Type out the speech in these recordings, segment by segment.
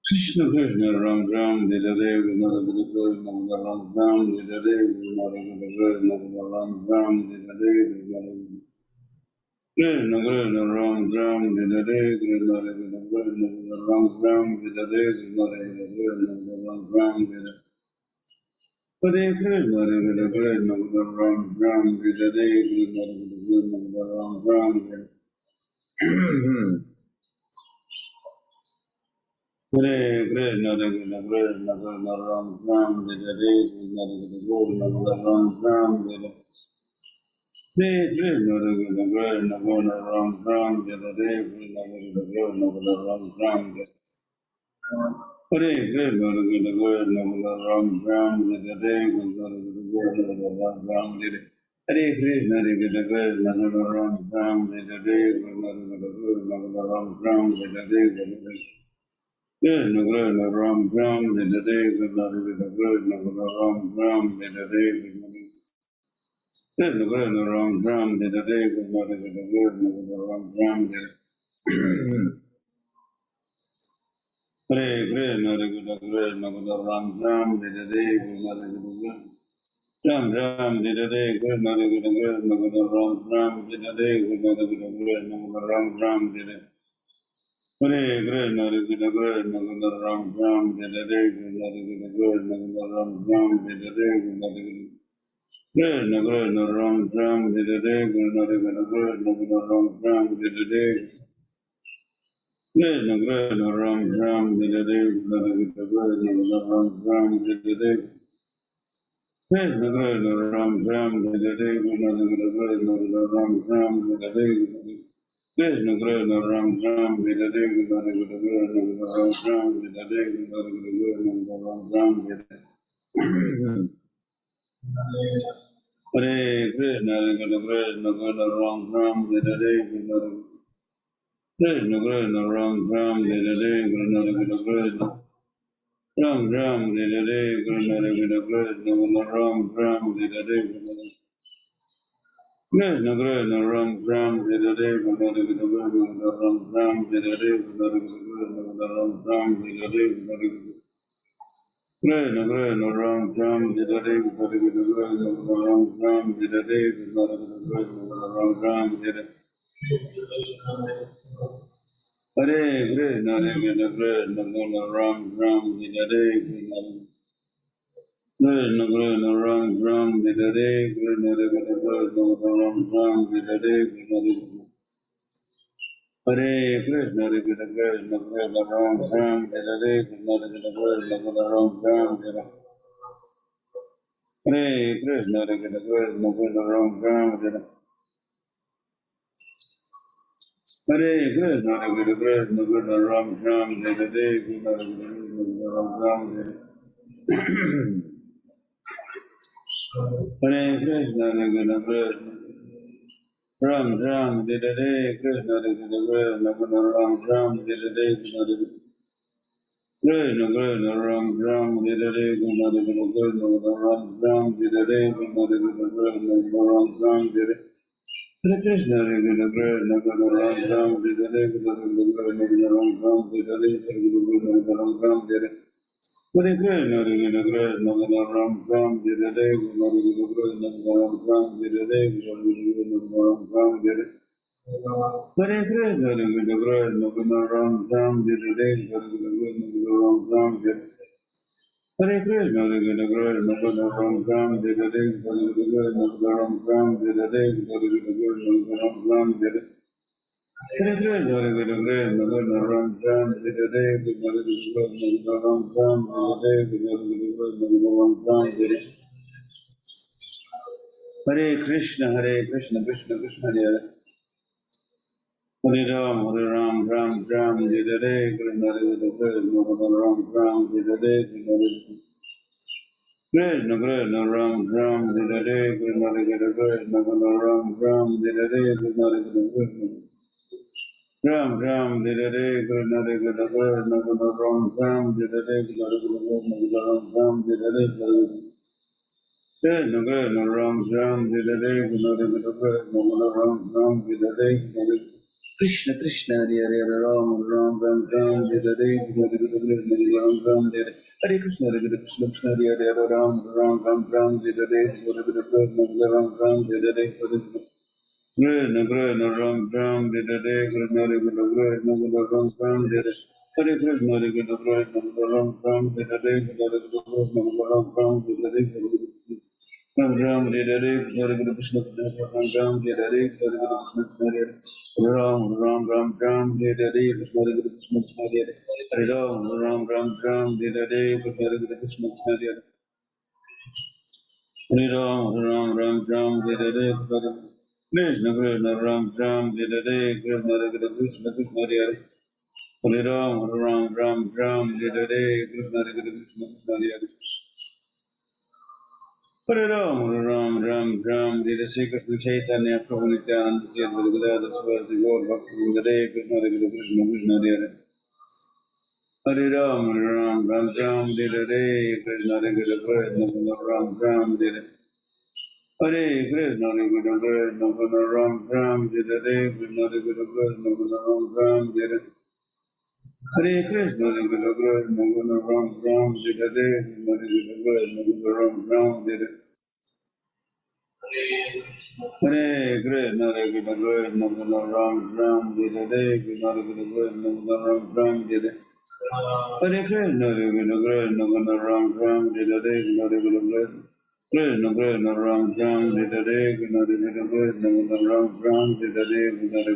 Krishna Krishna Ram Ram Dida Dev Naragadagad Ram Ram Dida Dev Naragadagad Ram Ram Dida Dev Krishna Krishna Ram Ram Dida Dev Naragadagad Ram Ram Dida Dev Naragadagad Ram Ram Dida Hare Krishna Naragadagad Ram Ram Dida Dev Naragadagad Ram Ram Dida Hare Krishna Krishna Krishna Krishna Ram Ram Dida Dev Naragadagad Ram Ram Dida Hare Krishna Krishna Krishna Krishna Ram Ram Dida Dev Naragadagad Ram Ram Dida Hare Krishna Krishna Krishna Krishna Ram Ram Dida Dev Naragadagad Ram Dida Hare Krishna Krishna Krishna Krishna Ram Ram Dida Dev Naragadagad Ram Ram Dida Krishna Krishna Ram Ram Dida Dev Naragadagad Ram Ram Dida Dev Krishna Krishna Ram Ram Dida Dev Naragadagad Ram Ram Dida Hare Krishna Krishna Krishna Krishna Ram Ram Dida Dev Naragadagad Ram Ram Dida Dev Krishna Krishna Krishna Krishna Ram Ram Dida Dev Naragadagad Ram Ram Dida Hare Krishna Krishna Krishna Krishna Ram Ram Dida Dev Naragadagad Ram Ram Dida Dev Krishna Krishna Ram Ram Dida Dev Naragadagad Ram Ram Dida Dev Krishna Krishna Ram Ram Dida Dev Naragadagad Ram Ram Dida Dev Krishna Krishna Ram Ram Dida Dev Naragadagad Ram Ram Dida Dev Krishna Krishna Ram Ram Dida Dev Naragadagad Ram Ram Dida Dev Naragadagad Ram Ram Dida Hare Krishna Krishna Krishna Krishna Ram Ram Dida Dev Krishna Krishna Ram Ram Dida Dev Krishna Ram Ram Dida Dev Krishna Ram Ram Dida Dev Krishna Krishna Ram Ram Dida Dev Ram Ram Dida Dev Ram Ram Dida Dev Krishna Krishna Ram Ram Dida Dev Ram Ram Dida Dev Ram Ram Dida Hare Krishna Krishna Krishna Krishna Ram Ram Dida Dev Krishna Krishna Ram Ram Dida Dev Krishna Ram Ram Dida Dev Hare Krishna Krishna Krishna Krishna Ram Ram Dida Dev Krishna Ram Ram Dida Hare Krishna Krishna Krishna Krishna Ram Ram Dida Hare Krishna Krishna Krishna Krishna Ram Ram Dida Dev Krishna Ram Ram Dida Hare Krishna Krishna Krishna Ram Ram Dida Dev Krishna Krishna Krishna Ram Ram Dida Dev Krishna Krishna Ram Ram Dida Dev Krishna Ram Ram Dida Dev Krishna Ram Ram Dida Hare Krishna Krishna Krishna Ram Ram Dida Dev Krishna Ram Ram Dida Dev Ram Ram Dida Hare Krishna Krishna Krishna Ram Ram Dida Dev Krishna Ram Ram Dida Dev Ram Ram Dida Hare Krishna Krishna Krishna Ram Ram Dida Dev Ram Ram Dida Hare Krishna Krishna Krishna Ram Ram Dida Dev Ram Ram Dida Dev Ram Ram Dida Hare Krishna Krishna Krishna Ram Ram Dida Dev Ram Ram Dida Dev Ram Ram Dida Hare Krishna Krishna Krishna Hare Hare Hare Ram Ram Ram Dida Dev Krishna Ram Ram Dida Dev Krishna Krishna Ram Ram Dida Dev Krishna Ram Ram Dida Dev Ram Ram Dida Dev Krishna Ram Ram Dida Dev Ram Ram Dida Dev Krishna Krishna Ram Ram Dida Dev Ram Ram Dida Dev Krishna Krishna Hare Hare Ram Ram Ram Ram Hare Hare Hare Ram Ram Hare Hare Krishna Krishna Krishna Hare Hare Ram Ram Ram Ram Hare Hare Hare Ram Ram Hare Hare Krishna Krishna Ram Ram Hare Hare Krishna Krishna Ram Ram Hare Hare Krishna Krishna Ram Ram Hare Hare Hare Krishna Ram Ram Hare Hare Ram Ram Hare Hare Hare Krishna Ram Ram Hare Hare Hare Krishna Hare Ram Ram Ram Ram Hare Hare Krishna Krishna Hare Hare Ram Ram Ram Ram Hare Hare Krishna Krishna Hare Hare Ram Ram Ram Ram Hare Hare Krishna Krishna Ram Ram Hare Hare Krishna Krishna Hare Hare Hare Ram Ram Ram Ram Hare Hare Krishna Krishna Hare Hare Hare Ram, Hare Ram, Ram Ram, Hare Sri Krishna Chaitanya, Prabhu Nityananda, Sri Advaita Gadadhar, Sivasri Gaur Bhaktivinoda, Hare Krishna, Hare Krishna, Krishna Hare Hare Ram, Hare Ram, Ram Ram, Hare Krishna, Hare Krishna, Ram Ram, Hare Hare Krishna, Hare Krishna, Ram Ram, Hare Krishna, Hare Krishna, Ram Ram, Hare Hare Krishna, Hare Krishna, Ram Ram, Hare Krishna, Hare Krishna, Ram Ram, Hare Hare Krishna, Hare Krishna, Krishna Ram Ram, Hare Krishna, Hare Krishna, Ram Ram, Hare Hare Krishna, Hare Krishna, Krishna Ram Ram, Hare Krishna, Hare Krishna, Krishna Krishna Ram Ram, Hare Krishna, Hare Krishna, Ram Ram, Hare Krishna, Hare Krishna, Ram Ram, Hare Hare Krishna, Hare Krishna, Krishna Ram Ram, Hare Krishna, Hare Krishna, Ram Ram, Hare Krishna, Hare Krishna. Krishna Krishna Ram Ram Hare Hare Krishna Krishna Krishna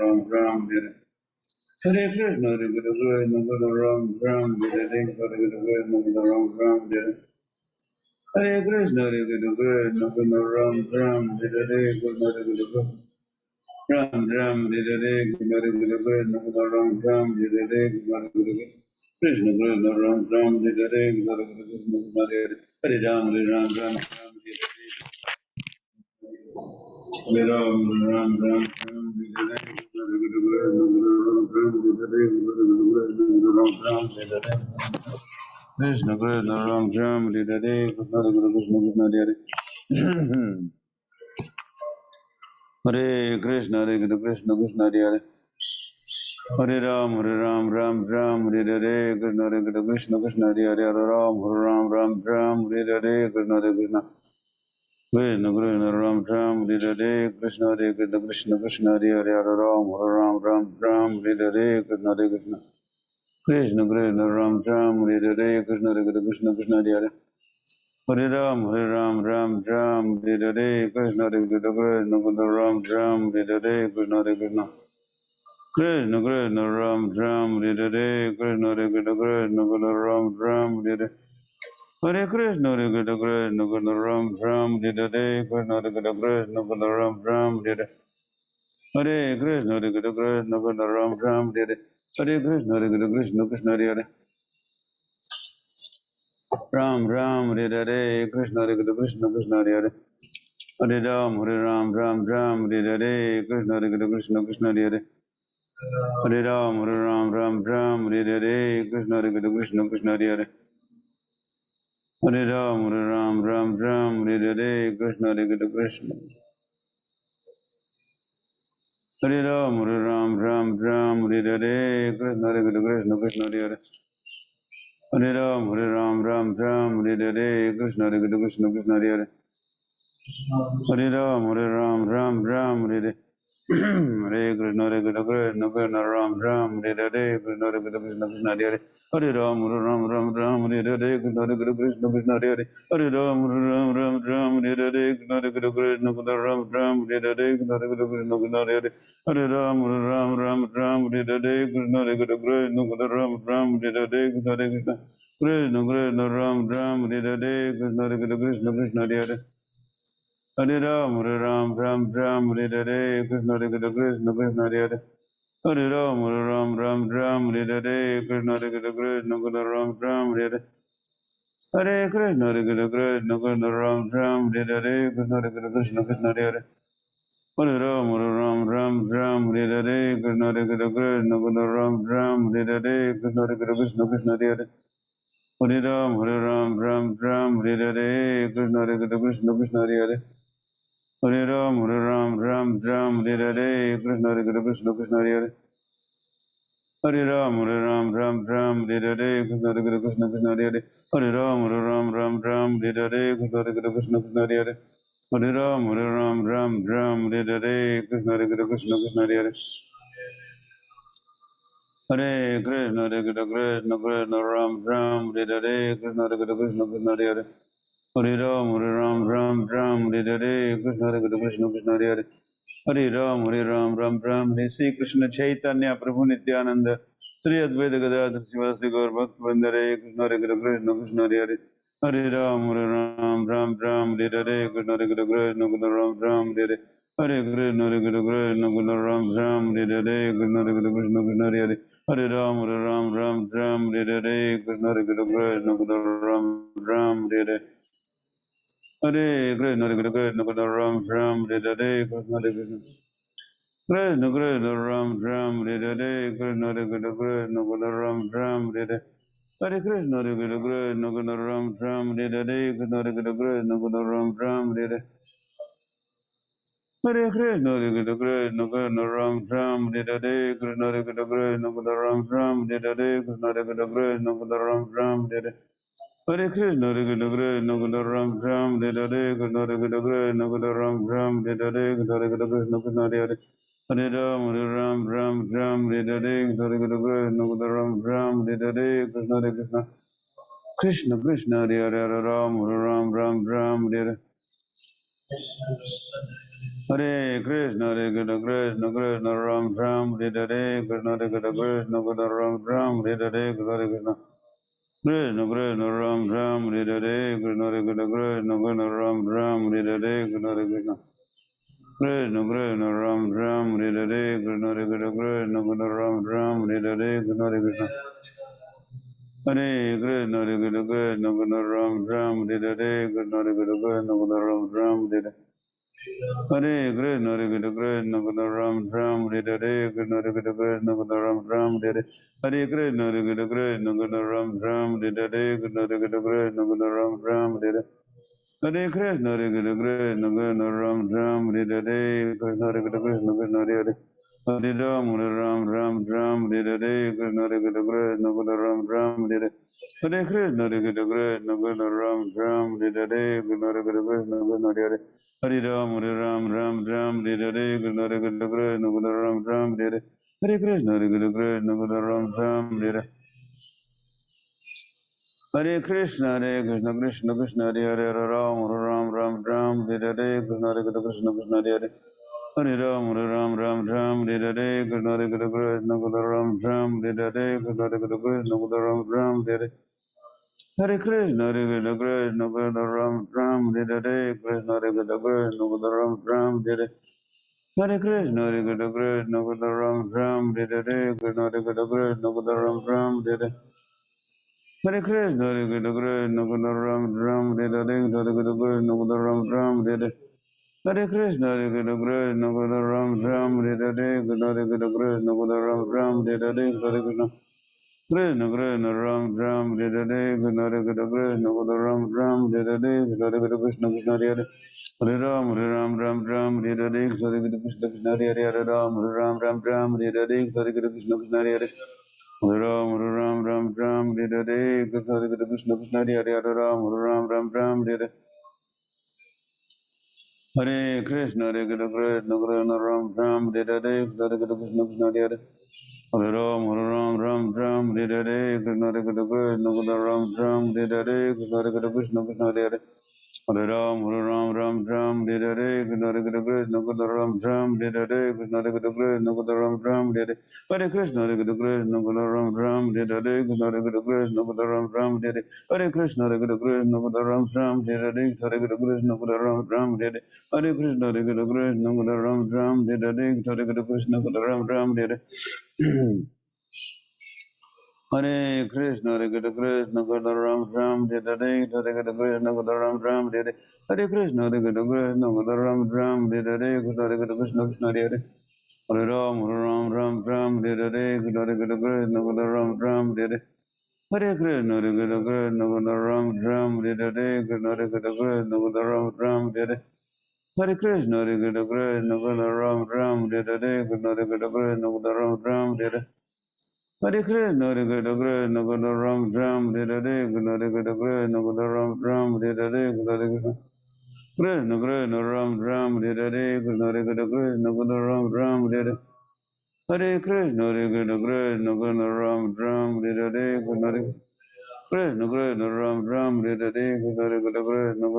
Ram Ram Hare Hare Krishna Hare Krishna Krishna Ram Ram Hare Hare Krishna Krishna Ram Ram Hare Hare Krishna Hare Krishna Krishna Ram Ram Hare Hare Krishna Krishna Ram Ram Hare Hare Krishna Krishna Ram Ram Hare Hare Krishna Krishna Ram Ram Hare Hare Krishna Hare Ram Hare Ram Ram Ram Hare Hare Ram Ram Ram Ram Hare Krishna Krishna Ram Ram Hare Hare Krishna Krishna Hare Hare Krishna Hare Krishna Krishna Hare Hare Hare Ram Ram Ram Hare Hare Krishna Krishna Krishna Hare Hare Ram Ram Ram Hare Hare Krishna Krishna Krishna Krishna Ram Ram Hare Hare Krishna Hare Krishna Krishna Hare Hare Ram Ram Hare Hare Krishna Krishna Krishna Krishna Ram Ram Hare Hare Krishna Krishna Krishna Hare Hare Hare Ram Ram Ram Hare Hare Krishna Krishna Ram Ram Hare Hare Krishna Krishna Krishna Krishna Ram Ram Hare Hare Krishna Krishna Ram Ram Hare Hare Hare Krishna, Hare Krishna, Krishna Krishna Ram Ram, Hare Hare, Krishna Krishna, Krishna Krishna Ram Ram, Hare Hare Krishna, Hare Krishna, Krishna Krishna Ram Ram, Hare Hare Krishna, Hare Krishna, Krishna Krishna Hare Hare Ram Ram, Hare Hare, Krishna Hare Krishna, Krishna Krishna Hare Hare Hare Ram, Hare Ram, Ram Ram, Hare Hare, Krishna Hare Krishna, Krishna Krishna Hare Hare Hare Ram, Hare Ram, Ram Ram, Hare Hare, Krishna Hare Krishna, Krishna Krishna Hare Hare Hare Ram, Hare Ram, Ram Ram, Hare Hare, Krishna Hare Krishna, Krishna Hare Ram, Hare Ram, Ram Ram, Hare Hare, Krishna Hare Krishna, Krishna Hare Hare Hare Ram, Hare Ram, Ram Ram, Hare Hare, Krishna Hare Krishna, Krishna Hare Hare Hare Ram, Hare Ram, Ram Ram, Hare Hare Hare Krishna, Hare Krishna, Krishna Krishna, Ram Ram, Hare Hare, Krishna Hare Krishna, Krishna Hare Hare Hare Ram, Hare Ram, Ram Ram, Hare Hare, Krishna Hare Krishna, Krishna Hare Hare Hare Ram, Hare Ram, Ram Ram, Hare Hare, Krishna Hare Krishna, Krishna Ram Ram, Hare Hare, Krishna Hare Krishna, Krishna Hare Hare Hare Ram, Hare Ram, Ram Ram, Hare Hare, Krishna Hare Krishna, Krishna Ram Ram, Hare Hare, Krishna Hare Krishna, Krishna Krishna, Ram Ram, Hare Hare, Krishna Hare Krishna, Krishna Krishna Hare Hare Hare Ram, Hare Ram, Ram Ram, Hare Hare, Krishna Hare Krishna, Krishna Krishna Hare Hare Hare Ram, Hare Ram, Ram Ram, Hare Hare, Krishna Hare Krishna, Krishna Krishna Ram Ram, Hare Hare Hare Krishna, Hare Krishna, Krishna Krishna Ram Ram, Hare Hare, Krishna Hare Krishna, Krishna Krishna Hare Hare Hare Ram, Ram, Ram, Hare Hare, Krishna Hare Krishna, Krishna Ram, Hare Hare, Krishna Hare Krishna, Krishna Hare Hare. Hare Ram, Ram, Hare Hare, Krishna Hare Krishna, Krishna Hare Hare. Hare Ram, Ram, Hare Hare, Krishna Hare Krishna, Krishna Hare Hare. Hare Ram, Ram, Hare Hare, Krishna Hare Krishna, Krishna Hare Hare. Hare Ram, Ram, Hare Hare, Krishna Hare Krishna, Krishna Hare Hare. Hare Ram, Ram, Hare Hare, Krishna Hare Krishna, Krishna Hare Hare. Hare Krishna, Krishna, Ram, Hare Hare, Krishna Hare Krishna, Krishna Hare Hare. Hare Ram, Hare Hare, Krishna Hare Krishna, Krishna Hare Hare. Hare Ram, Hare Sri Krishna Chaitanya Prabhu Nityananda Sri Advaita Gadadhar Sivasti Gaur Bhakt Vandare Krishna Hare Krishna, Krishna Hare Hare. Hare Ram, Hare Hare, Krishna Hare Krishna, Krishna Ram, Hare Hare. Hare Krishna, Krishna, Krishna Ram, Hare Hare, Krishna Hare Krishna, Krishna Hare Hare. Hare Ram, Hare Hare, Krishna Hare Krishna, Krishna Ram, Hare Hare. Hare Krishna, Krishna, Ram, Hare Hare, Krishna Hare Krishna. Krishna, Ram, Hare Hare, Krishna Hare Krishna, Ram, Hare Hare. Hare Krishna, Krishna, Ram, Hare Hare, Krishna Hare Krishna, Ram, Hare Hare. Hare Krishna, Krishna, Ram, Hare Hare, Krishna Hare Krishna, Ram, Hare Hare, Krishna Hare Krishna, Ram, Hare Hare. Hare Krishna, Krishna, Ram, Hare Hare, Krishna Hare Krishna, Ram, Hare Hare, Krishna Hare Krishna, Krishna Hare Hare. Hare Ram, Hare Hare, Krishna Hare Krishna, Ram, Hare Hare, Krishna Hare Krishna. Krishna, Hare Hare, Ram, Hare Hare. Hare Krishna, Krishna, Ram, Hare Hare, Krishna Hare Krishna, Ram, Hare Hare, Krishna Hare Krishna. Krishna, Ram, Hare Hare, Krishna Hare Krishna, Ram, Hare Hare, Krishna Hare Krishna. Krishna, Ram, Hare Hare, Krishna Hare Krishna, Ram, Hare Hare, Krishna Hare Krishna. Hare Krishna, Krishna, Ram, Hare Hare, Krishna Hare Krishna, Ram, Hare Hare. Hare Krishna, Krishna, Ram, Hare Hare, Krishna Hare Krishna, Ram, Hare Hare. Hare Krishna, Krishna, Ram, Hare Hare, Krishna Hare Krishna, Ram, Hare Hare. Hare Krishna, Krishna, Ram, Hare Hare, Krishna Hare Krishna, Hare Hare. Hare Ram, Hare Hare, Krishna Hare Krishna, Ram, Hare Hare. Hare Krishna, Krishna, Ram, Hare Hare, Krishna Hare Krishna, Hare Hare. Hare Ram, Hare Hare, Krishna Hare Krishna, Ram, Hare Hare. Hare Krishna, Krishna, Ram, Hare Hare. Hare Krishna, Krishna Krishna, Hare Hare, Hare Ram, Hare Hare, Krishna Hare Krishna, Krishna Hare Hare. Hare Ram, Hare Hare, Krishna Hare Krishna, Ram, Hare Hare, Krishna Hare Krishna, Ram, Hare Hare. Hare Krishna, Krishna, Ram, Hare Hare, Krishna Hare Krishna, Ram, Hare Hare. Hare Krishna, Krishna, Ram, Hare Hare, Krishna Hare Krishna, Ram, Hare Hare. Hare Krishna, Krishna, Ram, Hare Hare, Hare Krishna, Ram, Hare Hare. Hare Krishna, Krishna, Ram, Hare Hare, Hare Krishna, Ram, Hare Hare, Hare Krishna. Krishna, Ram, Hare Hare, Hare Krishna, Ram, Hare Hare, Hare Krishna, Krishna Hare Hare. Hare Ram, Hare Hare, Hare Krishna, Krishna Hare Hare, Hare Ram, Hare Hare, Hare Krishna, Krishna Hare Hare. Hare Ram, Hare Hare, Hare Krishna, Krishna Hare Hare, Hare Ram, Hare Hare. Hare Krishna, Krishna, Ram, Hare Hare, Hare Krishna, Krishna Hare Hare. Hare Ram, Hare Hare, Krishna Krishna, Ram, Hare Hare, Hare Krishna, Krishna Hare Hare. Hare Ram, Hare Hare, Krishna Krishna, Ram, Hare Hare, Krishna Krishna, Ram, Hare Hare. Hare Krishna, Krishna, Ram, Hare Hare, Krishna Krishna, Ram, Hare Hare. Hare Krishna, Krishna, Ram, Hare Hare, Hare Krishna, Ram, Hare Hare. Hare Krishna, Krishna, Ram, Hare Hare, Hare Krishna, Ram, Hare Hare. Hare Krishna, Hare Krishna, Krishna Krishna Ram Ram, Hare Hare Krishna, Krishna Ram Ram, Hare Hare Krishna, Hare Krishna, Krishna Ram Ram, Hare Hare Krishna, Krishna Krishna Hare Hare Ram, Ram Ram Ram, Hare Hare Krishna, Krishna Ram Ram, Hare Hare Krishna, Hare Krishna, Krishna Ram Ram, Hare Hare Krishna, Krishna Ram Ram, Hare Hare Krishna, Hare Krishna, Krishna Ram Ram, Hare Hare Krishna, Krishna Ram Ram, Hare Hare Krishna, Hare Krishna, Krishna Krishna Ram Ram, Hare Hare Krishna, Krishna Krishna Ram Ram, Hare Hare Krishna, Krishna Krishna Ram Ram, Hare Hare Krishna, Krishna Krishna Ram Ram, Hare Hare Krishna, Hare Krishna, Krishna Krishna Ram Ram, Hare Hare Krishna, Krishna Krishna Ram Ram, Hare Hare Krishna, Krishna Krishna Ram Ram, Hare Hare Krishna, Hare Krishna, Krishna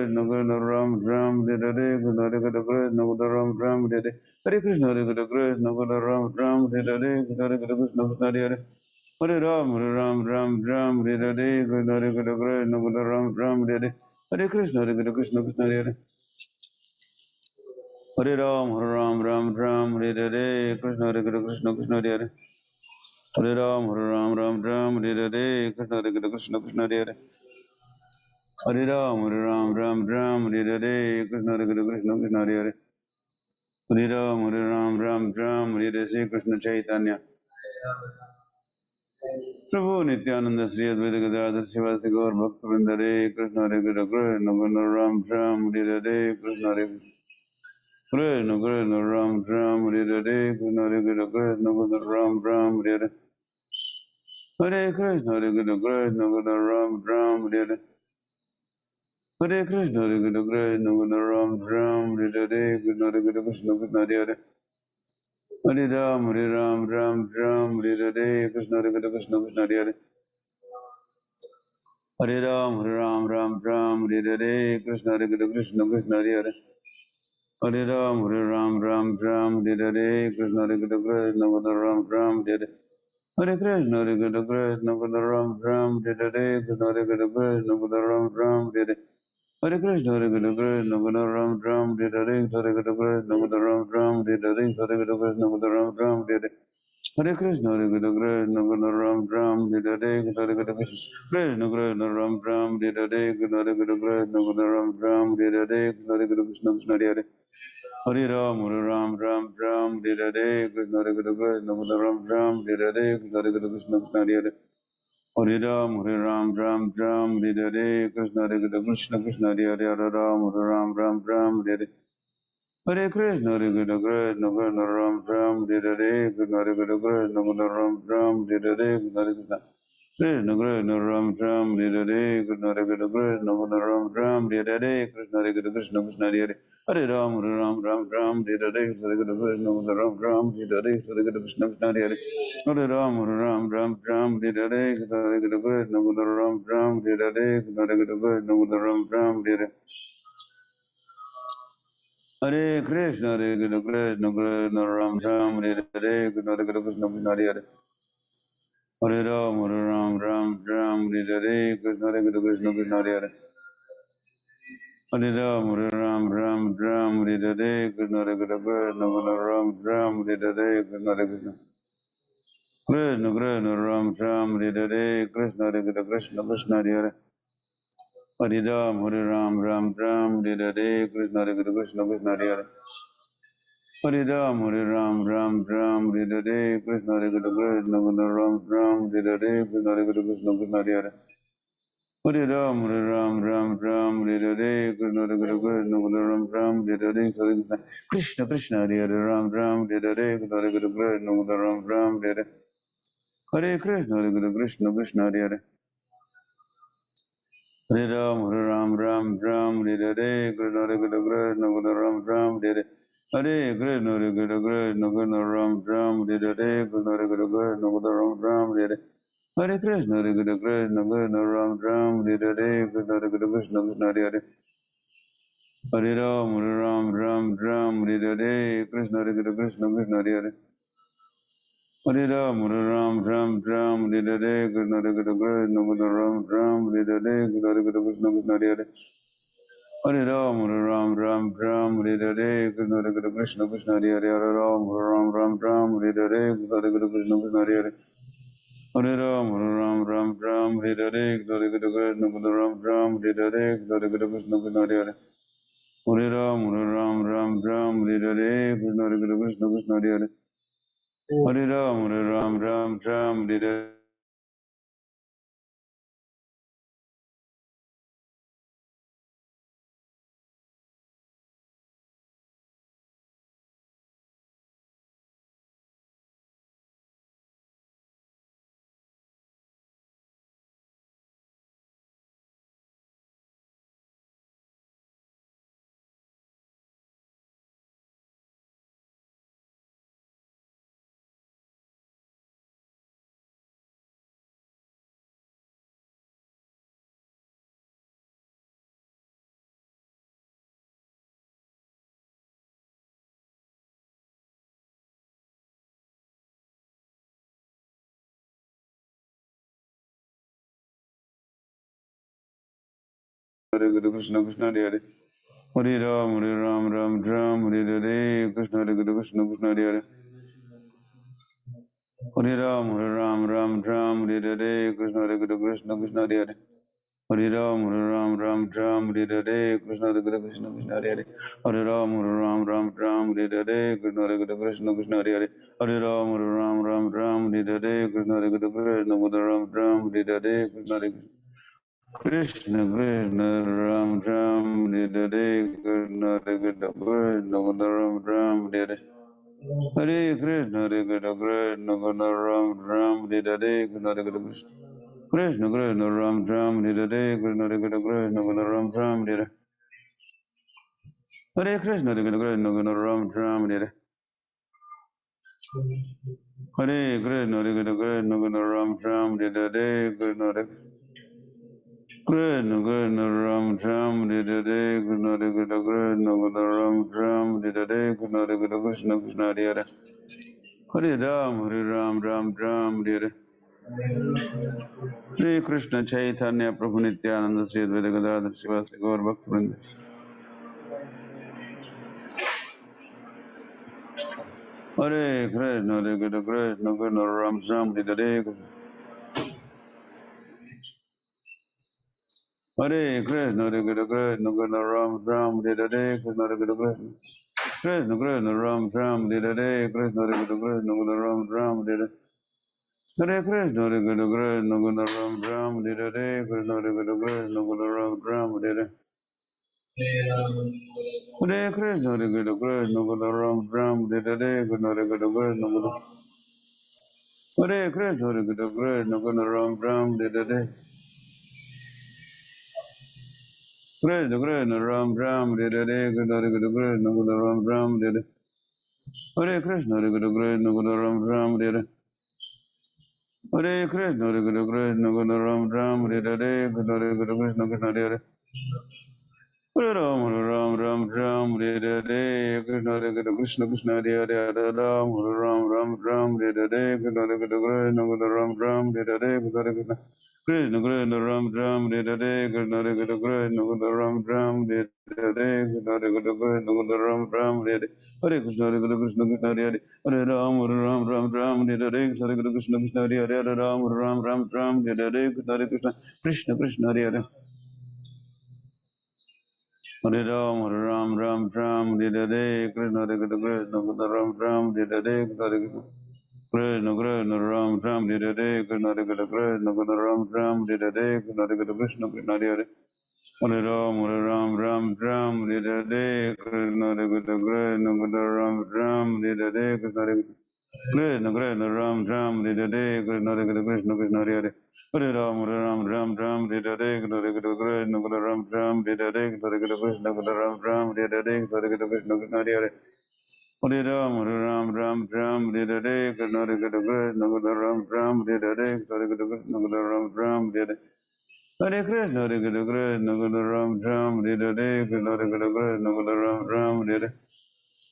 Krishna Ram Ram, Hare Hare Krishna, Krishna Krishna Ram Ram, Hare Hare Krishna, Hare Krishna, Krishna Krishna Ram Ram, Hare Hare Krishna, Krishna Krishna Hare Hare Ram, Hare Ram, Ram Ram, Hare Hare Krishna, Krishna Krishna Ram Ram, Hare Hare Krishna, Hare Krishna, Krishna Krishna Hare Hare Ram, Hare Ram, Ram Ram, Hare Hare Krishna, Krishna Krishna Hare Hare Ram, Hare Ram, Ram Ram, Hare Hare Krishna, Krishna Krishna Hare Hare Ram, Hare Ram, Ram Ram, Hare Hare Krishna, Krishna Krishna Hare Hare Hare Ram, Hare Ram, Ram Ram, Hare Hare Sri Krishna Chaitanya Prabhu Nityananda Sri Advaita Gadadhar Sivasi Gaur Bhakta Vrinda Hare Krishna, Hare Krishna, Krishna Krishna Ram Ram, Hare Hare Krishna, Hare Krishna Krishna Ram Ram, Hare Hare Krishna, Hare Krishna, Krishna Krishna Ram Ram, Hare Hare Hare Krishna, Hare Krishna, Krishna Krishna Ram Ram, Hare Hare Hare Krishna, Hare Krishna, Krishna Krishna Ram Ram, Hare Hare Krishna, Hare Krishna, Krishna Krishna Hare Hare Hare Ram, Hare Ram, Ram Ram, Hare Hare Krishna, Hare Krishna, Krishna Krishna Hare Hare Hare Ram, Hare Ram, Ram Ram, Hare Hare Krishna, Hare Krishna, Krishna Krishna Hare Hare Hare Ram, Hare Ram, Ram Ram, Hare Hare Krishna, Hare Krishna, Krishna Krishna Ram Ram, Hare Hare Hare Krishna, Hare Krishna, Krishna Krishna Ram Ram, Hare Hare Krishna, Hare Krishna, Krishna Krishna Ram Ram, Hare Hare Hare Krishna, Hare Krishna, Krishna Krishna Ram Ram, Hare Hare Hare Krishna, Krishna Krishna Ram Ram, Hare Hare Hare Krishna, Krishna Krishna Ram Ram, Hare Hare Hare Krishna, Hare Krishna, Krishna Krishna Ram Ram, Hare Hare Hare Krishna, Krishna Krishna Ram Ram, Hare Hare Krishna, Hare Krishna, Krishna Krishna Ram Ram, Hare Hare Hare Krishna, Krishna Krishna Hare Hare Hare Ram, Hare Ram, Ram Ram, Hare Hare Krishna, Hare Krishna, Krishna Krishna Ram Ram, Hare Hare Hare Krishna, Krishna Hare Hare Hare Ram, Hare Ram, Ram Ram, Hare Hare Krishna, Hare Krishna, Krishna Hare Hare Hare Ram, Hare Ram, Ram Ram, Hare Hare Hare Krishna, Hare Krishna, Krishna Krishna Ram Ram, Hare Hare Krishna, Hare Krishna, Krishna Krishna Ram Ram, Hare Hare Hare Krishna, Krishna Krishna Ram Ram, Hare Hare Krishna, Hare Krishna, Krishna Krishna Ram Ram, Hare Hare Krishna, Hare Krishna, Krishna Krishna Hare Hare Hare Ram, Hare Ram, Ram Ram, Hare Hare Hare Krishna, Krishna Krishna Ram Ram, Hare Hare Hare Krishna, Krishna Krishna Hare Hare Hare Ram, Hare Ram, Ram Ram, Hare Hare Krishna, Hare Krishna, Krishna Krishna Ram Ram, Hare Hare Krishna, Hare Krishna, Krishna Krishna Ram Ram, Hare Hare Hare Krishna, Hare Krishna, Krishna Krishna, Ram Ram, Hare Hare, Krishna Krishna, Krishna Krishna, Hare Hare. Hare Ram, Hare Ram, Ram Ram, Hare Hare, Krishna Krishna, Krishna Krishna, Hare Hare. Hare Ram, Hare Ram, Ram Ram, Hare Hare, Krishna Krishna, Krishna Krishna, Ram Ram, Hare Hare, Krishna Krishna. Krishna Krishna, Ram Ram, Hare Hare, Krishna Krishna, Krishna Krishna, Hare Hare. Hare Ram, Hare Ram, Ram Ram, Hare Hare, Krishna Krishna, Krishna Krishna, Hare Hare. Hare Ram, Hare Ram, Ram Ram, Hare Hare, Krishna Hare Krishna, Krishna Krishna, Ram Ram, Hare Hare, Krishna Hare Krishna, Krishna Krishna, Hare Hare. Hare Ram, Hare Ram, Ram Ram, Hare Hare, Krishna Hare Krishna, Krishna Krishna, Ram Ram, Hare Hare, Hare Krishna, Krishna Krishna, Hare Hare, Ram Ram, Hare Hare, Krishna Hare Krishna, Krishna Krishna, Ram Ram, Hare Hare. Hare Krishna, Hare Krishna, Krishna Krishna, Hare Hare. Hare Ram, Hare Ram, Ram Ram, Hare Hare, Krishna Hare Krishna, Krishna Krishna, Ram Ram, Hare Hare. Hare Krishna, Hare Krishna, Krishna Krishna, Ram Ram, Hare Hare, Krishna Hare Krishna, Krishna Krishna, Ram Ram, Hare Hare. Hare Krishna, Hare Krishna, Krishna Krishna, Ram Ram, Hare Hare, Krishna Hare Krishna, Krishna Krishna, Hare Hare. Hare Ram, Hare Ram, Ram Ram, Hare Hare, Krishna Hare Krishna, Krishna Krishna, Hare Hare. Hare Ram, Hare Ram, Ram Ram, Hare Hare, Krishna Hare Krishna, Krishna Krishna, Ram Ram, Hare Hare, Krishna Hare Krishna, Krishna Krishna, Hare Hare. Hare Ram, Hare Ram, Ram Ram, Hare Hare, Krishna Hare Krishna, Krishna Hare Hare, Hare Ram, Hare Ram, Ram Ram, Hare Hare, Krishna Hare Krishna, Krishna Hare Hare. Hare Ram, Hare Ram, Ram Ram, Hare Hare, Krishna Hare Krishna, Krishna Ram Ram, Hare Hare, Krishna Hare Krishna, Krishna Hare Hare. Hare Ram, Hare Ram, Ram Ram, Hare Hare, Krishna Hare Krishna, Krishna Hare Hare. Hare Ram, Hare Ram, Ram Ram, Hare Hare. Hare Krishna, Krishna Hare Hare. Hare Ram, Hare Ram, Ram Ram, Hare Hare, Krishna Hare Krishna, Krishna Hare Hare. Hare Ram, Hare Ram, Ram Ram, Hare Hare, Krishna Hare Krishna, Krishna Hare Hare. Hare Ram, Hare Ram, Ram Ram, Hare Hare, Krishna Hare Krishna, Krishna Hare Hare. Hare Ram, Hare Ram, Ram Ram, Hare Hare, Krishna Hare Krishna, Krishna Hare Hare. Hare Ram, Hare Ram, Ram Ram, Hare Hare, Krishna Hare Krishna, Hare Ram Ram, Hare Hare, Krishna Hare Krishna Krishna Ram Ram, Hare Hare, Krishna Hare Krishna, Ram Ram, Hare Hare. Hare Krishna, Hare Krishna, Krishna Krishna Ram Ram, Hare Hare, Krishna Hare Krishna. Krishna Krishna Ram Ram, Hare Hare, Krishna Hare Krishna, Krishna Krishna Ram Ram, Hare Hare. Hare Krishna, Hare Krishna, Krishna Krishna Ram Ram, Hare Hare. Hare Krishna, Hare Krishna, Krishna Krishna Ram Ram, Hare Hare, Krishna Hare Krishna, Krishna Ram Ram, Hare Hare, Krishna Hare Krishna, Krishna Krishna Ram Ram, Hare Hare, Krishna Hare Krishna, Krishna Krishna Hare Hare. Hare Ram, Hare Ram, Ram Ram, Hare Hare. Shri Krishna Chaitanya Prabhu Nityananda Sri Advaita Gadadhar Srivasti Gaur Bhakta Vrinda. Hare Krishna, Hare Krishna, Krishna Krishna Ram Ram, Hare Hare. Hare Krishna, Hare Krishna, Krishna Krishna Ram Ram, Hare Hare, Krishna Hare Krishna, Krishna Krishna Krishna Ram Ram, Hare Hare, Krishna Hare Krishna, Krishna Krishna Ram Ram, Hare Hare. Hare Krishna, Hare Krishna, Krishna Krishna Ram Ram, Hare Hare, Krishna Hare Krishna, Krishna Krishna Ram Ram, Hare Hare. Hare Krishna, Hare Krishna, Krishna Krishna Ram Ram, Hare Hare, Krishna Hare Krishna, Krishna Krishna. Hare Krishna, Hare Krishna, Krishna Krishna Ram Ram, Hare Hare. Krishna Krishna Ram Ram, Hare Hare, Krishna Hare Krishna, Krishna Krishna Ram Ram, Hare Hare. Hare Krishna, Hare Krishna, Krishna Krishna Ram Ram, Hare Hare. Hare Krishna, Hare Krishna, Krishna Krishna Ram Ram, Hare Hare, Krishna Hare Krishna, Krishna Krishna Hare Hare. Hare Ram, Hare Ram, Ram Ram, Hare Hare, Krishna Hare Krishna, Krishna Krishna Hare Hare, Hare Ram, Hare Ram, Ram Ram, Hare Hare, Krishna Hare Krishna, Krishna Krishna Ram Ram, Hare Hare, Krishna Hare Krishna, Krishna Krishna Ram Ram, Hare Hare, Krishna Hare Krishna, Krishna Krishna Ram Ram, Hare Hare, Krishna Hare Krishna, Krishna Krishna Ram Ram, Hare Hare, Hare Krishna, Hare Krishna, Krishna Krishna Hare Hare, Hare Ram, Hare Ram, Ram Ram, Hare Hare, Krishna Hare Krishna, Krishna Krishna Hare Hare, Hare Ram, Hare Ram, Ram Ram, Hare Hare, Krishna Hare Krishna, Krishna Krishna Hare Hare. Hare Ram, Hare Ram, Ram Ram, Hare Hare, Krishna Hare Krishna, Krishna Krishna Ram Ram, Hare Hare, Krishna Hare Krishna, Krishna Krishna Ram Ram, Hare Hare, Krishna Hare Krishna, Krishna Krishna Ram Ram, Hare Hare, Krishna Hare Krishna, Krishna Krishna Hare Hare. Hare Ram, Hare Ram, Ram Ram, Hare Hare, Krishna Hare Krishna, Krishna Krishna Ram Ram, Hare Hare, Krishna Hare Krishna, Krishna Krishna Ram Ram, Hare Hare, Krishna Hare Krishna, Krishna Krishna Hare Hare. Hare Ram, Hare Ram, Ram Ram, Hare Hare, Krishna Hare Krishna, Krishna Krishna Ram Ram, Hare Hare, Krishna Hare Krishna, Krishna Krishna Ram Ram, Hare Hare, Krishna Hare Krishna, Krishna Krishna Hare Hare. Hare Ram, Hare Ram, Ram Ram, Hare Hare, Krishna Hare Krishna, Krishna Krishna Ram Ram, Hare Hare, Krishna Hare Krishna, Krishna Krishna Ram Ram, Hare Hare. Hare Krishna, Hare Krishna, Krishna Krishna Ram Ram, Hare Hare, Krishna Hare Krishna, Krishna Krishna Ram Ram, Hare Hare.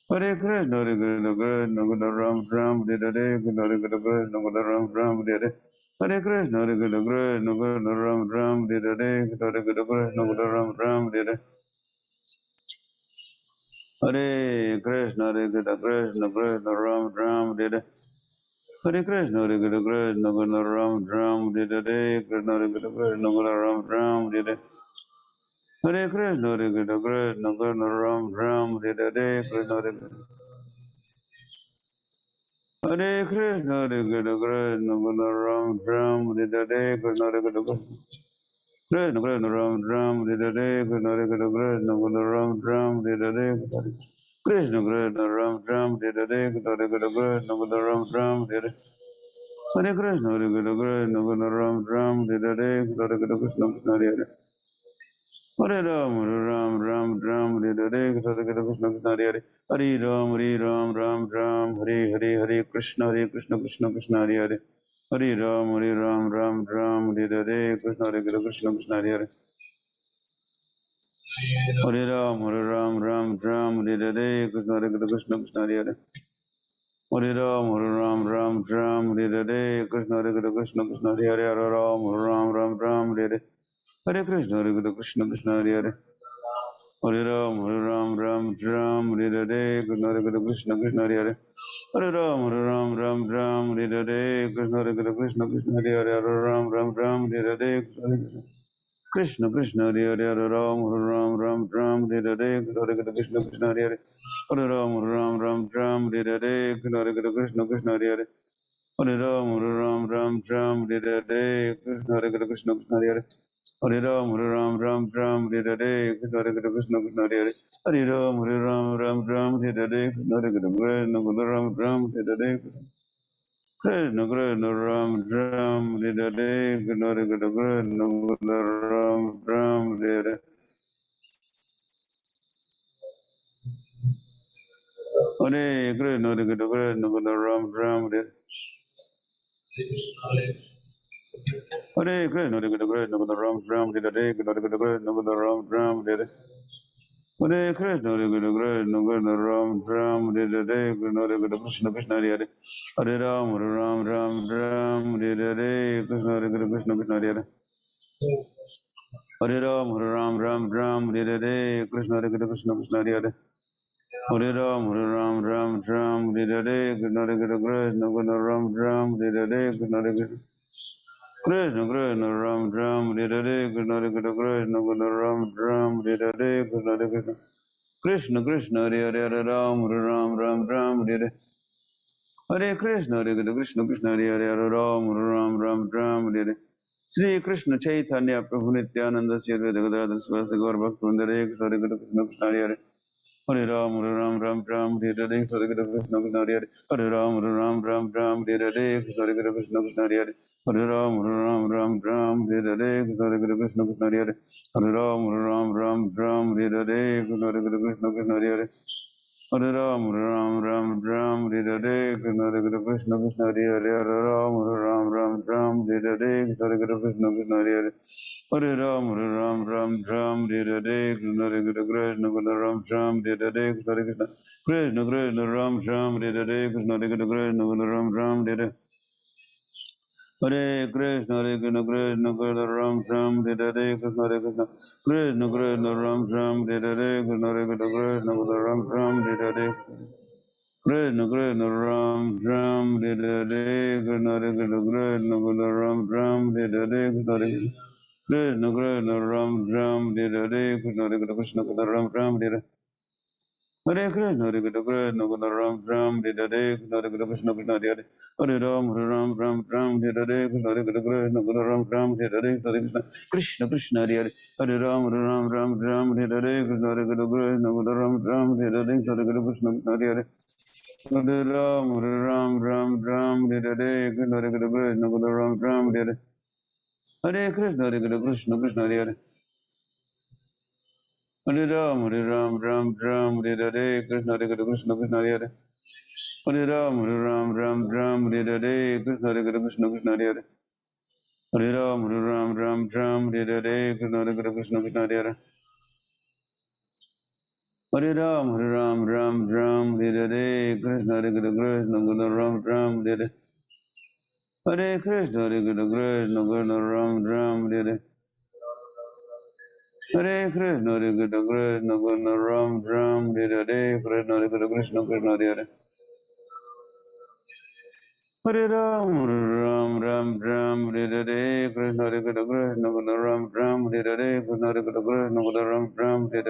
Hare Krishna, Hare Krishna, Krishna Krishna Ram Ram, Hare Hare, Krishna Hare Krishna, Krishna Krishna Ram Ram, Hare Hare. Hare Krishna, Hare Krishna, Krishna Krishna Ram Ram, Hare Hare, Krishna Hare Krishna, Krishna Krishna Ram Ram, Hare Hare. Hare Krishna, Hare Krishna, Krishna Krishna, Ram Ram, Hare Hare Krishna, Hare Krishna, Krishna Krishna, Ram Ram, Hare Krishna, Hare Krishna, Krishna Krishna, Ram Ram, Hare Hare Krishna, Hare Krishna, Krishna Krishna, Ram Ram, Hare Krishna, Hare Krishna, Hare Krishna, Krishna Krishna, Ram Ram, Hare Krishna, Hare Krishna, Krishna Krishna, Ram Ram, Hare Krishna, Hare Krishna, Krishna Krishna, Ram Ram, Hare Krishna Krishna, Ram Ram, Hare Krishna, Hare Krishna, Krishna Krishna, Ram Ram, Hare Krishna, Hare Krishna, Krishna Krishna, Ram Ram, Hare Krishna, Krishna Krishna, Hare Hare Ram, Hare Ram, Ram Ram, Hare Krishna, Krishna Krishna, Hare Hare Ram, Ram Ram, Hare Hare, Hare Krishna, Krishna Krishna, Hare Hare Hare Ram, Ram Ram, Hare Krishna, Krishna Krishna, Hare Hare Hare Ram, Ram Ram, Hare Krishna, Krishna Krishna, Hare Hare Hare Ram, Ram Ram, Hare Krishna, Krishna Krishna, Hare Hare Hare Ram, Ram, Hare Krishna, Krishna Krishna, Hare Hare Hare Ram, Ram Ram, Hare Krishna, Krishna Hare Hare Hare Ram, Ram Ram, Hare Krishna, Krishna Hare Hare Hare Ram, Hare Krishna, Krishna Hare Hare Hare Ram, Hare Krishna, Krishna Hare Hare Hare Ram, Hare Krishna, Krishna Hare Hare Hare Ram, Hare Krishna, Krishna Hare Hare Hare Ram, Hare Krishna, Krishna Hare Hare Hare Ram, Hare Krishna, Krishna Ram, Hare Ram, Hare Hare Krishna, Ram, Hare Hare Krishna, Ram, Hare Ram, Hare Hare Krishna, Ram, Hare Krishna, Krishna, Hare Hare Ram, Hare Krishna, Krishna, Hare Hare Ram, Hare Krishna, Krishna, Hare Hare Ram, Hare Krishna, Krishna, Hare Krishna, Krishna Krishna, Hare Hare Ram, Hare Hare Krishna, Krishna Hare Hare Ram, Hare Sri Krishna Chaitanya Prabhu Nityananda Sri Advaita Swasi Gaur Bhaktivinoda Hare Krishna, Krishna Hare Hare Hare Ram, Hare Krishna, Krishna Hare Hare Hare Ram, Hare Krishna, Krishna Hare Hare Hare Ram, Hare Krishna, Krishna Hare Hare Hare Ram, Hare Krishna, Krishna Hare Hare Hare Ram, Hare Krishna, Krishna Hare Hare Hare Ram, Hare Krishna, Krishna Hare Hare Hare Ram, Hare Krishna, Krishna Krishna, Ram, Hare Krishna, Hare Hare Krishna, Krishna Krishna, Ram, Hare Krishna, Krishna Krishna, Ram, Hare Krishna, Ram, Hare Krishna, Krishna Ram, Hare Krishna, Ram, Hare Krishna, Krishna Ram, Hare Krishna, Ram, Hare Hare Krishna, Ram, Hare Krishna, Krishna Hare Hare Ram, Hare Krishna, Krishna Hare Hare Ram, Hare Krishna, Hare Hare Ram, Hare Krishna, Krishna Hare Hare Hare Ram, Hare Krishna, Krishna Hare Hare Hare Ram, Hare Krishna, Krishna Hare Hare Hare Ram, Hare Krishna, Krishna Hare Hare Hare Ram, Hare Krishna, Ram, Hare Hare Krishna, Krishna Ram, Hare Hare Krishna, Hare Krishna, Krishna Krishna, Ram Ram, Hare Krishna, Hare Krishna, Krishna Krishna, Hare Hare Ram, Ram Ram, Ram, Hare Krishna, Hare Krishna, Krishna Krishna, Ram Ram, Hare Krishna, Hare Krishna, Krishna Ram Ram, Hare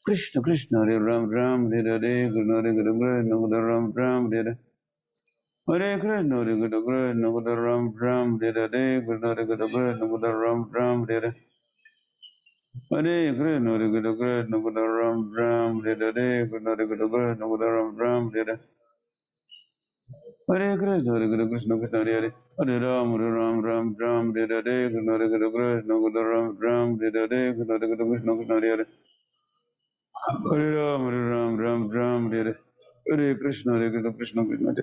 Krishna, Krishna Krishna, Hare Ram Ram, Hare Krishna, Hare Krishna, Krishna Ram Ram, Hare Hare Krishna, Hare Krishna, Krishna Ram Ram, Hare Krishna, Hare Krishna, Krishna Ram Ram, Hare Hare Krishna, Hare Krishna, Krishna Krishna, Ram Ram, Hare Krishna, Hare Krishna, Krishna Ram Ram, Hare Hare Krishna, Hare Krishna, Krishna Krishna, Hare Hare Hare Ram, Ram Ram, Hare Krishna, Hare Krishna, Krishna Krishna, Ram Ram, Hare Krishna, Hare Krishna, Krishna Krishna, Hare Hare Hare Ram, Ram Ram, Hare Hare Krishna, Hare Krishna, Krishna Krishna,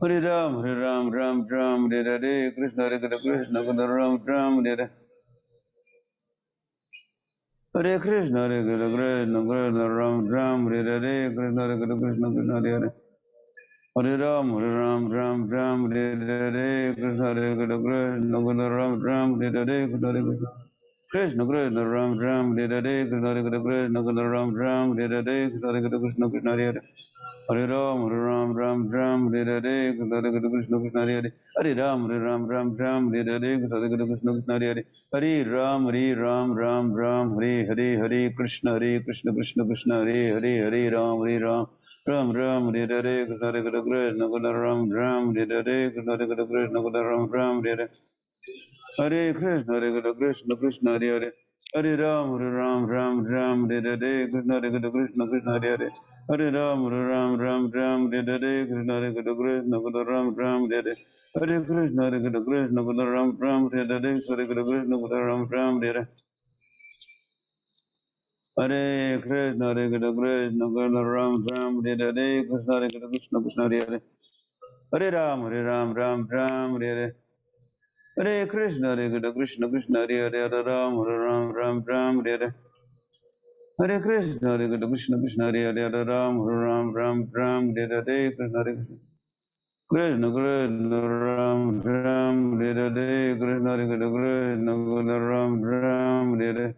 Hare Ram, Ram Ram, Hare Krishna, Hare Krishna, Krishna Krishna, Ram Ram, Hare Hare Krishna, Hare Krishna, Krishna Krishna, Ram Ram, Hare Krishna, Hare Krishna, Krishna Krishna, Hare Hare Hare Ram, Ram Ram, Hare Krishna, Hare Krishna, Krishna Krishna, Ram Ram, Hare Krishna, Hare Krishna, Krishna Krishna, Ram Ram, Hare Krishna, Hare Krishna, Krishna Krishna, Ram Ram, Hare Krishna, Hare Krishna, Krishna Krishna, Hare Hare Hare Ram, Ram Ram, Hare Krishna, Hare Krishna, Krishna Krishna, Hare Hare Hare Ram, Ram Ram, Hare Krishna, Hare Krishna, Krishna Krishna, Hare Hare Hare Ram, Ram, Hare Krishna, Krishna Krishna, Hare Ram, Hare Krishna, Hare Krishna, Krishna Ram Ram, Hare Krishna, Hare Krishna, Krishna Ram Ram, Hare Krishna, Hare Krishna, Krishna Hare Hare Hare Ram, Ram, Hare Krishna, Hare Krishna, Krishna Hare Hare Hare Ram, Hare Krishna, Hare Krishna, Krishna Ram Ram, Hare Hare Krishna, Hare Krishna, Krishna Ram Ram, Hare Krishna, Krishna Ram Ram, Hare Hare Krishna, Hare Krishna, Krishna Ram Ram, Hare Krishna, Hare Krishna, Krishna Hare Hare Hare Ram, Ram, Hare Hare Krishna, Hare Krishna, Krishna Krishna, Hare Hare, Hare Ram, Hare Hare. Hare Krishna, Hare Krishna, Krishna Krishna, Hare Hare, Hare Ram, Hare Hare, Krishna Hare Krishna. Krishna Krishna, Ram, Hare Hare, Krishna Hare Krishna, Krishna Krishna, Ram, Hare Hare.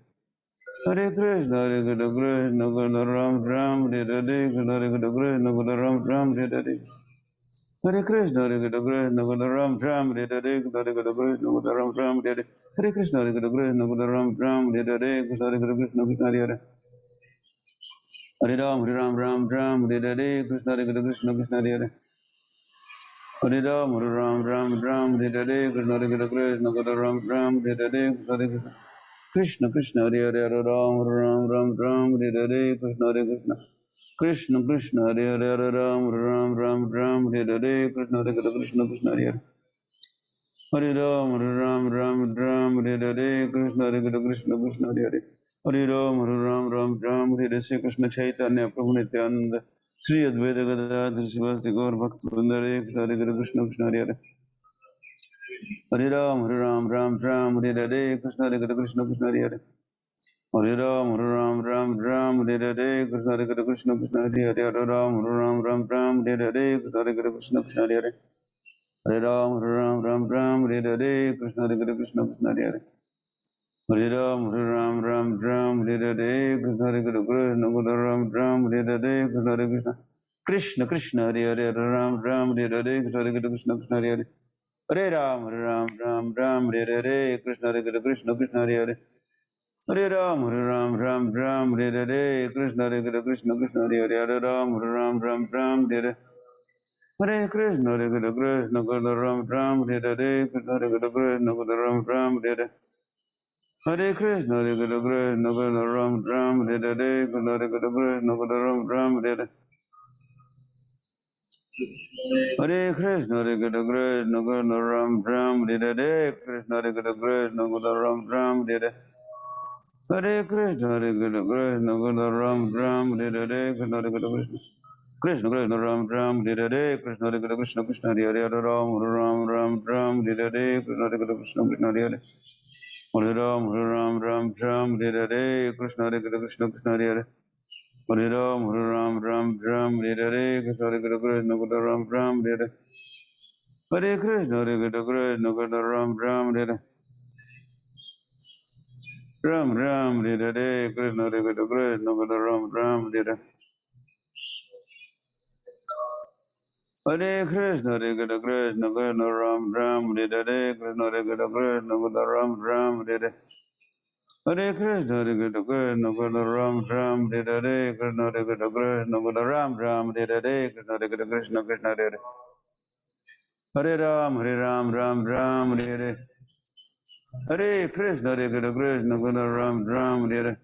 Hare Krishna, Hare Krishna, Krishna Krishna, Ram, Hare Hare, Krishna Hare Krishna, Krishna Krishna, Ram, Hare Hare. Hare Krishna, Hare Krishna, Krishna Krishna, Ram, Hare Hare, Krishna Hare Krishna, Krishna Krishna, Ram, Hare Hare. Hare Krishna, Hare Krishna, Krishna Krishna, Ram, Hare Hare, Krishna Hare Krishna, Krishna Krishna, Hare Hare. Hare Ram, Hare Hare, Krishna Hare Krishna, Krishna Krishna, Hare Hare. Hare Ram, Hare Hare, Krishna Hare Krishna, Krishna Krishna, Ram, Hare Hare, Krishna Krishna, Hare Hare, Hare Ram, Hare Hare, Krishna Hare Krishna. Krishna Krishna, Hare Hare, Hare Ram, Hare Hare, Krishna Hare Krishna, Krishna Krishna, Hare Hare. Hare Ram, Hare Hare, Krishna Hare Krishna, Krishna Krishna, Hare Hare. Hare Ram, Hare Shri Krishna Chaitanya Prabhu Nityananda. Shri Advaita Gadadhar Sivasti Gaur Bhakta Vrinda, Hare Krishna Krishna Hare Hare. Hare Ram, Hare Hare, Krishna Hare Krishna Krishna Hare Hare. Hare Ram, Hare Hare, Krishna Hare Krishna Krishna Hare Hare. Hare Ram, Hare Hare, Krishna Hare Krishna Krishna Hare Hare. Hare Ram, Hare Hare, Krishna Hare Krishna Krishna Hare Hare. Hare Ram, Hare Hare, Krishna Hare Krishna, Ram, Hare Hare, Krishna Hare Krishna. Krishna Krishna, Hare Hare, Ram, Hare Hare, Krishna Hare Krishna Krishna Hare Hare. Hare Ram, Hare Hare, Krishna Hare Krishna Krishna Hare Hare. Hare Ram, Hare Hare, Krishna Hare Krishna Krishna Hare Hare. Hare Ram, Hare Hare. Hare Krishna, Hare Krishna, Ram, Hare Hare, Krishna Hare Krishna, Ram, Hare Hare. Hare Krishna, Hare Krishna, Ram, Hare Hare, Krishna Hare Krishna, Ram, Hare Hare. Hare Krishna, Hare Krishna, Ram, Hare Hare, Krishna Hare Krishna, Ram, Hare Hare. Hare Krishna, Hare Krishna, Ram, Hare Hare, Krishna Hare Krishna. Krishna Krishna, Ram, Hare Hare, Krishna Hare Krishna, Krishna Hare Hare, Hare Ram, Hare Hare, Krishna Hare Krishna, Krishna Hare Hare. Hare Ram, Hare Hare, Krishna Hare Krishna, Krishna Hare Hare. Hare Ram, Hare Hare, Krishna Hare Krishna, Ram, Hare Hare. Hare Krishna, Hare Krishna, Ram, Hare Hare. Ram Ram Hare Hare Krishna Hare Krishna Krishna Ram Ram Hare Hare Krishna Hare Krishna Krishna Krishna Ram Ram Hare Hare Krishna Hare Krishna Krishna Ram Ram Hare Hare Krishna Hare Krishna Krishna Krishna Ram Ram Hare Hare Krishna Hare Krishna Krishna Ram Ram Hare Hare Krishna Hare Krishna Krishna Hare Hare Hare Ram Ram Ram Hare Hare Krishna Hare Krishna Krishna Krishna Ram Ram Hare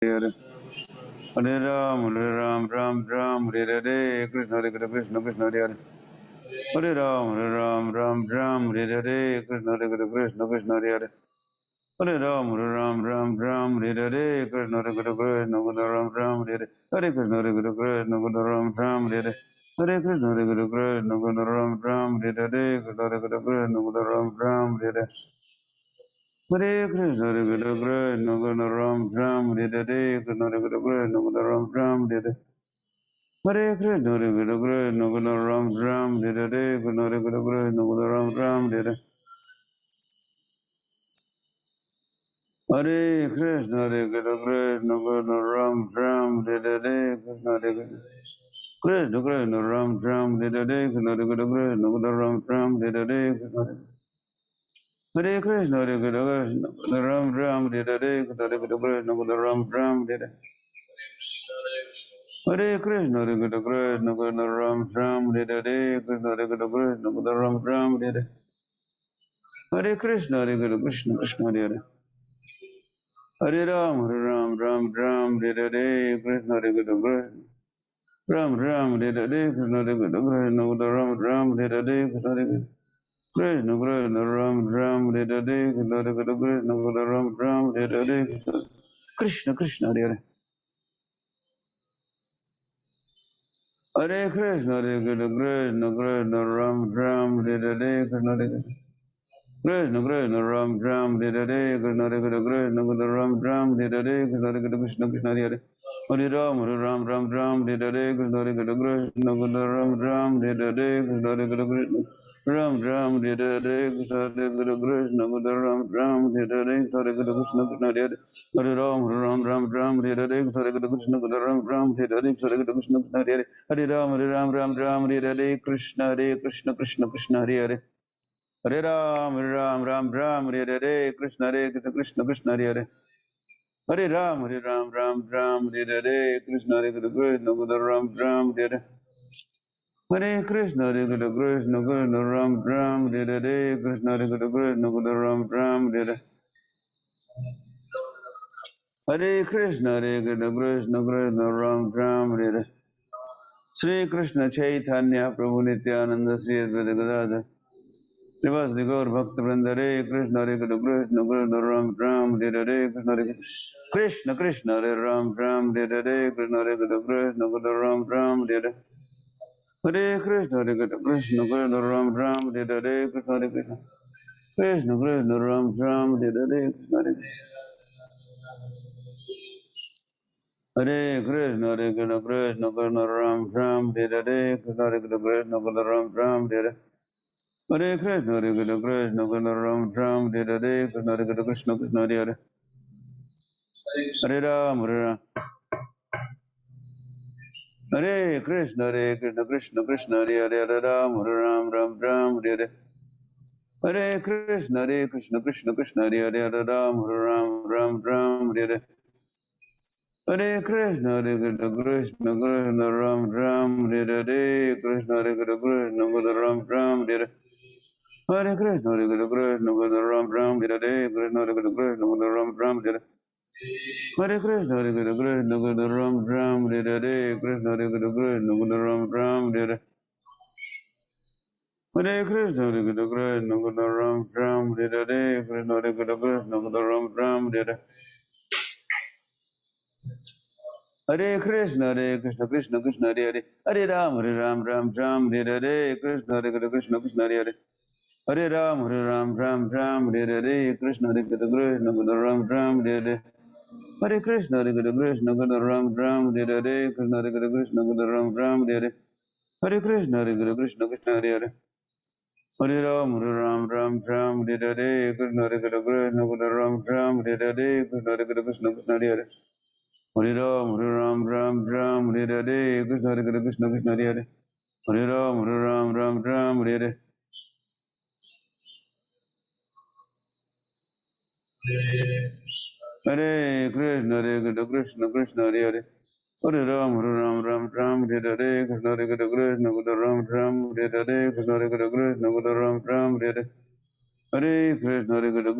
Hare Hare Ram Ram Ram Hare Hare Krishna Hare Krishna Krishna Krishna Hare Hare Hare Ram Ram Ram Hare Hare Krishna Hare Krishna Krishna Krishna Hare Hare Hare Ram Ram Ram Hare Hare Krishna Hare Krishna Krishna Ram Ram Hare Hare Krishna Hare Krishna Krishna Ram Ram Hare Hare Krishna Hare Krishna Krishna Ram Ram Hare Krishna Hare Krishna Krishna Ram Ram Hare Hare Krishna Hare Krishna Krishna Ram Ram Hare Hare Krishna Hare Krishna Krishna Ram Ram Hare Hare Krishna Hare Krishna Krishna Ram Ram Hare Hare Krishna Hare Krishna Krishna Ram Ram Hare Hare Krishna Hare Krishna Krishna Krishna Ram Ram Hare Hare Krishna Hare Krishna Krishna Ram Ram Hare Hare Krishna Hare Krishna Krishna Ram Ram Hare Hare Krishna Hare Krishna Hare Krishna Krishna Ram Ram Hare Hare Krishna Hare Krishna Krishna Ram Ram Hare Hare Krishna Hare Krishna Krishna Krishna Ram Ram Hare Hare Krishna Hare Krishna Krishna Ram Ram Hare Hare Krishna Hare Krishna Krishna Krishna Hare Hare Hare Ram Ram Ram Hare Hare Krishna Hare Krishna Krishna Ram Ram Hare Hare Krishna Hare Krishna Krishna Ram Ram Hare Hare Krishna Hare Krishna Krishna Ram Ram Hare Hare Krishna Hare Krishna Krishna Ram Ram Hare Hare Krishna Krishna Hare Hare Hare Krishna Hare Krishna Krishna Krishna Ram Ram Hare Hare Krishna Hare Krishna Krishna Ram Ram Hare Hare Krishna Hare Krishna Krishna Ram Ram Hare Hare Krishna Hare Krishna Krishna Hare Hare Hare Ram Ram Ram Hare Hare Krishna Hare Krishna Krishna Ram Ram Hare Hare Krishna Hare Krishna Krishna Ram Ram Hare Hare Krishna Hare Krishna Krishna Ram Ram Hare Hare Hare Krishna Krishna Hare Hare Hare Ram Ram Ram Hare Hare Krishna Hare Krishna Ram Ram Hare Hare Hare Krishna Krishna Hare Hare Hare Ram Ram Hare Hare Krishna Hare Krishna Krishna Krishna Hare Hare Hare Ram Ram Hare Hare Krishna Hare Krishna Krishna Krishna Hare Hare Hare Ram Hare Hare Krishna Hare Krishna Krishna Ram Ram Hare Hare Krishna Hare Krishna Krishna Krishna Ram Ram Hare Hare Krishna Hare Krishna Krishna Ram Ram Hare Hare Krishna Hare Krishna Krishna Krishna Ram Ram Hare Sri Krishna Chaitanya Prabhu Nityananda Sri Advaita Gadadhar Srivasadi Gaur Bhakta Vrinda Hare Krishna Hare Krishna Krishna Krishna Ram Ram Hare Hare Krishna Hare Krishna Krishna Hare Ram Ram Hare Hare Krishna Hare Krishna Krishna Krishna Ram Ram Hare Hare Krishna Hare Krishna Krishna Krishna Ram Ram Hare Hare Krishna Hare Krishna Krishna Krishna Ram Ram Hare Hare Krishna Hare Hare Krishna Hare Krishna Krishna Krishna Ram Ram Hare Hare Krishna Hare Krishna Krishna Krishna Ram Ram Hare Hare Krishna Hare Krishna Krishna Krishna Ram Ram Hare Hare Krishna Hare Krishna Krishna Hare Hare Hare Ram Hare Ram Hare Krishna Krishna Krishna Hare Hare Hare Ram Ram Ram Ram Hare Hare Hare Krishna, Krishna Krishna, Hare Hare, Hare Ram, Ram Ram, Hare Hare. Hare Krishna, Krishna Krishna, Ram Ram, Hare Hare. Krishna, Krishna, Ram Ram, Hare Hare. Hare Krishna, Krishna, Ram Ram, Hare Hare. Krishna, Krishna, Ram Ram, Hare Hare. Hare Krishna, Krishna, Ram Ram, Hare Hare. Krishna, Krishna, Ram Ram, Hare Hare. Hare Krishna, Krishna, Ram Ram, Hare Hare. Krishna, Krishna, Ram Ram, Hare Hare. Hare Krishna, Krishna Krishna, Hare Hare. Hare Ram, Ram Ram, Hare Hare. Krishna, Krishna Krishna, Hare Hare. Hare Ram, Ram Ram, Hare Hare. Krishna, Krishna, Ram Ram, Hare Hare. Hare Krishna, Krishna, Ram Ram, Hare Hare. Krishna, Krishna, Ram Ram, Hare Hare. Hare Krishna, Krishna Krishna, Hare Hare. Hare Ram, Ram Ram, Hare Hare. Krishna, Krishna, Ram Ram, Hare Hare. Krishna, Krishna Krishna, Hare Hare. Hare Ram, Ram Ram, Hare Hare. Krishna, Krishna Krishna, Hare Hare. Hare Ram, Ram Ram, Hare Hare. Hare Krishna, Krishna Krishna, Hare Hare. Hare Ram, Ram Ram, Hare Hare. Krishna, Krishna, Ram Ram, Hare Hare. Krishna, Krishna, Ram Ram, Hare Hare. Hare Krishna, Krishna,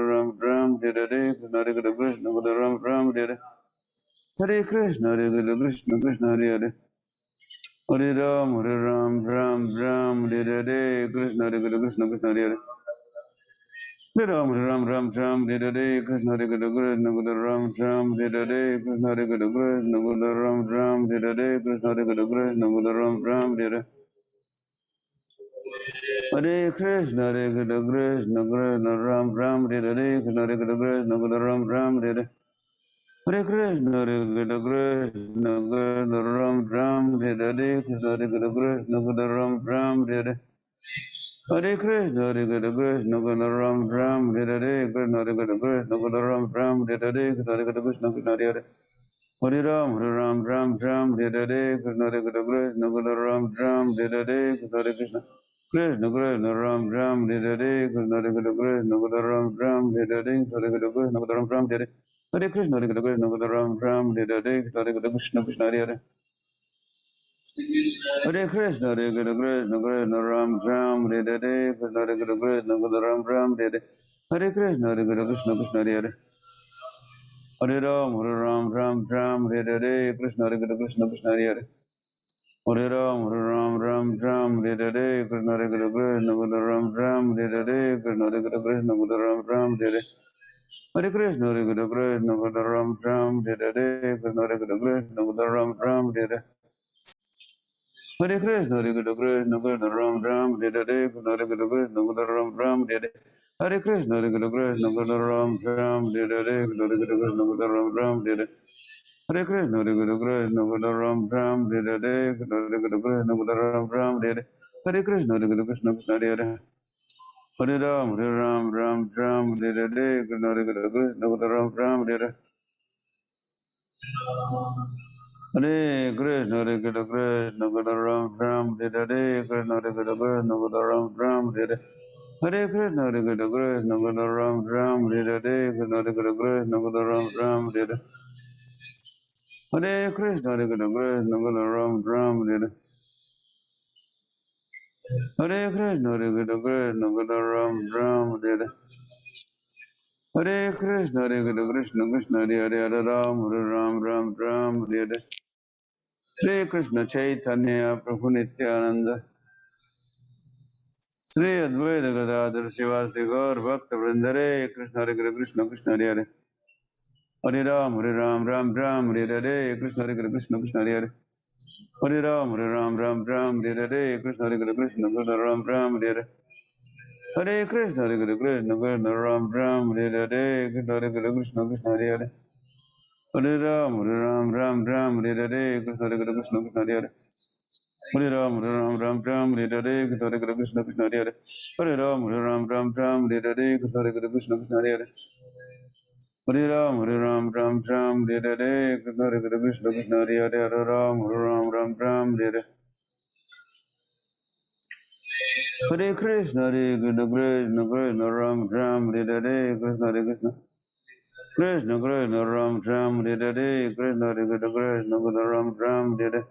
Ram Ram, Hare Hare. Krishna, Krishna, Ram Ram, Hare Hare. Hare Krishna, Krishna Krishna, Hare Hare. Hare Ram, Ram Ram, Hare Hare. Krishna, Krishna Krishna, Hare Hare. Hare Ram, Ram Ram, Hare Hare. Krishna, Krishna, Ram Ram, Hare Hare. Krishna, Krishna, Ram Ram, Hare Hare. Krishna, Krishna, Ram Ram, Hare Hare. Hare Krishna, Krishna, Ram Ram, Hare Hare. Krishna, Krishna, Ram Ram, Hare Hare. Hare Krishna, Krishna, Ram Ram, Hare Hare. Krishna, Krishna, Ram Ram, Hare Hare. Hare Krishna, Krishna, Ram Ram, Hare Hare. Krishna, Krishna, Ram Ram, Hare Hare. Krishna, Krishna, Hare Hare. Hare Ram, Ram Ram, Hare Hare. Krishna, Krishna, Ram Ram, Hare Hare. Hare Krishna, Krishna Krishna, Ram Ram, Hare Hare. Krishna, Krishna, Ram Ram, Hare Hare. Hare Krishna, Ram Ram, Hare Hare. Hare Krishna, Krishna, Ram Ram, Hare Hare. Hare Krishna, Krishna, Hare Hare. Hare Krishna, Krishna, Ram Ram, Hare Hare. Krishna, Krishna, Ram Ram, Hare Hare. Hare Krishna, Krishna, Krishna, Hare Hare. Hare Ram, Ram, Hare Hare. Krishna, Krishna, Krishna, Hare Hare. Hare Ram, Ram, Hare Hare. Krishna, Krishna, Ram Ram, Hare Hare. Krishna, Krishna, Ram Ram, Hare Hare. Hare Krishna, Krishna, Ram Ram, Hare Hare. Krishna, Krishna, Ram Ram, Hare Hare. Hare Krishna, Krishna, Ram Ram, Hare Hare. Krishna, Krishna, Ram Ram, Hare Hare. Hare Krishna, Krishna, Ram Ram, Hare Hare. Krishna, Krishna, Ram Ram, Hare Hare. Hare Krishna, Krishna, Ram Ram, Hare Hare. Krishna, Krishna, Ram Ram, Hare Hare. Hare Krishna, Krishna Krishna, Hare Hare. Hare Ram, Ram Ram, Hare Hare. Krishna, Krishna, Ram Ram, Hare Hare. Hare Krishna, Krishna, Ram Ram, Hare Hare. Krishna, Krishna, Ram Ram, Hare Hare. Hare Krishna, Krishna, Ram Ram, Hare Hare. Krishna, Krishna, Ram Ram, Hare Hare. Hare Krishna, Krishna, Ram Ram, Hare Hare. Hare Krishna, Krishna, Ram Ram, Hare Hare. Hare Krishna, Krishna Krishna, Hare Hare, Hare Ram, Ram Ram, Hare Hare. Shri Krishna Chaitanya Prabhu Nityananda, Shri Advaita Gadadhar Sivasi Gaur Bhakta Vrindare. Krishna, Hare Krishna Krishna, Hare Hare. Hare Ram, Ram Ram, Hare Hare. Krishna, Hare Krishna Krishna, Hare Hare. Hare Ram, Ram Ram, Hare Hare. Krishna, Hare Krishna Krishna, Ram Ram, Hare Hare. Hare Krishna, Krishna Krishna, Ram Ram, Hare Hare. Krishna, Hare Krishna Krishna, Hare Hare. Hare Ram, Ram, Hare Hare. Krishna, Hare Krishna Krishna, Hare Hare. Hare Ram, Ram, Hare Hare. Krishna, Hare Krishna Krishna, Hare Hare. Hare Ram, Ram, Hare Hare. Krishna, Hare Krishna Krishna, Hare Hare. Hare Ram, Ram, Hare Hare. Krishna, Hare Krishna Krishna, Hare Hare. Hare Ram, Ram, Hare Hare. Hare Krishna, Hare Krishna, Krishna Krishna, Ram Ram, Hare Hare Krishna, Hare Krishna. Krishna Krishna, Ram Ram, Hare Hare Krishna, Hare Krishna, Krishna Krishna, Ram Ram, Hare Hare.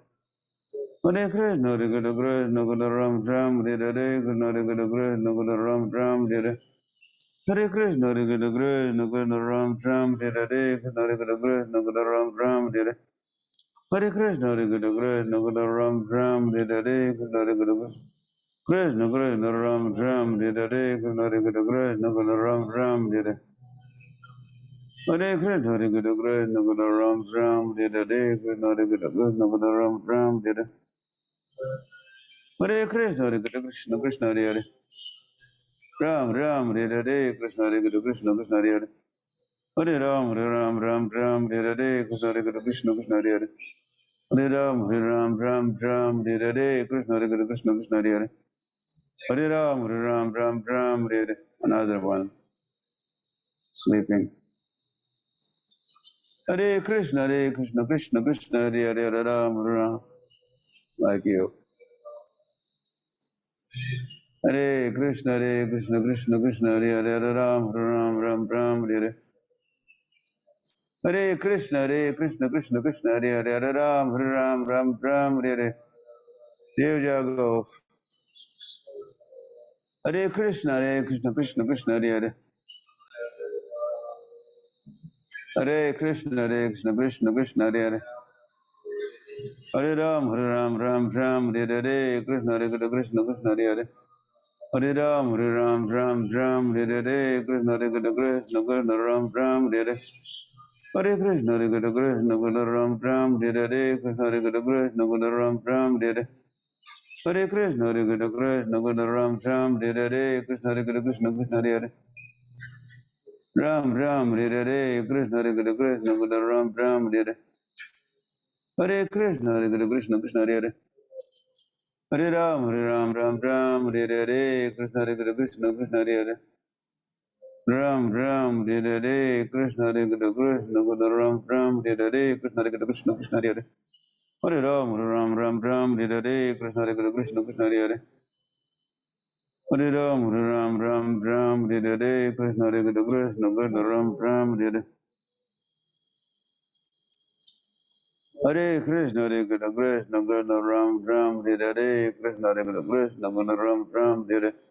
Hare Krishna, Hare Krishna, Krishna Krishna, Ram Ram, Hare Hare Krishna, Hare Krishna, Krishna Krishna, Ram Ram, Hare Hare. Hare Krishna, Hare Krishna, Krishna Krishna, Ram Ram, Hare Hare Krishna, Hare Krishna, Krishna Krishna, Ram Ram, Hare Hare. Hare Krishna, Hare Krishna, Krishna Krishna, Ram Ram, Hare Hare Krishna, Hare Krishna, Krishna Krishna, Ram Ram, Hare Hare Krishna, Hare Krishna, Krishna Krishna, Ram Ram, Hare Hare. Hare Krishna, Hare Krishna, Krishna Krishna, Ram Ram, Hare Hare Krishna, Hare Krishna, Krishna Krishna, Ram Ram, Hare Hare. Hare Krishna, Hare Krishna, Krishna Krishna, Hare Hare. Ram Ram, Hare Hare Krishna, Hare Krishna, Krishna Krishna, Hare Hare. Hare Ram, Hare Ram, Ram Ram, Hare Hare Krishna, Hare Krishna, Krishna Krishna, Hare Hare. Hare Ram, Hare Ram, Ram Ram, Hare Hare Krishna, Hare Krishna, Krishna Krishna, Hare Hare. Hare Ram, Hare Ram, Ram Ram, Hare Hare. Another one, sleeping. Hare Krishna, Krishna Krishna, Hare Hare, Hare Ram, Hare Ram. Like you. Hare Krishna, Krishna Krishna, Hare Hare, Hare Ram, Ram Ram, Hare Hare. Hare Krishna, Krishna Krishna, Hare Hare, Hare Ram, Ram Ram, Hare Hare. Dev Jago. Hare Krishna, Krishna Krishna, Hare Hare. Hare Krishna, Krishna Krishna, Hare Hare. Hare Ram, Ram Ram, Hare Hare. Krishna, Krishna Krishna, Hare Hare. Hare Ram, Ram Ram, Hare Hare. Krishna, Krishna Krishna, Ram Ram, Hare Hare. Hare Krishna, Krishna Krishna, Ram Ram, Hare Hare. Krishna, Krishna Krishna, Ram Ram, Hare Hare. Hare Krishna, Krishna Krishna, Ram Ram, Hare Hare. Krishna, Krishna Krishna, Hare Hare. Ram Ram, Hare Hare. Krishna, Krishna, Ram Ram, Hare Hare. Hare Krishna, Krishna Krishna, Hare Hare. Hare Ram, Ram Ram, Hare Hare. Krishna, Krishna Krishna, Hare Hare. Ram Ram, Hare Hare. Krishna, Krishna, Ram Ram, Hare Hare. Krishna, Krishna Krishna, Hare Hare. Hare Ram, Ram, Hare Hare. Krishna, Krishna Krishna, Hare Hare. Hare Ram, Ram, Hare Hare. Krishna, Krishna, Ram Ram, Hare Hare. Hare Krishna, Krishna, Ram Ram, Hare Hare. Krishna, Krishna, Ram Ram, Hare Hare.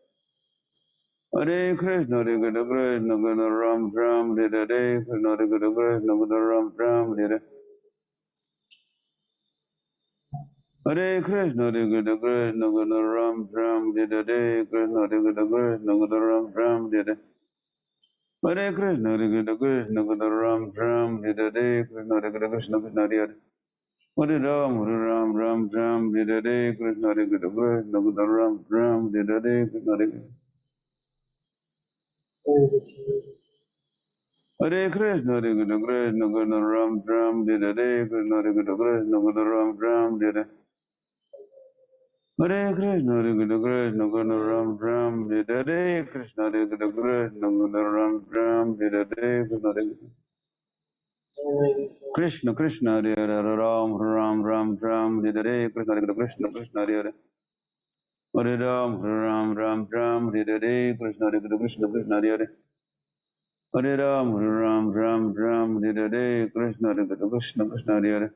Hare Krishna, Krishna, Ram Ram, Hare Hare. Krishna, Krishna, Ram Ram, Hare Hare. Hare Krishna, Krishna, Ram Ram, Hare Hare. Krishna, Krishna, Ram Ram, Hare Hare. Hare Krishna, Krishna, Ram Ram, Hare Hare. Krishna, Krishna Krishna, Hare Hare. Hare Ram, Ram Ram, Hare Hare. Krishna, Krishna, Ram Ram, Hare Hare. Krishna, Hare Krishna, Krishna, Ram Ram, Hare Hare. Krishna, Krishna, Ram Ram, Hare Hare. Hare Krishna, Krishna, Ram Ram, Hare Hare. Krishna, Krishna, Ram Ram, Hare Hare. Krishna, Krishna, Hare Hare, Ram Ram, Hare Hare. Krishna, Krishna, Hare Hare. Hare Ram, Ram, Hare Hare. Krishna, Krishna, Hare Hare. Hare Ram, Ram, Hare Hare. Krishna, Krishna, Hare Hare.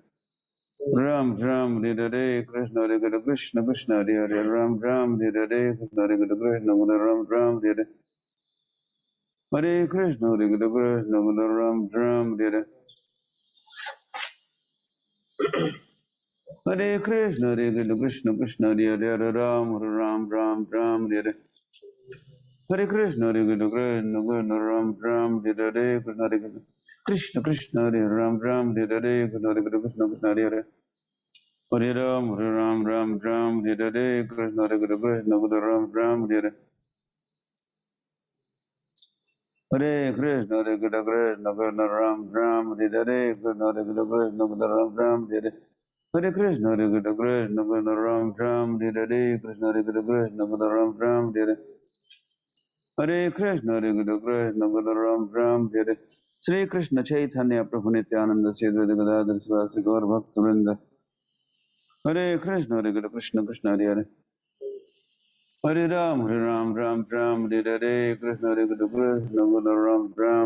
Ram Hare Hare. Krishna, Krishna, Hare Hare. Ram Hare Hare. Krishna, Krishna, Ram Hare Hare. Hare Krishna, Krishna, Ram Hare Hare. Hare Krishna, Krishna, Hare Hare. Ram Hare Hare. Hare Krishna, Krishna, Ram Hare Hare. Krishna, Krishna, Hare Ram Hare Hare. Krishna, Krishna, Hare Hare. Hare Ram, Hare Hare. Krishna, Krishna, Ram Hare Hare. Hare Krishna, Krishna, Ram Hare Hare. Krishna, Krishna, Ram Hare Hare. Hare Krishna, Krishna, Ram Hare Hare. Krishna, Krishna, Ram Hare Hare. Hare Krishna, Krishna, Ram Hare Hare. Sri Krishna Chaitanya Prabhu Nityananda Sri Advaita Gadadhar Sivasi Gaur Bhakta Vrinda. Hare Krishna, Krishna, Hare Hare. Hare Ram, Ram, Hare Krishna, Krishna, Ram, Hare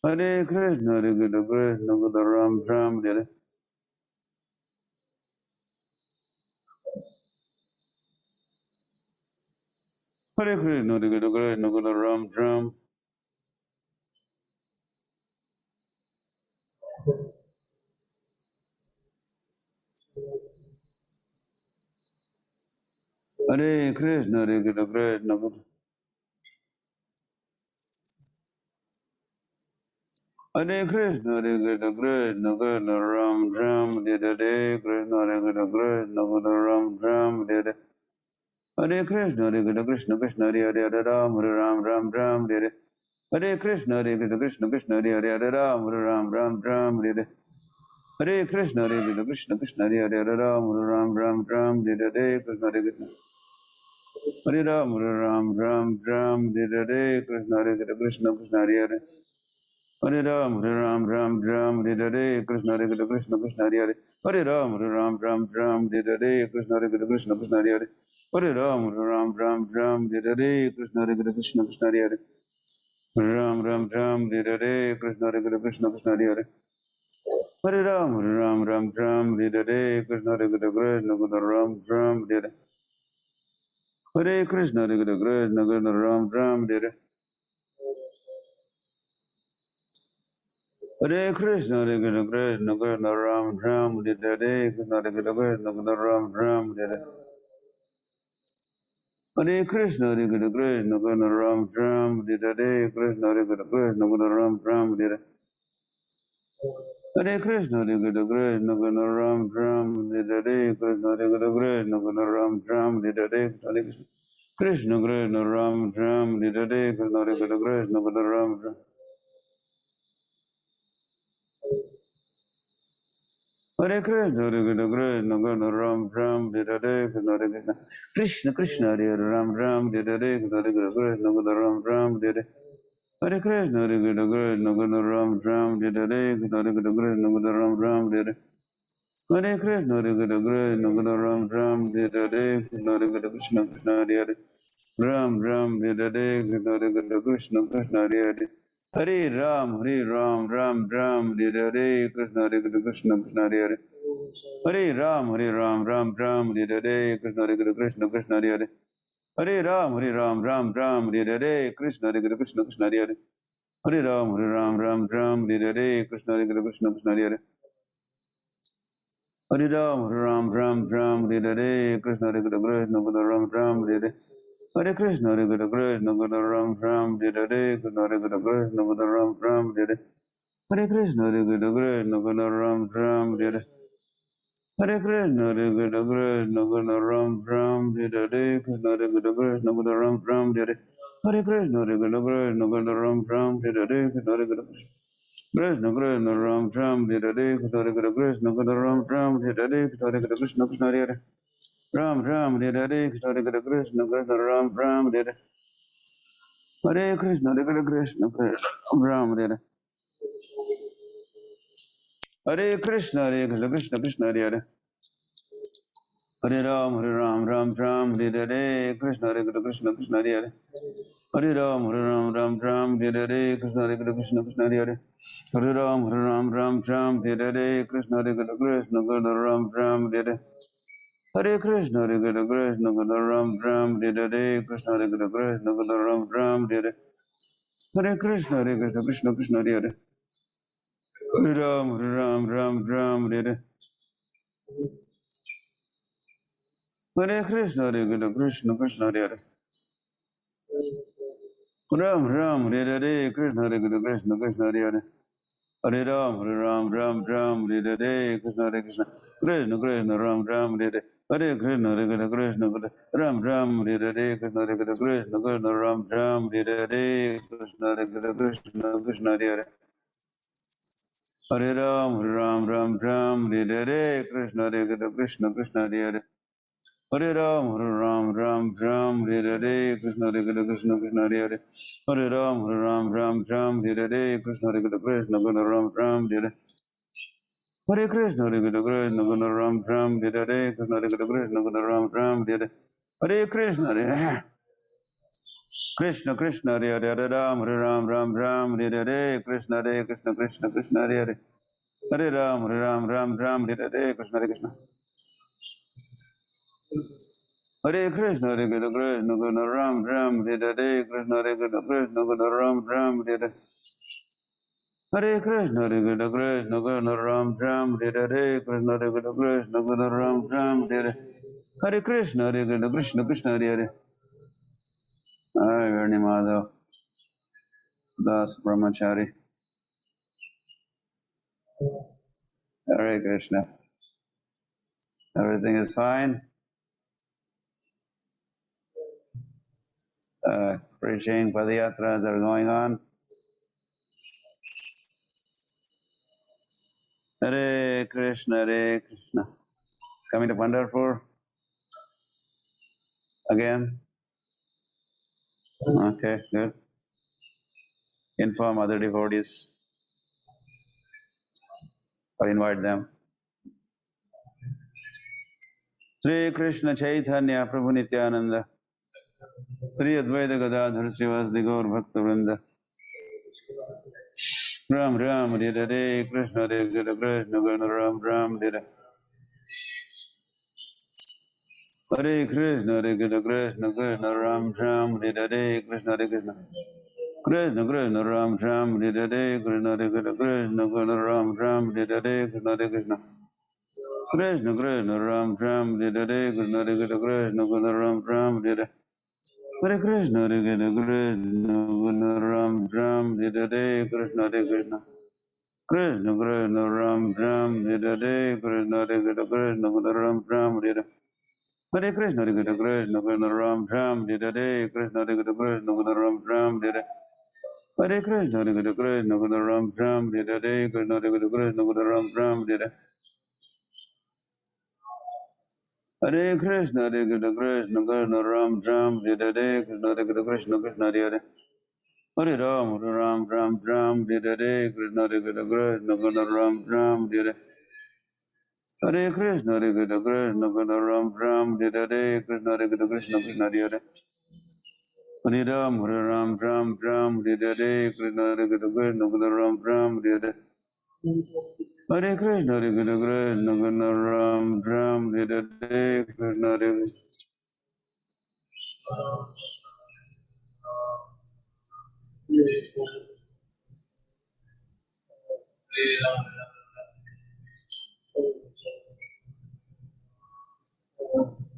Hare Krishna, Krishna, Ram, Hare Hare Krishna, Krishna, Ram, Hare Krishna, Krishna, Hare Krishna, Krishna, Krishna, Ram, Hare Krishna, Ram, Hare Krishna, Krishna, Hare Ram, Hare Krishna, Krishna, Hare Ram, Hare Krishna, Krishna, Hare Ram, Hare Krishna, Hare Ram, Hare Krishna, Hare Hare Ram, Hare Krishna, Krishna, Hare Hare Ram, Hare Krishna, Krishna, Hare Hare Ram, Hare Krishna, Krishna, Hare Ram, Hare Krishna, Krishna, Hare Hare Ram, Hare Krishna, Ram, Hare Krishna, Krishna, Ram, Hare Hare Krishna, Krishna, Krishna, Ram, Hare Krishna, Krishna, Ram, Hare Krishna, Krishna, Krishna, Ram, Hare Krishna, Krishna, Ram, Hare Krishna, Krishna, Krishna, Ram, Hare Krishna, Krishna, Ram, Hare Krishna, Krishna, Ram, Hare Krishna, Krishna, Ram, Hare Krishna, Hare Krishna, Krishna, Ram, Hare Krishna, Krishna, Hare Ram, Hare Krishna, Ram, Hare Hare Krishna, Hare Krishna, Krishna, Ram, Hare Krishna, Ram, Hare Hare Krishna, Hare Krishna, Krishna, Ram, Hare Krishna, Krishna, Hare Ram, Hare Krishna, Hare Hare Ram, Hare Krishna, Krishna, Hare Hare Ram, Hare Krishna, Hare Hare Ram, Hare Krishna, Krishna, Hare Hare Ram, Hare Krishna, Krishna, Hare Hare Ram, Hare Krishna, Ram, Hare Krishna, Ram, Hare Krishna, Ram, Hare Krishna, Ram, Hare Krishna, Ram, Hare Krishna, Ram, Hare Krishna, Ram, Hare Krishna, Krishna, Krishna, Ram, Hare Krishna, Ram, Hare Krishna, Hare Ram, Hare Krishna, Ram, Hare Krishna, Ram, Hare Krishna, Krishna, Hare Hare Ram, Hare Krishna, Krishna, Hare Hare Ram, Hare Krishna, Hare Hare Ram, Hare Krishna, Ram, Hare Krishna, Hare Krishna, Ram, Hare Krishna, Krishna, Hare Hare Ram, Hare Krishna, Krishna, Hare Ram, Hare Krishna, Krishna, Hare Hare Ram, Hare Krishna, Krishna, Ram, Hare Krishna, Ram, Hare Krishna, Krishna, Ram, Hare Krishna, Hare Hare Ram, Hare Krishna, Hare Hare Ram, Hare Krishna, Hare Hare Ram, Hare Krishna, Ram, Hare Hare Krishna, Hare Krishna, Krishna Ram Ram, Hare Krishna, Hare Krishna, Krishna Ram Ram, Hare Krishna, Hare Krishna, Krishna, Hare Hare Ram, Hare Ram, Ram Ram, Hare Krishna, Hare Krishna, Krishna Krishna, Hare Hare Hare Ram, Hare Ram, Ram Ram, Hare Krishna, Hare Krishna. Hare Krishna, Hare Krishna, Krishna Ram Ram, Hare Krishna, Hare Krishna, Krishna Ram Ram, Hare Krishna, Hare Krishna, Krishna Ram Ram, Hare Krishna, Hare Krishna, Krishna Ram Ram, Hare Krishna, Hare Krishna, Krishna Krishna, Hare Hare. Hare Varni Madhav, Das Brahmachari. Hare Krishna. Everything is fine. Preaching Padayatras are going on. Hare Krishna, Hare Krishna. Coming to Pandharpur again. Okay, good. Inform other devotees or invite them. Sri Krishna Chaitanya Prabhu Nityananda, Sri Advaita Gadadhar Srivasadi Gaur Bhakta Vrinda, Ram Ram Hare Krishna, Hare Krishna, Krishna Ram Ram Hare Hare Krishna, Hare Krishna, Krishna Krishna Ram Ram Hare Krishna, Hare Krishna, Krishna Krishna Ram Ram Hare Krishna, Hare Krishna, Krishna Krishna Ram Ram Hare Krishna, Hare Krishna, Krishna Krishna Ram Ram Hare Krishna, Hare Krishna, Krishna Krishna Ram Ram Hare Hare Krishna, Hare Krishna, Krishna Ram Ram Hare Krishna, Hare Krishna, Krishna Krishna Ram Ram Hare Krishna, Hare Krishna, Krishna Krishna Ram Ram Hare Hare Krishna, Hare Krishna, Krishna Krishna Ram Ram Hare Krishna, Hare Krishna, Krishna Krishna Ram Ram Hare Hare Krishna, Hare Krishna, Krishna Krishna Ram Ram Hare Krishna, Hare Krishna, Krishna Krishna Ram Ram Hare Hare Krishna, Hare Krishna, Krishna Krishna Ram Ram Hare Krishna, Hare Krishna, Krishna Krishna Hare Hare Ram, Hare Ram, Ram Ram Hare Krishna, Hare Krishna, Krishna Krishna Ram Ram Hare Hare Krishna, Hare Krishna, Krishna Krishna Ram Ram Hare Krishna, Hare Krishna, Krishna Krishna Hare Hare Ram, Hare Ram, Ram Ram Hare Krishna, Hare Krishna, Krishna Krishna Ram Ram Hare Hare Krishna,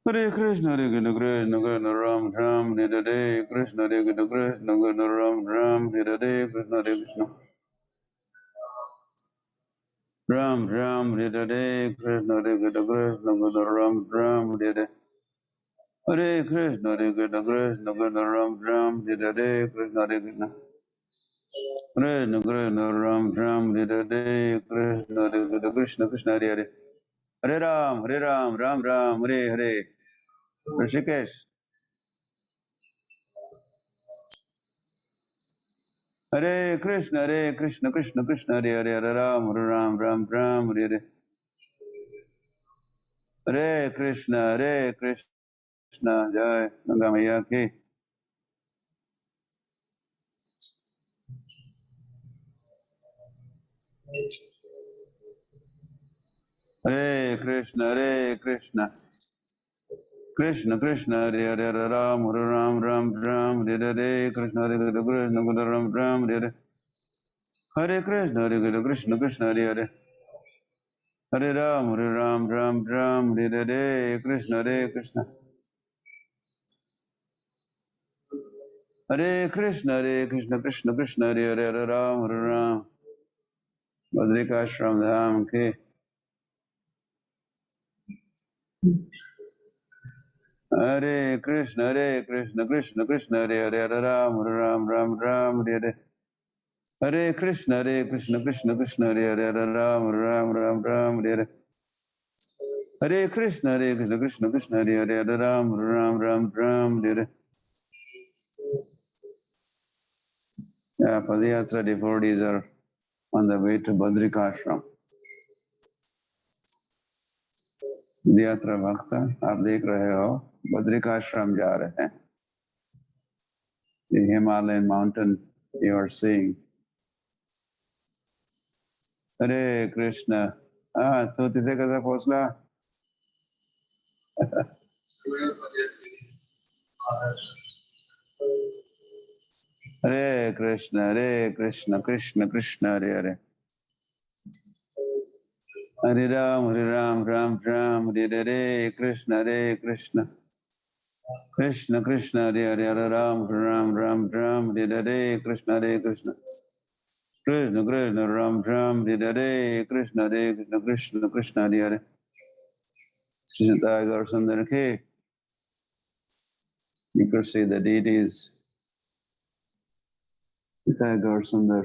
Hare Krishna, Krishna Krishna Ram Ram Hare Krishna, Hare Hare Krishna, Hare Krishna, Krishna Krishna Ram Ram Hare Krishna, Hare Krishna, Krishna Krishna Ram Ram Hare Krishna, Hare Krishna, Ram Ram Hare Krishna, Hare Krishna, Krishna Krishna Ram Ram Hare Hare Krishna, Hare Krishna, Krishna Krishna Ram Ram Hare Krishna, Hare Krishna, Krishna Krishna Ram Ram Hare Krishna, Hare Krishna, Krishna Krishna Hare Hare Hare Ram, Ram Ram Hare Hare. Rishikesh. Hare Krishna, Krishna Krishna, Hare Hare, Hare Ram, Ram Ram, Hare Hare. Hare Krishna, Jai Ganga Maiya ki. Hare Krishna, Krishna Krishna, Hare Hare, Hare Ram, Ram Ram, Hare Hare, Krishna Hare Krishna, Krishna Ram Ram, Hare Hare. Hare Krishna, Krishna Krishna, Hare Hare. Hare Ram, Ram Ram, Hare Hare, Krishna Krishna. Hare Krishna, Krishna Krishna, Hare Hare, Hare Ram. Badrikashram Dham ki. Hare Krishna, Krishna Krishna, Hare Hare, Hare Ram, Ram Hare Hare. Hare Krishna, Krishna Krishna, Hare Hare, Hare Ram, Ram Hare Hare. Hare Krishna, Krishna Krishna, Hare Hare, Hare Ram, Ram Hare Hare. Yeah, Padayatra devotees are on the way to Badrikashram. यात्रा भक्त आप देख रहे हो बद्रिकाश्रम जा रहे हैं. The Himalayan mountain you are seeing. Hare Krishna. तो तिथे कसा पोहोचला? Hare Krishna, Krishna Krishna, Hare Hare. Hare Ram, Ram Ram, Hare Hare, Krishna Krishna. Krishna Krishna, Hare Hare, Hare Ram, Ram Ram, Hare Hare, Krishna Krishna. Krishna Krishna, Ram Ram, Hare Hare, Krishna Krishna, Krishna Krishna, Hare Hare. Krishna Tiger Sundar Ke. You can see the deities. Tiger Sundar.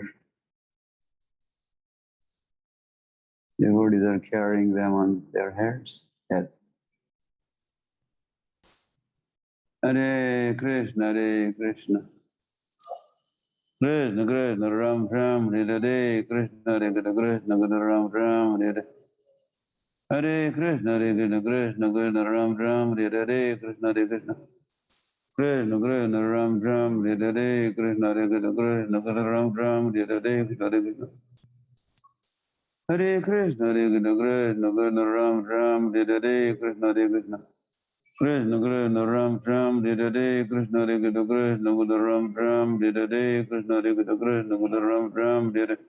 The devotees are carrying them on their heads. Head. Hare Krishna, Hare Krishna. Krishna Krishna, Ram Ram, Hare Hare, Krishna Krishna, Krishna Krishna, Ram Ram, Hare Hare. Hare Krishna, Hare Krishna, Krishna Krishna, Ram Ram, Hare Hare, Krishna Krishna. Krishna Krishna, Ram Ram, Hare Hare, Krishna Krishna, Krishna Krishna, Ram Ram, Hare Hare, Krishna Krishna. Hare Krishna, Hare Krishna, Krishna Krishna, Ram Ram, Hare Hare, Krishna Krishna. Krishna Krishna, Ram Ram, Hare Hare, Krishna Krishna, Krishna Krishna, Ram Ram, Hare Hare, Krishna Krishna, Krishna Krishna, Ram Ram, Hare Hare.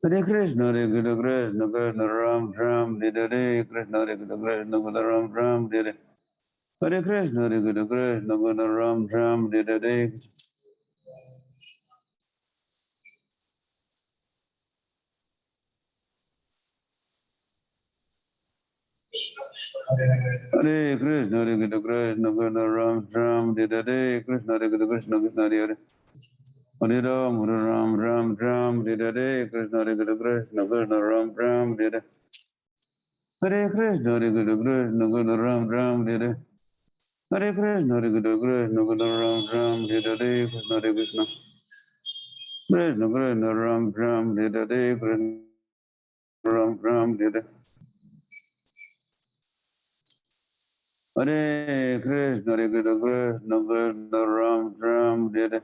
Hare Krishna, Hare Krishna, Krishna Krishna, Ram Ram, Hare Hare, Krishna Krishna, Krishna Krishna, Ram Ram, Hare Hare. Hare Krishna, Hare Krishna, Krishna Krishna, Ram Ram, Hare Hare. Hare Krishna, Hare Krishna, Krishna Krishna, Ram Ram, Hare Hare, Krishna Krishna, Krishna Krishna, Hare Hare. Hare Ram, Ram Ram, Hare Hare, Krishna Krishna, Krishna Krishna, Ram Ram, Hare Hare. Hare Krishna, Hare Krishna, Krishna Krishna, Ram Ram, Hare Hare. Hare Krishna, Hare Krishna, Krishna Krishna, Ram Ram, Hare Hare, Krishna Hare Krishna. Krishna Krishna, Ram Ram, Hare Hare, Krishna Ram Ram, Hare Hare. Hare Krishna, Hare Krishna, Krishna Krishna, Ram Ram, Hare Hare.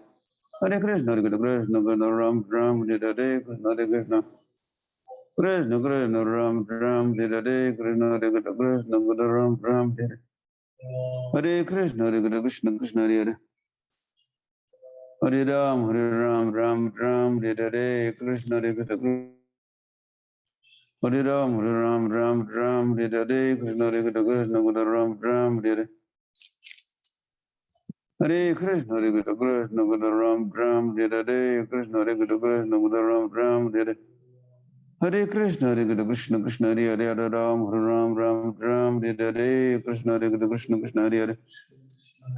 Hare Krishna, Hare Krishna, Krishna Krishna, Ram Ram, Hare Hare, Krishna Hare Krishna. Krishna Krishna, Ram Ram, Hare Hare, Krishna Hare Krishna, Krishna Krishna, Ram Ram, Hare Hare. Hare Krishna, Hare Krishna, Krishna Krishna, Hare Hare. Hare Ram, Ram Ram, Hare Hare, Krishna Hare Krishna. Hare Ram, Ram Ram, Hare Hare, Krishna Hare Krishna, Krishna Krishna, Ram Ram, Hare Hare. Hare Krishna, Hare Krishna, Krishna Krishna, Ram Ram, Hare Hare, Krishna Hare Krishna, Krishna Krishna, Ram Ram, Hare Hare. Hare Krishna, Hare Krishna, Krishna Krishna, Hare Hare, Hare Ram, Ram, Hare Hare, Krishna Hare Krishna, Krishna Krishna, Hare Hare.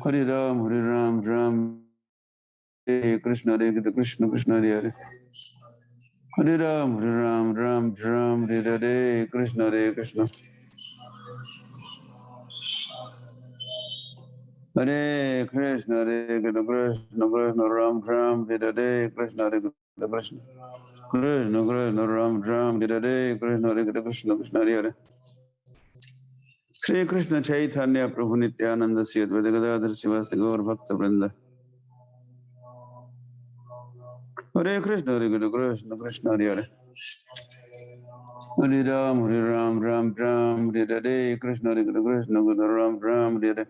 Hare Ram, Hare Krishna, Hare Krishna, Krishna Krishna, Hare Hare. Hare Ram, Hare Hare, Krishna Hare Krishna. Hare Krishna, Hare Krishna, Krishna Krishna, Ram Ram, Hare Hare, Krishna Hare Krishna, Krishna Krishna, Krishna Ram Ram, Hare Hare, Krishna Hare Krishna, Krishna Krishna, Hare Hare. Shri Krishna Chaitanya Prabhu Nityananda Sri Advaita Gadadhar Sivasti Gaur Bhakta Vrinda. Hare Krishna, Hare Krishna, Krishna Krishna, Hare Hare. Hare Ram, Ram Ram, Hare Hare, Krishna Hare Krishna, Krishna Krishna, Ram Ram, Hare Hare.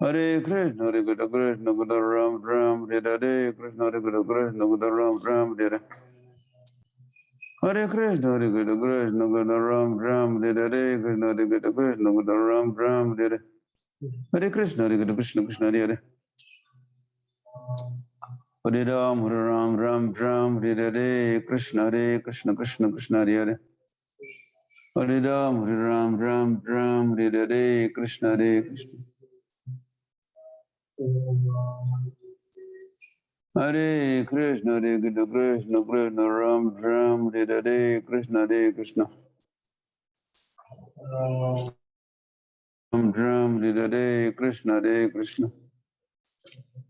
Hare Krishna, Hare Krishna, Krishna Krishna, Ram Ram, Hare Hare, Krishna Hare Krishna, Krishna Krishna, Ram Ram, Hare Hare. Hare Krishna, Hare Krishna, Krishna Krishna, Ram Ram, Hare Hare, Krishna Hare Krishna, Krishna Krishna, Ram Ram, Hare Hare. Hare Krishna, Hare Krishna, Krishna Krishna, Hare Hare. Hare Ram, Ram, Hare Hare, Krishna Hare Krishna, Krishna Krishna, Hare Hare. Hare Ram, Ram, Hare Hare, Krishna Hare Krishna. Hare Krishna, Hare Krishna, Krishna Krishna, Ram Ram, Hare Hare, Krishna Hare Krishna. Ram Ram, Hare Hare, Krishna Hare Krishna.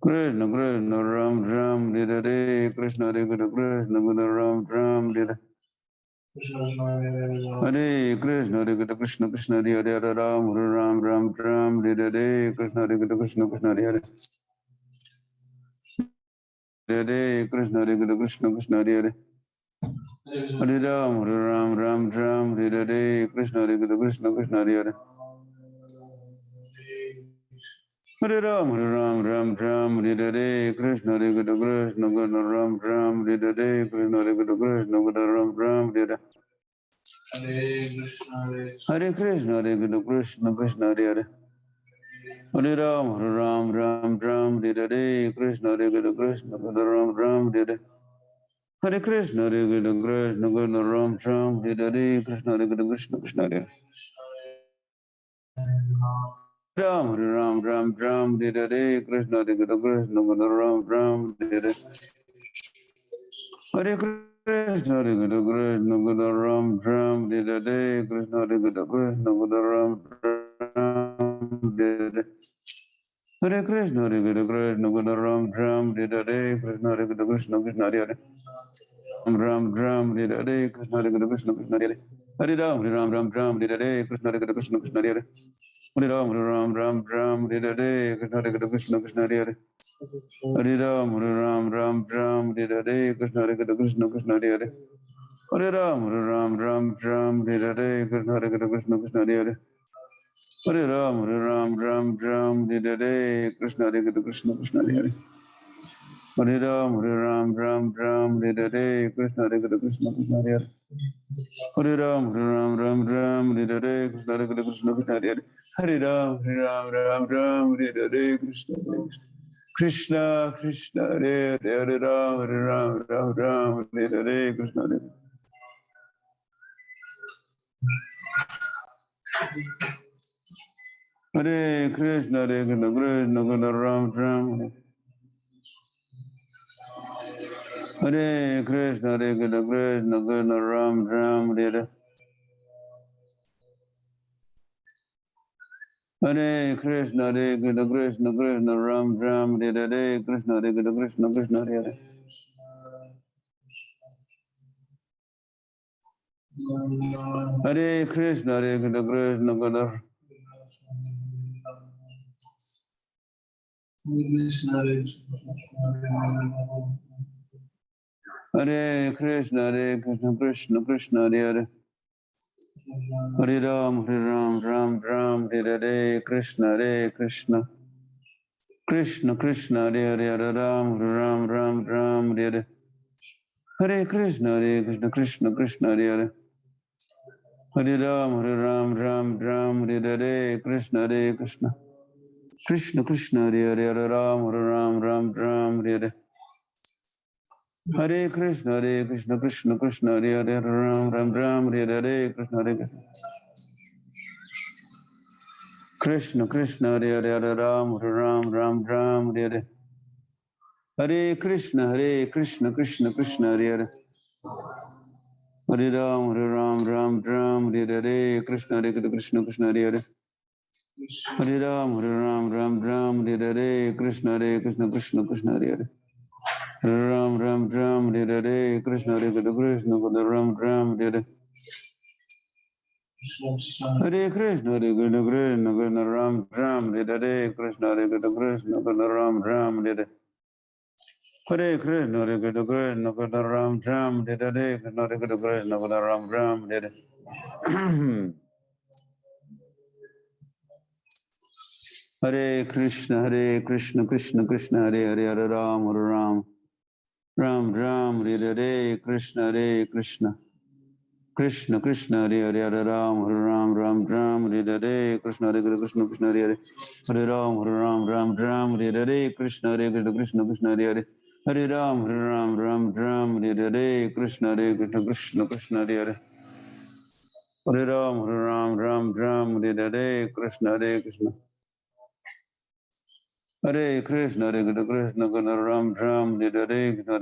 Krishna Krishna, Ram Ram, Hare Hare, Krishna Hare Krishna, Krishna Krishna, Ram Ram, Hare Hare. Hare Krishna, Hare Krishna, Krishna Hare Hare, Hare Ram, Hare Ram, Ram Ram, Hare Hare, Krishna Hare Krishna, Krishna Hare Hare, Hare Krishna, Hare Krishna, Krishna Hare Hare, Hare Ram, Hare Ram, Ram Ram, Hare Hare, Krishna Hare Krishna, Krishna Hare Hare, Hare Ram, Hare Ram, Ram Ram, Hare Hare, Krishna Hare Krishna, Krishna Ram Ram, Hare Hare, Krishna Hare Krishna, Krishna Ram Ram, Hare Hare, Hare Krishna, Hare Krishna, Krishna Hare Hare, Hare Ram, Ram Ram, Hare Hare, Krishna Hare Krishna, Krishna Ram Ram, Hare Hare, Hare Krishna, Hare Krishna, Krishna Ram Ram, Hare Hare, Krishna Hare Krishna, Krishna Hare Hare, Ram, Ram Ram, Hare Hare, Krishna Hare Krishna, Krishna Ram Ram, Hare Hare, Hare Krishna, Hare Krishna, Krishna Ram Ram, Hare Hare, Krishna Hare Krishna, Krishna Ram Ram, Hare Hare, Hare Krishna, Hare Krishna, Krishna Ram Ram, Hare Hare, Krishna Hare Krishna, Krishna Krishna Hare Hare, Ram Ram, Hare Hare, Krishna Hare Krishna, Krishna Krishna Hare Hare, Hare Ram, Ram Ram, Hare Hare, Krishna Hare Krishna, Krishna Krishna Hare Hare, Hare Ram, Ram Ram, Hare Hare, Krishna Hare Krishna, Krishna Krishna Hare Hare, Hare Ram, Ram Ram, Hare Hare, Krishna Hare Krishna, Krishna Krishna Hare Hare, Hare Ram, Ram Ram, Hare Hare, Krishna Hare Krishna, Krishna Krishna Hare Hare, Hare Ram, Ram Ram, Hare Hare, Krishna Hare Krishna, Krishna Krishna Hare Hare, Hare Ram, Ram Ram, Hare Hare, Krishna Hare Krishna, Krishna Krishna Hare Hare, Hare Ram, Ram Ram, Hare Hare, Krishna Hare Krishna, Krishna Krishna Hare Hare, Hare Ram, Ram, Hare Hare, Krishna Hare Krishna, Krishna Hare Hare, Hare Ram, Ram, Hare Hare, Krishna Hare. Hare Krishna, Krishna Ram Ram. Hare Krishna, Krishna Ram Ram, Hare Hare Krishna, Krishna Ram Ram, Hare Krishna, Krishna Hare. Hare Krishna, Krishna Hare Krishna, Krishna Krishna Hare Hare. Hare Ram, Ram Ram, Hare Krishna, Krishna Krishna Krishna Hare Hare, Hare Ram, Ram Ram, Hare Hare. Hare Krishna, Krishna Krishna Hare Hare. Hare Ram, Ram Ram, Hare Hare, Krishna Krishna Krishna Krishna Hare Hare, Hare Ram, Ram Ram, Hare Hare. Hare Krishna, Krishna Krishna Hare Hare, Hare Ram, Ram, Hare Hare, Krishna Krishna Krishna Krishna Hare Hare, Hare Ram, Ram Ram, Hare Hare. Hare Krishna, Krishna Krishna Hare Hare. Hare Ram, Ram Hare Hare, Krishna Krishna Hare Hare. Hare Ram, Ram Hare Hare, Krishna Krishna Hare Hare. Hare Ram, Hare Hare, Krishna Krishna Ram Hare Hare. Hare Krishna, Krishna Ram Hare Hare, Krishna Krishna Ram Hare Hare. Hare Krishna, Krishna Ram Hare Hare, Krishna Krishna Ram Hare Hare. Hare Krishna, Krishna Krishna Hare Hare, Hare Ram, Ram Hare Hare, Krishna Krishna Krishna Krishna Hare Hare, Hare Ram, Ram Hare Hare, Krishna Krishna Hare Hare, Hare Ram, Ram Hare Hare, Krishna Krishna Hare Hare, Hare Ram, Ram Hare Hare, Krishna Krishna Hare Hare, Hare Ram, Ram Hare Hare, Krishna Krishna Hare Krishna, Krishna Ram Hare Hare, Krishna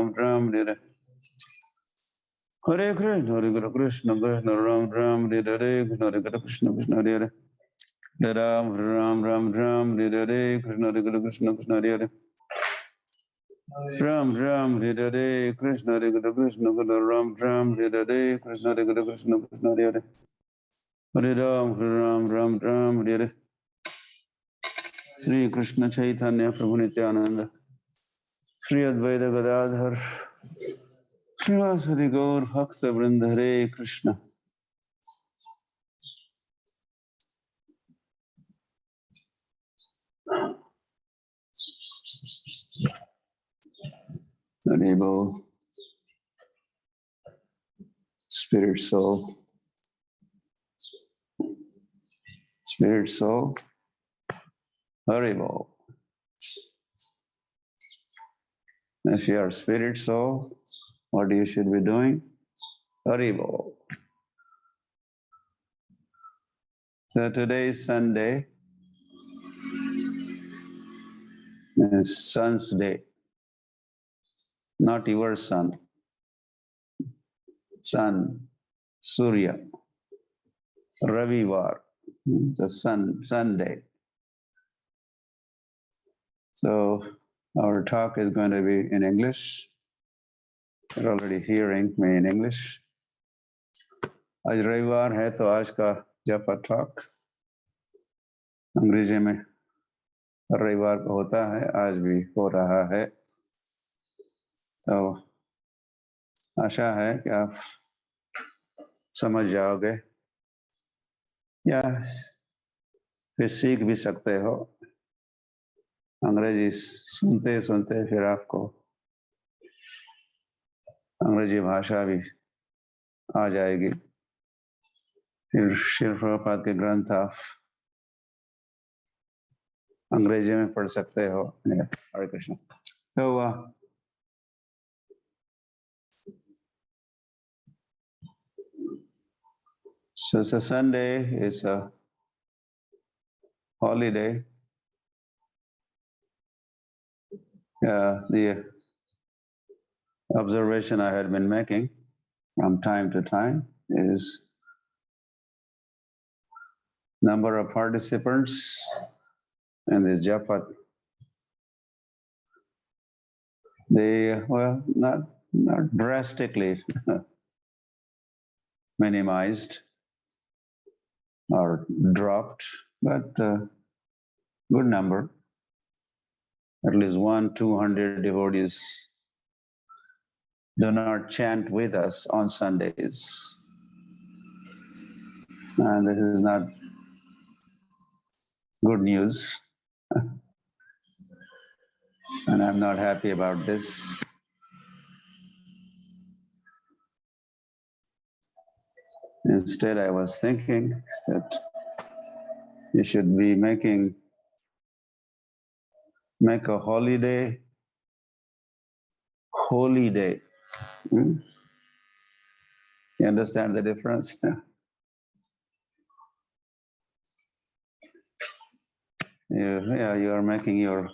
Ram Hare Hare. Hare Krishna, Krishna Ram Hare Hare, Krishna Krishna Hare Hare. Hare Ram, Ram Hare Hare, Krishna Krishna Hare Hare. Ram Ram Hare Hare Krishna Hare Krishna Hare Ram Ram Hare Hare Krishna Hare Krishna Krishna Hare Hare Hare Ram Ram Ram Hare Hare Sri Krishna Chaitanya Prabhu Nityananda Sri Advaita Gadadhar Srivasadi Gaur Bhakta Vrinda Hare Krishna Haribol Spirit Soul Haribol. If you are spirit soul, what you should be doing? Haribol. So today is Sunday, it's Sun's day, not your sun. Sun, Surya, Ravivar, it's a Sunday. So our talk is going to be in English. You're already hearing me in English. आज रविवार है तो आज का जपा talk अंग्रेजी में रविवार को होता है, आज भी हो रहा है। तो आशा है कि आप समझ जाओगे या फिर सीख भी सकते हो। अंग्रेजी सुनते सुनते फिर आपको अंग्रेजी भाषा भी आ जाएगी। फिर श्रील प्रभुपाद के ग्रंथ आप अंग्रेजी में पढ़ सकते हो। हरे कृष्ण। तो so Sunday is a holiday. The observation I had been making from time to time is number of participants in this japa. They, well, not drastically minimized or dropped, but good number. At least 100-200 devotees do not chant with us on Sundays. And this is not good news. And I'm not happy about this. Instead, I was thinking that you should be make a holiday, holy day. You understand the difference? You are making your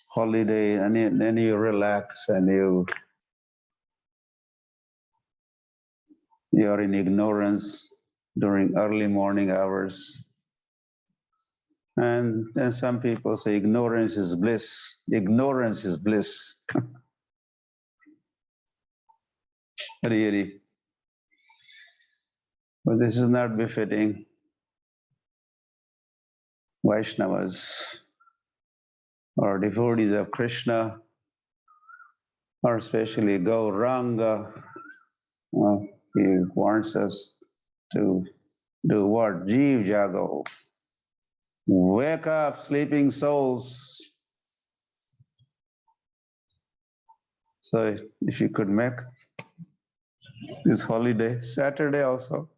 holiday, and then you relax and you are in ignorance during early morning hours. And then some people say ignorance is bliss. Ignorance is bliss. Really. But this is not befitting Vaishnavas or devotees of Krishna, or especially Gauranga. He wants us to do what? Jeev Jago. Wake up, sleeping souls. So if you could make this holiday Saturday also,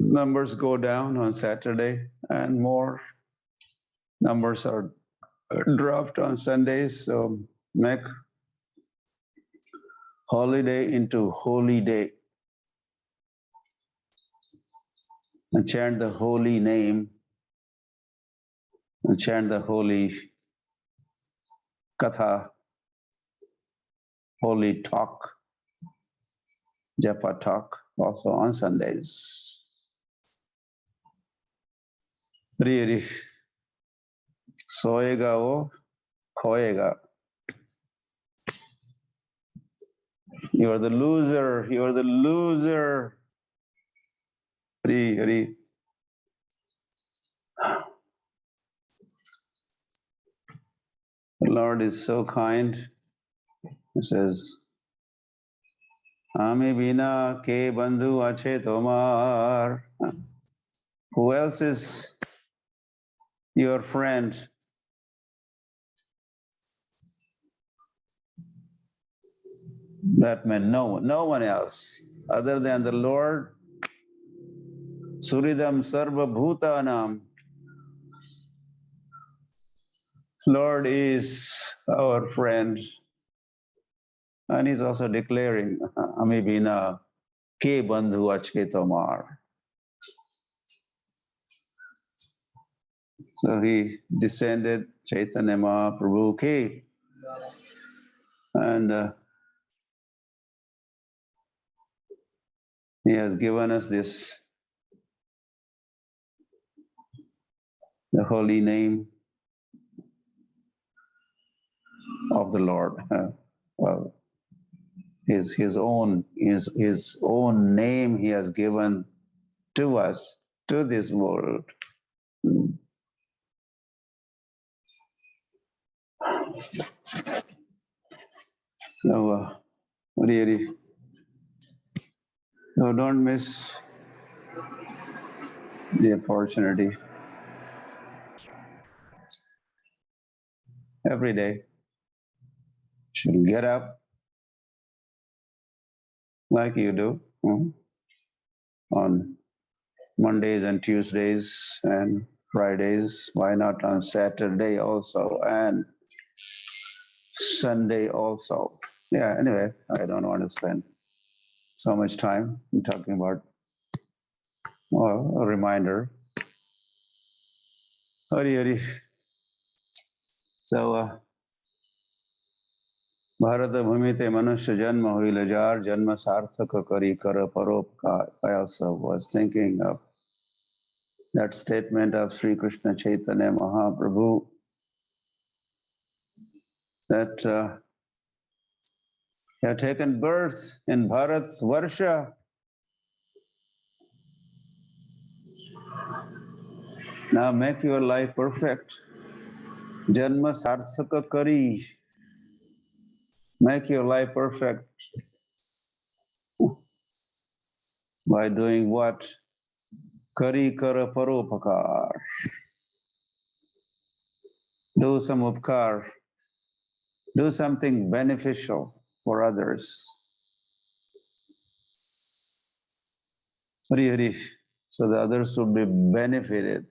numbers go down on Saturday and more numbers are dropped on Sundays. So make holiday into holy day and chant the holy name and chant the holy katha, holy talk, japa talk also on Sundays. Really, soega wo khoega. You're the loser. You're the loser. Hari, Hari. The Lord is so kind. He says, Ami bina ke bandhu ache tomar. Who else is your friend? That meant no one else other than the Lord. Suridam sarva bhutanam. Lord is our friend. And he's also declaring, Ami bina ke bandhu ache tomar. So he descended, Chaitanya Mahaprabhu came, and he has given us this, the holy name of the Lord. Well, his own name he has given to us, to this world. So, really, so don't miss the opportunity. Every day, should get up like you do on Mondays and Tuesdays and Fridays. Why not on Saturday also and Sunday also? Yeah, anyway, I don't want to spend so much time talking about, well, a reminder. Hari Hari. So, Bharata Bhumite Manusya Janma Huile Jar Janma Sarthaka Kari Kara Paropkar. I also was thinking of that statement of Sri Krishna Chaitanya Mahaprabhu that he had taken birth in Bharat's Varsha. Now make your life perfect. Janma Sarthaka Kari. Make your life perfect. By doing what? Kari Kara Paropakar. Do some upkar. Do something beneficial for others. Hari Hari. So the others should be benefited.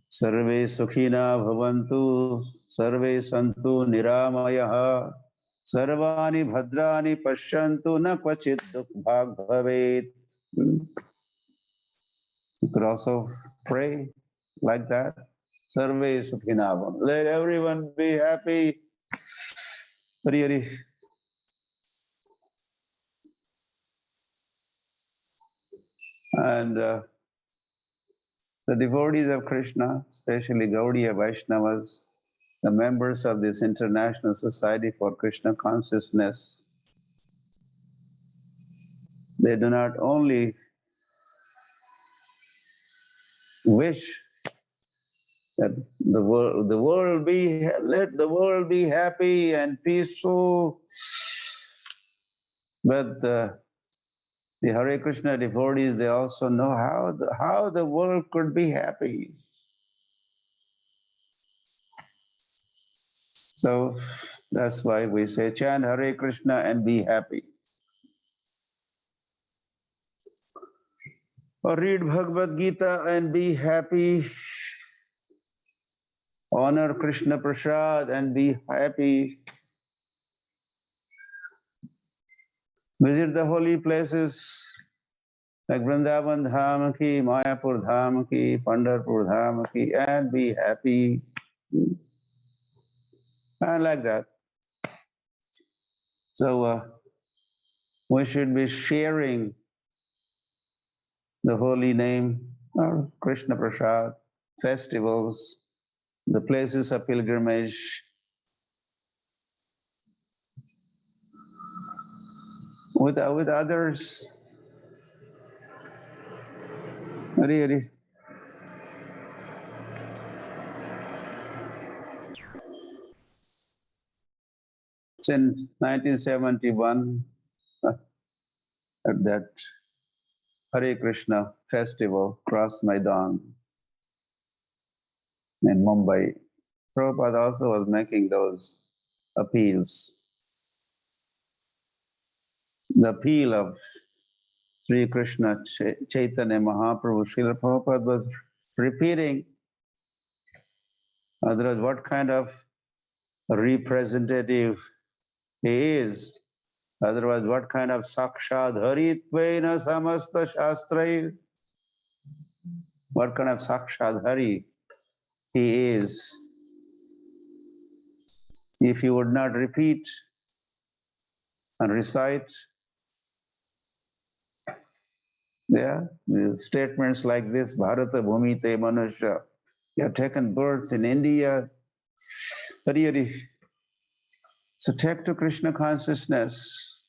Sarve sukhina bhavantu, sarve santu niramayaha, sarvani bhadrani pashyantu na kvachit dukbhag bhavet. You could also pray like that. Sarve sukhina bhavantu. Let everyone be happy. Hari Hari. And the devotees of Krishna, especially Gaudiya Vaishnavas, the members of this International Society for Krishna Consciousness, they do not only wish that let the world be happy and peaceful, but the Hare Krishna devotees, they also know how the world could be happy. So that's why we say chant Hare Krishna and be happy. Or read Bhagavad Gita and be happy. Honor Krishna Prasad and be happy. Visit the holy places like Vrindavan Dham ki, Mayapur Dham ki, Pandharpur Dham ki, and be happy. And like that. So we should be sharing the holy name or Krishna Prasad, festivals, the places of pilgrimage. with others. Really. Since 1971, at that Hare Krishna festival, Cross Maidan in Mumbai, Prabhupada also was making those appeals. The appeal of Sri Krishna Chaitanya Mahaprabhu, Srila Prabhupada was repeating. Otherwise, what kind of representative he is? Otherwise, what kind of sakshadharitvena samasta shastrai? What kind of sakshadhari he is? If he would not repeat and recite, statements like this, Bharata Bhumite Manusha, you have taken birth in India, Hari. So take to Krishna consciousness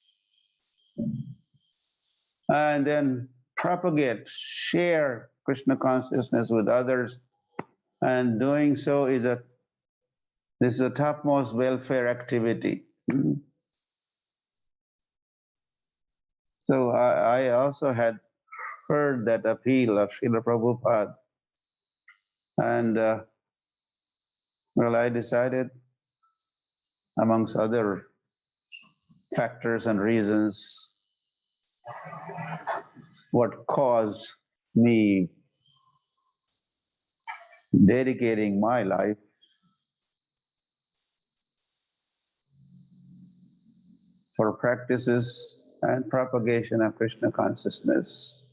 and then propagate, share Krishna consciousness with others. And doing so is this is a topmost welfare activity. So I also had heard that appeal of Srila Prabhupada. And I decided, amongst other factors and reasons, what caused me dedicating my life for practices and propagation of Krishna consciousness.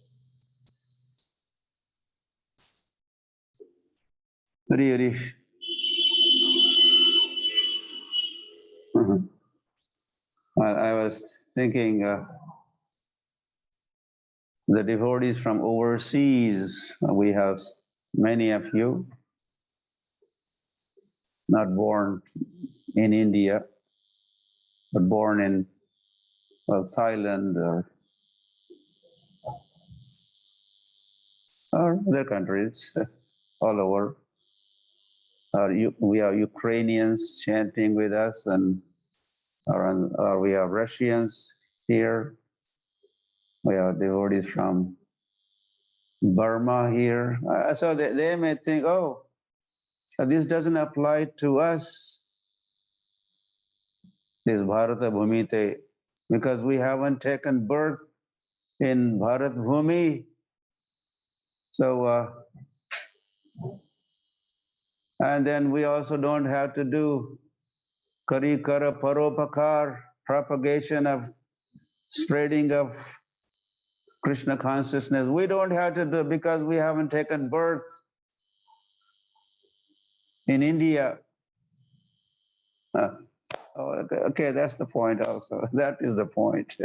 Really. I was thinking the devotees from overseas, we have many of you, not born in India, but born in Thailand or other countries all over. We are Ukrainians chanting with us, and or we have Russians here. We have devotees from Burma here. So they may think, oh, this doesn't apply to us, this Bharata Bhumite, because we haven't taken birth in Bharat Bhumi. So, and then we also don't have to do Kari Kara Paropakar, propagation of spreading of Krishna consciousness. We don't have to do it because we haven't taken birth in India. Okay, that's the point also. That is the point.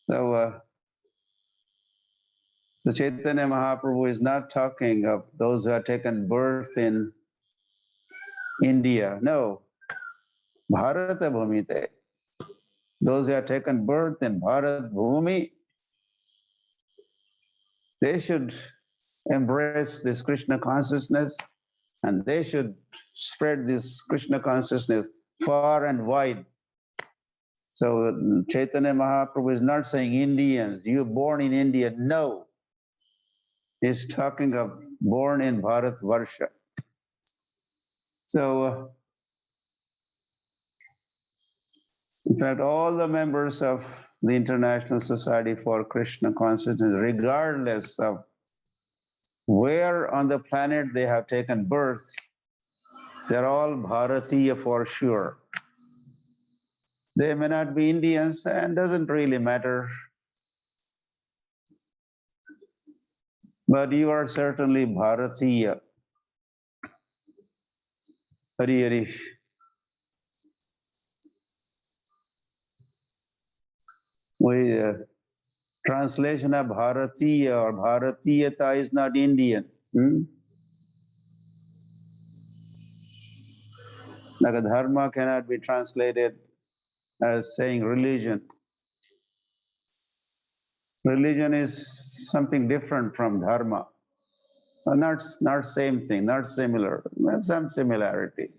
So Chaitanya Mahaprabhu is not talking of those who have taken birth in India. No, Bharata Bhumite. Those who have taken birth in Bharat Bhumi, they should embrace this Krishna consciousness, and they should spread this Krishna consciousness far and wide. So Chaitanya Mahaprabhu is not saying Indians, you're born in India. No. He's talking of born in Bharat Varsha. So, in fact, all the members of the International Society for Krishna Consciousness, regardless of where on the planet they have taken birth, they're all Bharatiya for sure. They may not be Indians, and doesn't really matter. But you are certainly Bharatiya. Hari Hari. Translation of Bharatiya or Bharatiyata is not Indian. Like a dharma cannot be translated as saying religion. Religion is something different from dharma. Not same thing, not similar, some similarity.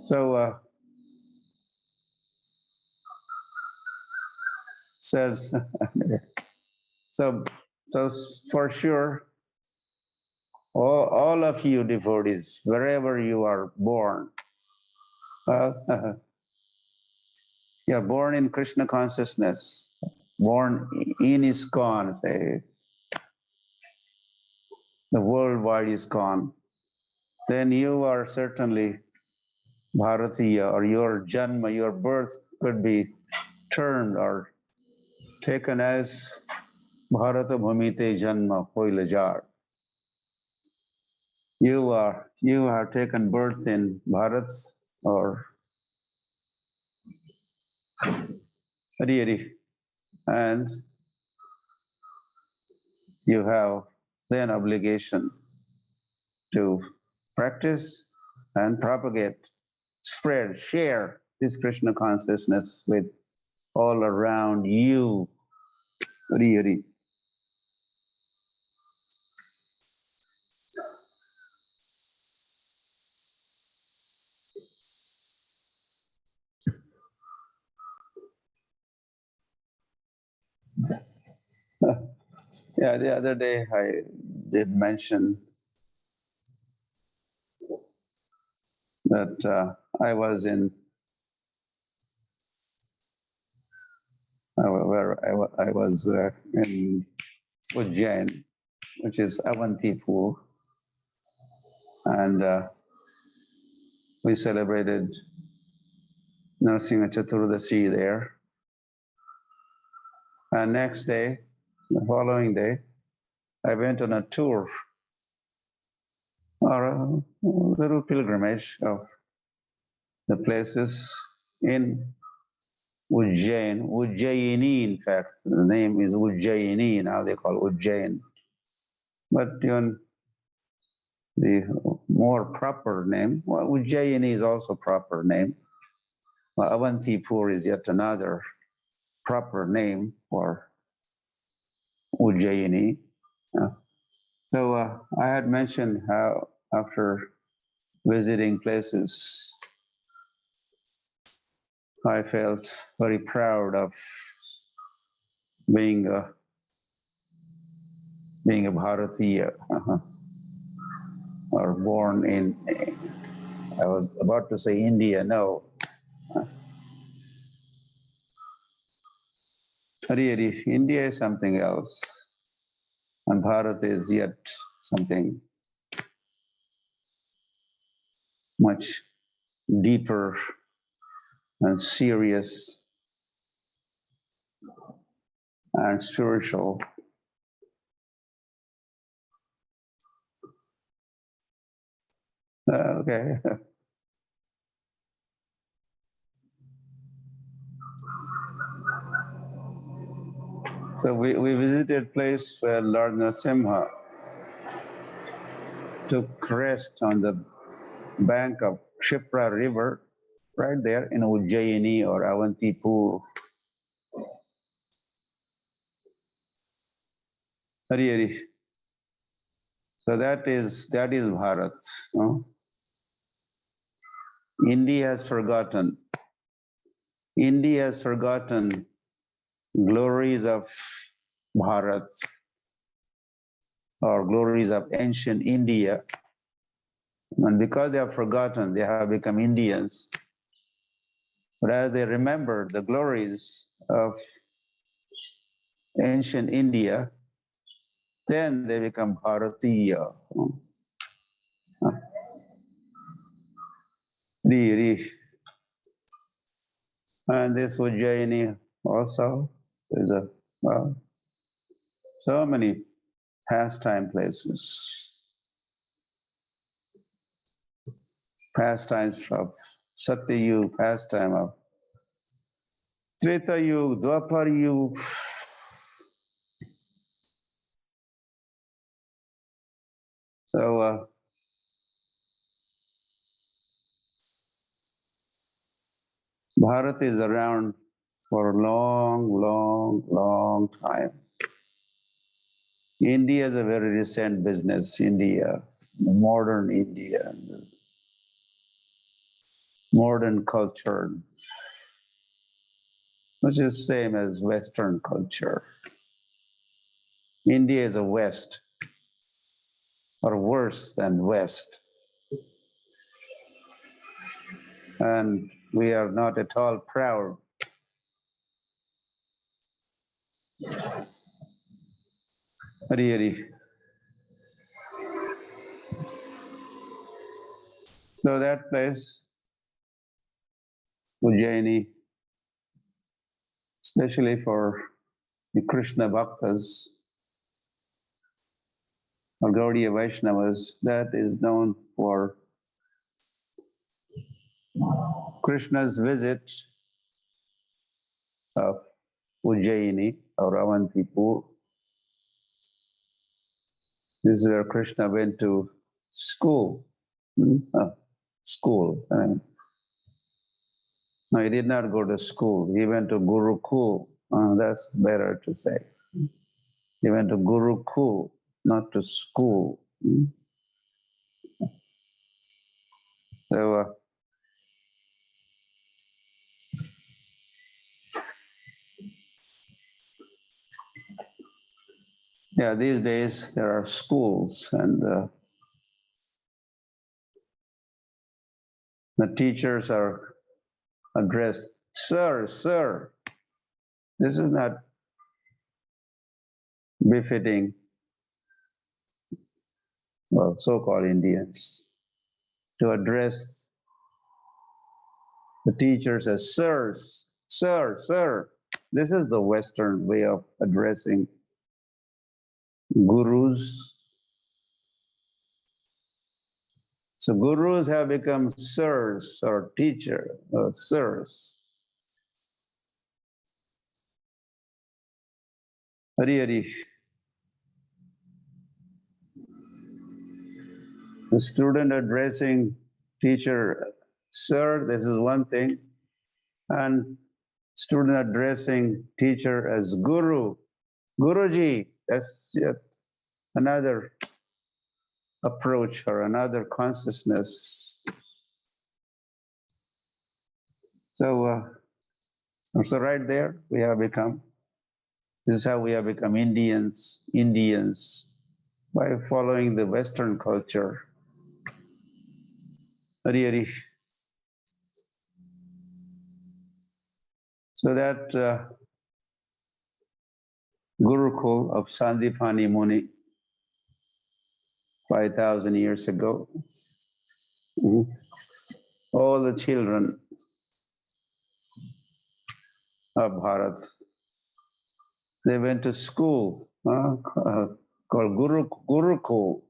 So says so for sure, all of you devotees, wherever you are born, you're born in Krishna consciousness, born in ISKCON, say, the worldwide ISKCON, then you are certainly Bharatiya, or your Janma, your birth could be termed or taken as Bharata Bhumite Janma Poilajar. You are taken birth in Bharat, or Hari Hari, and you have then obligation to practice and propagate, spread, share this Krishna consciousness with all around you. Hari Hari. Yeah, the other day I did mention that I was in in Ujjain, which is Avantipur, and we celebrated Narasimha Chaturdasi there. And next day, the following day, I went on a tour or a little pilgrimage of the places in Ujjain, Ujjayini, in fact. The name is Ujjayini, now they call Ujjain. But even the more proper name, well, Ujjayini is also proper name. Avantipur is yet another proper name for Ujjayini. So I had mentioned how after visiting places, I felt very proud of being a Bharatiya, or born in, I was about to say India, no. Hari Hari, India is something else, and Bharat is yet something much deeper and serious and spiritual. Okay. So we visited a place where Lord Narasimha took rest on the bank of Shipra River, right there in Ujjayini or Avantipur. Hari Hari. So that is Bharat. No? India has forgotten glories of Bharat, or glories of ancient India. And because they have forgotten, they have become Indians. But as they remember the glories of ancient India, then they become Bharatiya. And this Ujjayini also is so many pastime places. Pastimes of Satyayug, pastime of Tretayug, Dwapar-yug. So Bharat is around for a long time. India is a very recent business, India, the modern India, the modern culture, which is same as Western culture. India is a West, or worse than West. And we are not at all proud. Hari Hari. So that place, Ujjaini, especially for the Krishna Bhaktas or Gaudiya Vaishnavas, that is known for Krishna's visit of Ujjaini or Avantipur. This is where Krishna went to school. School. No, he did not go to school. He went to Gurukul. That's better to say. He went to Gurukul, not to school. So, yeah, these days there are schools and the teachers are addressed, sir, sir. This is not befitting, well, so-called Indians, to address the teachers as sirs, sir, sir. This is the Western way of addressing gurus. So gurus have become sirs or teacher, or sirs. Hari Hari. The student addressing teacher, sir, this is one thing. And student addressing teacher as guru, Guruji, that's yet another approach or another consciousness. So right there, we have become, this is how we have become Indians, by following the Western culture. Hari Hari. So that Gurukul of Sandipani Muni, 5,000 years ago, all the children of Bharat, they went to school called Gurukul.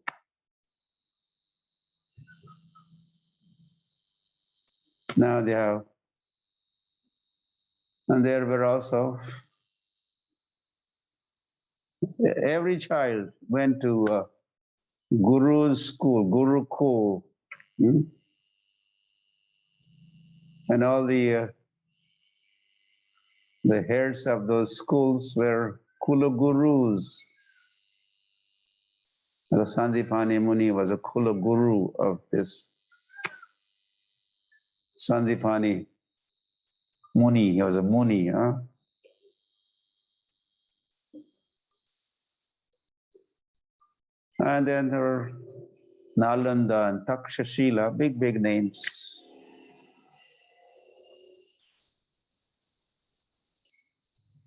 Now they have, and there were also, every child went to Guru's school, Gurukul, and all the heads of those schools were Kula Gurus. The Sandipani Muni was a Kula Guru of this Sandipani Muni. He was a Muni. And then there were Nalanda and Takshashila, big names.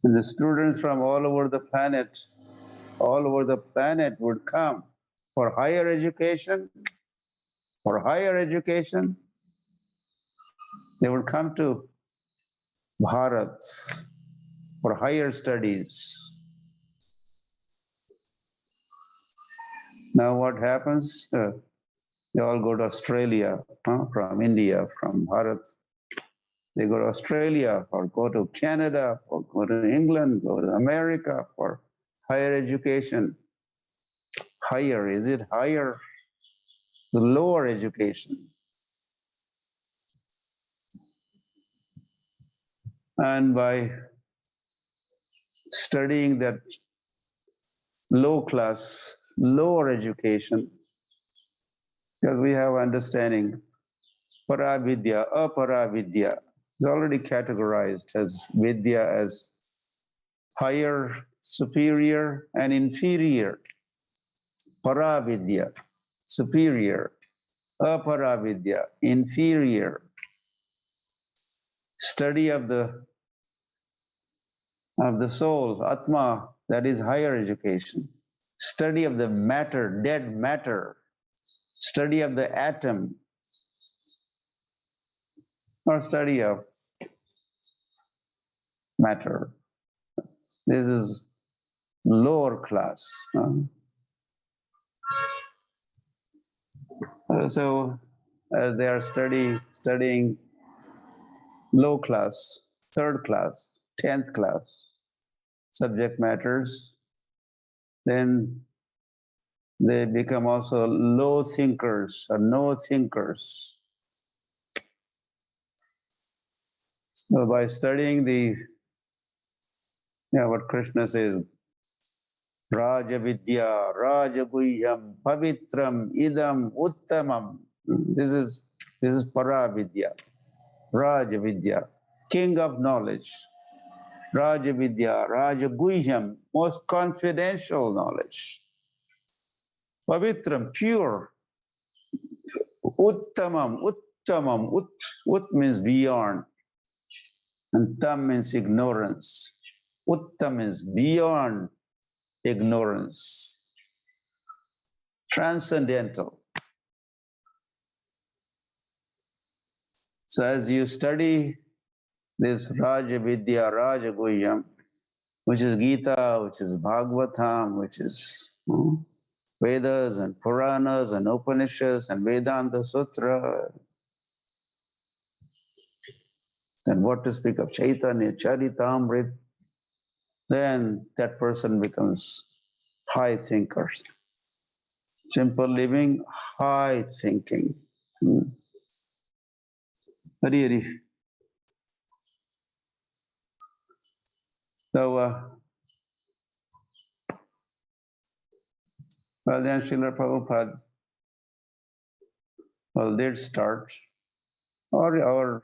And the students from all over the planet would come for higher education. For higher education, they would come to Bharat for higher studies. Now what happens? They all go to Australia from India, from Bharat. They go to Australia or go to Canada or go to England, go to America for higher education. Higher, is it higher? The lower education. And by studying that low class, lower education, because we have understanding, para-vidya, apara-vidya, is already categorized as vidya as higher, superior, and inferior. Para-vidya, superior. Apara-vidya, inferior. Study of the soul, atma, that is higher education. Study of the matter, dead matter. Study of the atom, or study of matter. This is lower class. So as they are studying low class, third class, 10th class subject matters, then they become also low thinkers or no thinkers. So by studying what Krishna says, Raja Vidya, Raja Guhyam, Pavitram, Idam, Uttamam. This is Para Vidya, Raja Vidya, king of knowledge. Raja Vidya, Raja Guhyam, most confidential knowledge. Pavitram, pure. Uttamam, Uttamam, Ut means beyond. And Tam means ignorance. Uttam is beyond ignorance. Transcendental. So as you study this Raja Vidya, Raja Guhyam, which is Gita, which is Bhagavatam, which is Vedas and Puranas and Upanishads and Vedanta Sutra, and what to speak of Chaitanya, Charitamrita, then that person becomes high thinkers. Simple living, high thinking. Hari Hari. So, well, then Srila Prabhupada did start, or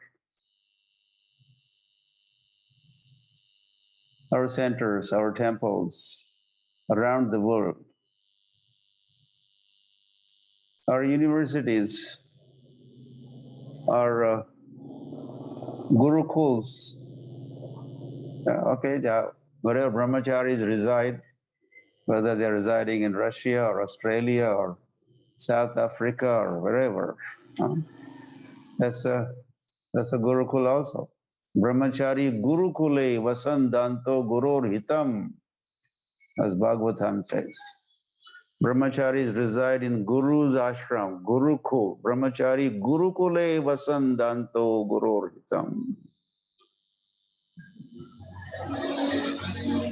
our centers, our temples around the world, our universities, our gurukuls. Wherever brahmacharis reside, whether they're residing in Russia or Australia or South Africa or wherever, that's a gurukul also. Brahmachari gurukule vasandanto gurur hitam, as Bhagavatam says. Brahmacharis reside in Guru's ashram, Gurukul. Brahmachari gurukule vasandanto gurur hitam.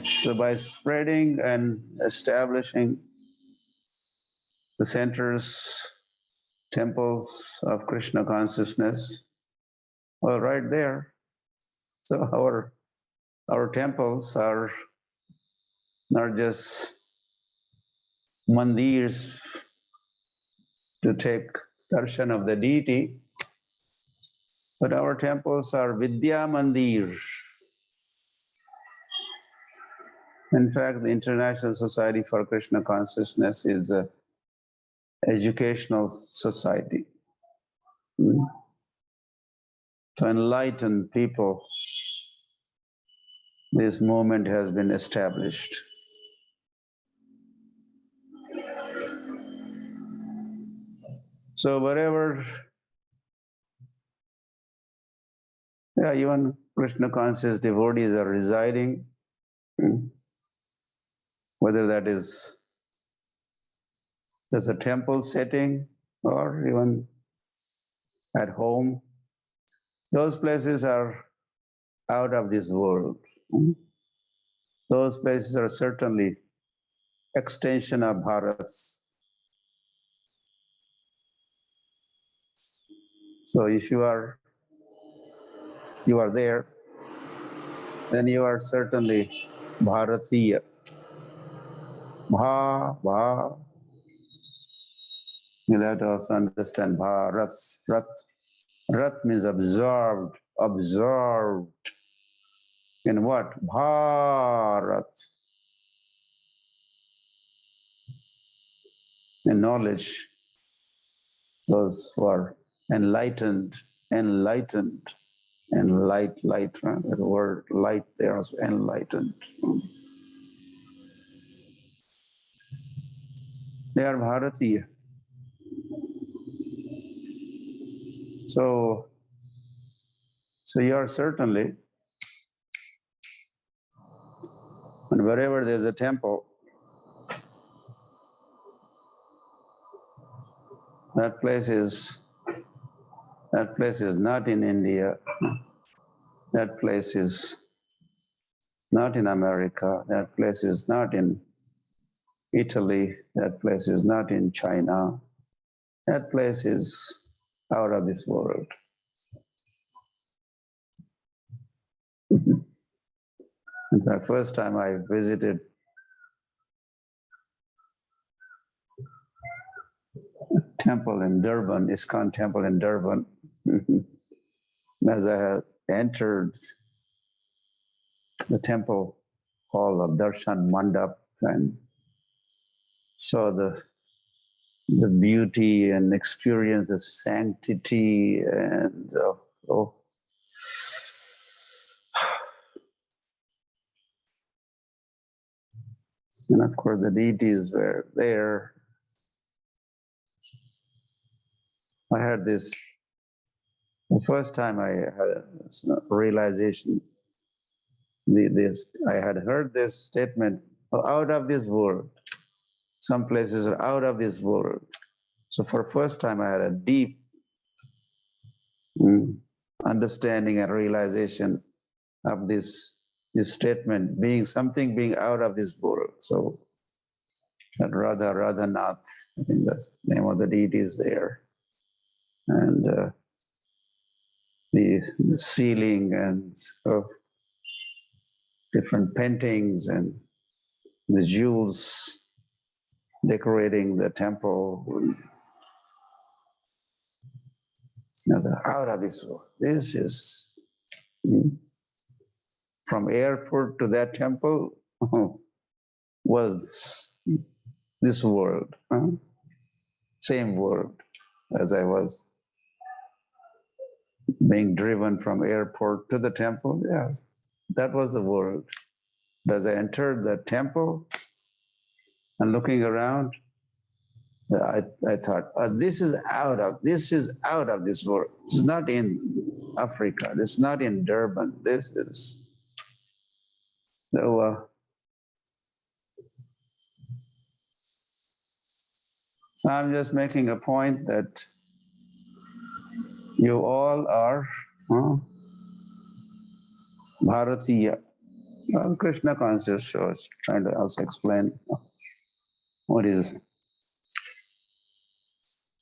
So by spreading and establishing the centers, temples of Krishna consciousness, well, right there. So our temples are not just mandirs to take darshan of the deity, but our temples are Vidya Mandir. In fact, the International Society for Krishna Consciousness is an educational society to enlighten people. This movement has been established. So wherever, even Krishna conscious devotees are residing, whether that's a temple setting or even at home, those places are out of this world. Those places are certainly extension of Bharat. So if you are there, then you are certainly Bharatiya. Bha. You'll have to also understand Bharat. Rat means absorbed. In what? Bharat. In knowledge. Those who are enlightened. Light, right? The word light there is enlightened. They are Bharatiya. So you are certainly, and wherever there's a temple, that place is not in India. That place is not in America. That place is not in Italy. That place is not in China. That place is out of this world. The first time I visited temple in Durban, ISKCON temple in Durban, as I had entered the temple hall of Darshan Mandap and saw the beauty and experience the sanctity and and of course the deities were there. I had this, the first time I had a realization, I had heard this statement, out of this world. Some places are out of this world. So for the first time I had a deep understanding and realization of this statement being out of this world. So that Radhanath, I think that's the name of the deity is there. And the ceiling and of different paintings and the jewels decorating the temple. Out of this world. This is from airport to that temple was this world, same world as I was being driven from airport to the temple. Yes, that was the world. As I entered the temple and looking around, I thought, this is out of this world. It's not in Africa. It's not in Durban. This is so. So I'm just making a point that you all are Bharatiya. Well, Krishna conscious shows trying to also explain what is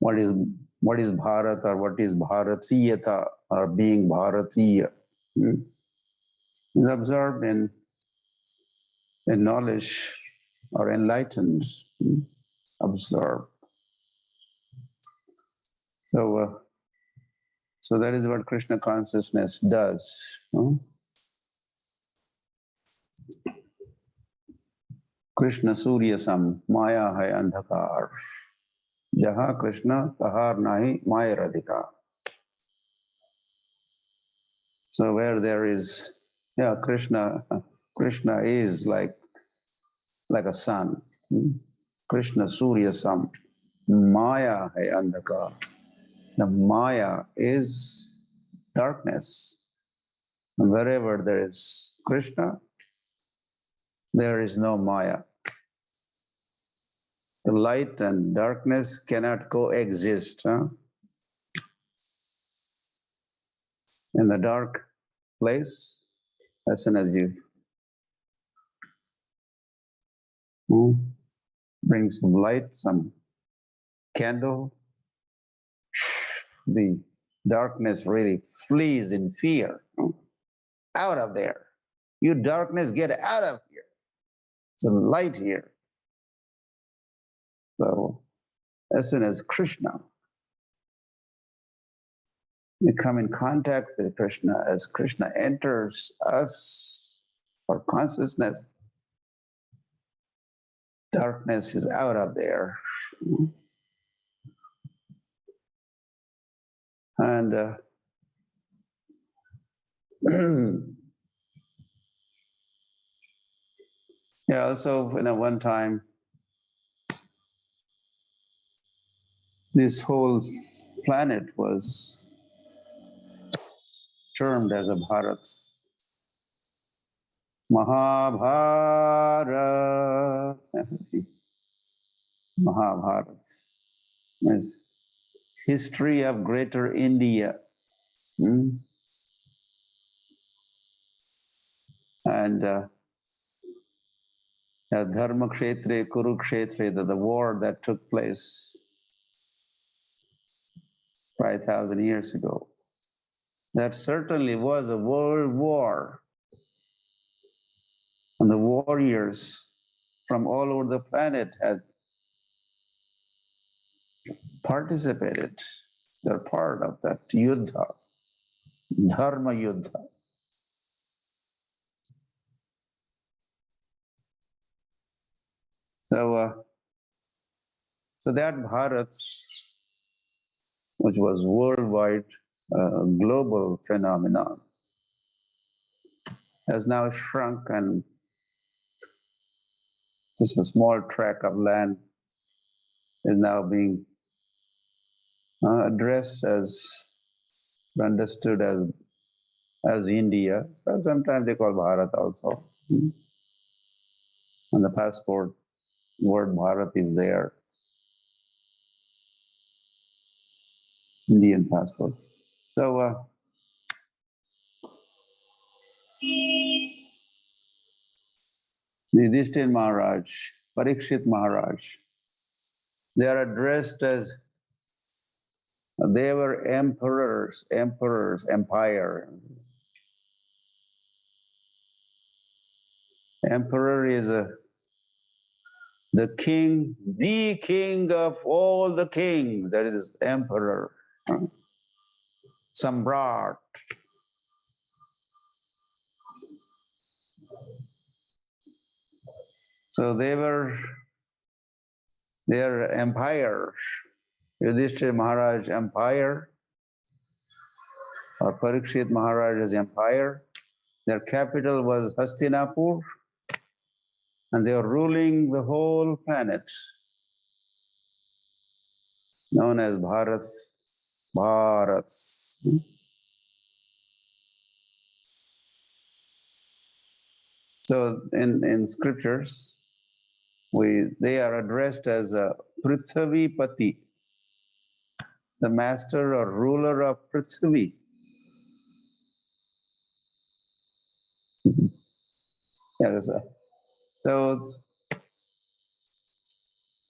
Bharat or what is Bharatiyata or being Bharatiya. Is absorbed in knowledge or enlightened, absorbed. So that is what Krishna consciousness does. Krishna Surya Sam, Maya hai andhakar. Jaha Krishna tahar nahi maya radhika. So where there is, Krishna is like a sun. Krishna Surya Sam, Maya hai andhakar. The Maya is darkness. And wherever there is Krishna, there is no Maya. The light and darkness cannot coexist. In the dark place, as soon as you bring some light, some candle, the darkness really flees in fear out of there. You darkness, get out of here. It's a light here. So as soon as Krishna, we come in contact with Krishna, as Krishna enters us for consciousness, darkness is out of there. And yeah, also, one time, this whole planet was termed as a Bharat. Mahabharat. Mahabharat is history of greater India. And Dharma Kshetre, Kurukshetre, the war that took place 5,000 years ago. That certainly was a world war. And the warriors from all over the planet had participated. They're part of that yuddha, dharma yuddha. So that Bharat, which was worldwide, global phenomenon, has now shrunk, and this a small tract of land is now being addressed as, understood as India. But sometimes they call Bharat also. And the passport word Bharat is there. Indian passport. So the Yudhishthira Maharaj, Parikshit Maharaj, they are addressed as, they were emperors, empire. Emperor is the king of all the kings. That is emperor, Samrat. So their empires, Yudhishthira Maharaj empire, or Parikshit Maharaj's empire. Their capital was Hastinapur, and they are ruling the whole planet, known as Bharats. So in scriptures, they are addressed as Prithvipati, the master or ruler of Prithvi. Yeah, so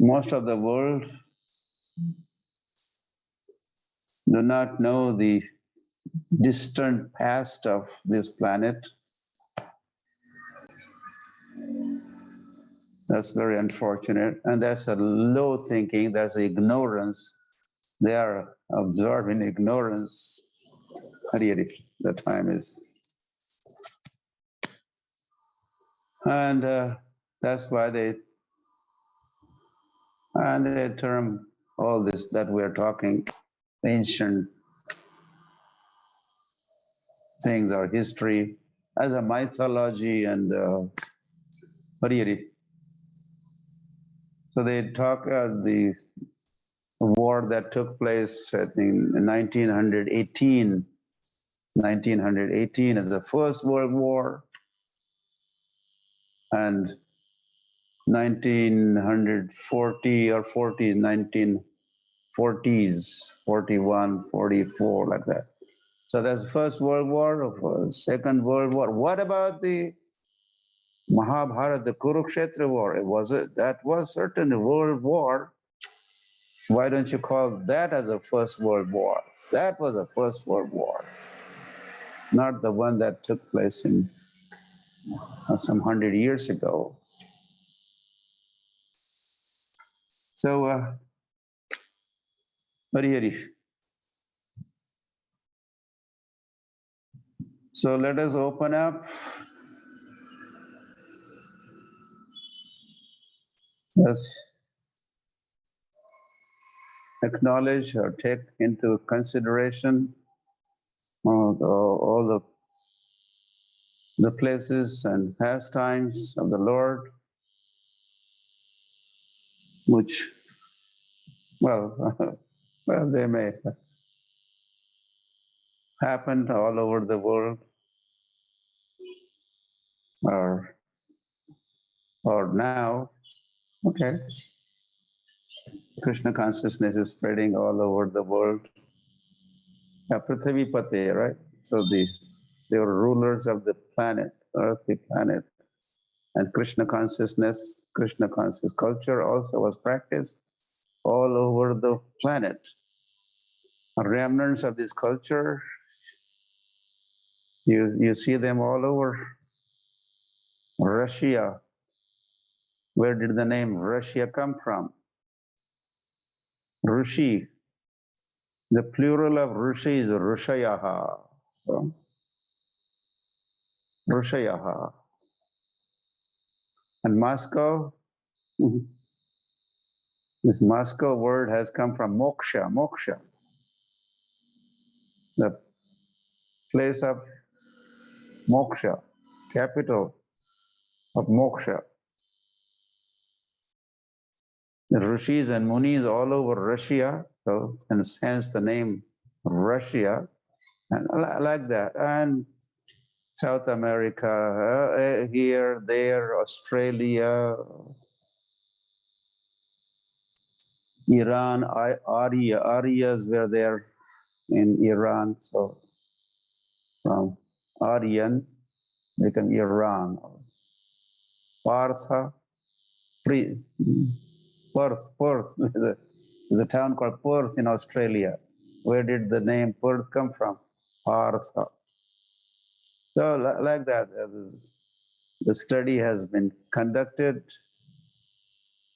most of the world do not know the distant past of this planet. That's very unfortunate. And that's a low thinking, that's ignorance. They are absorbed in ignorance. Really, the time is. And that's why they term all this that we're talking ancient things or history as a mythology and so they talk the war that took place, I think, in 1918. 1918 is the First World War, and 1940 or 40, 1940s, 41, 44, like that. So that's First World War, Second World War. What about the Mahabharata, the Kurukshetra war? That was certainly a world war. So why don't you call that as a First World War? That was a First World War, not the one that took place in some 100 years ago. So, Hari Hari. So let us open up. Let's acknowledge or take into consideration all the places and pastimes of the Lord, which, well, well, they may happen all over the world, or now, okay, Krishna consciousness is spreading all over the world. Prithvi Pate, right? So they were rulers of the planet, earthly planet. And Krishna conscious culture also was practiced all over the planet. Remnants of this culture, you see them all over Russia. Where did the name Russia come from? Rushi. The plural of Rushi is Rushayaha. Rushayaha. And Moscow, this Moscow word has come from moksha, moksha. The place of moksha, capital of moksha. The rishis and munis all over Russia, so and hence the name Russia, and like that. And South America, here, there, Australia, Iran, Aryas were there in Iran, so from Aryan become Iran. Partha, Perth, there's a town called Perth in Australia. Where did the name Perth come from? Partha. So like that, the study has been conducted,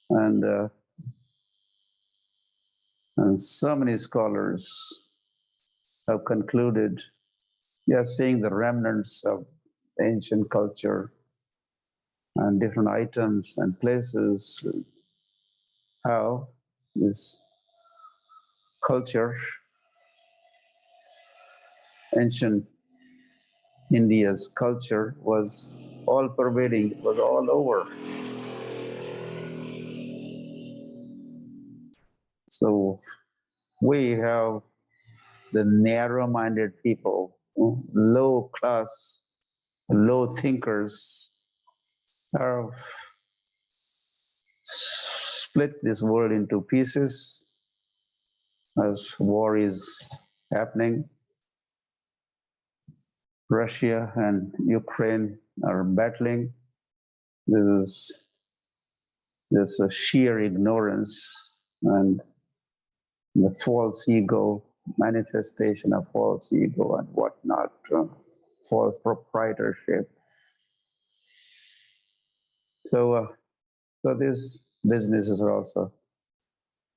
and so many scholars have concluded, we are seeing the remnants of ancient culture and different items and places, how this culture, ancient India's culture, was all pervading, it was all over. So we have the narrow-minded people, low class, low thinkers, have split this world into pieces as war is happening. Russia and Ukraine are battling. There's a sheer ignorance and the false ego, manifestation of false ego and whatnot, false proprietorship. So these businesses are also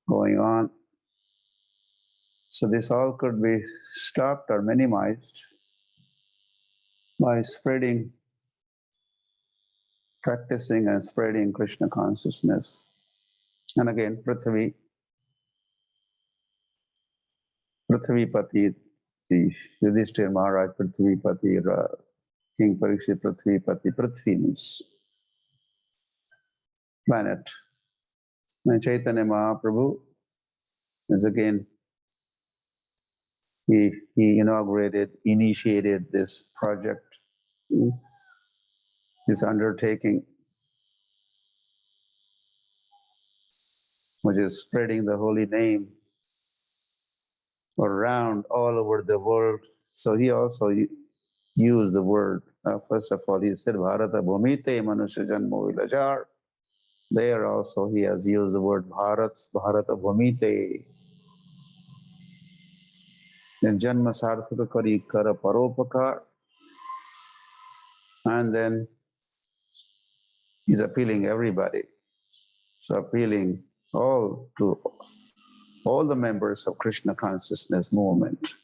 going on. So this all could be stopped or minimized by practicing and spreading Krishna consciousness. And again, Prithvi Pati, the Yudhishthira Maharaj, Prithvi Pati, King Parikshit Prithvi Pati. Prithvi means planet. And Chaitanya Mahaprabhu is again, he initiated this project, this undertaking, which is spreading the holy name around all over the world. So he also used the word, first of all, he said, Bharata Bhumite Manusya Janmo Vilajar. There also he has used the word Bharata Bhumite. Then Janma Sarthaka Kari Kara Paropakar. And then He's appealing everybody. So appealing all to all the members of Krishna consciousness movement.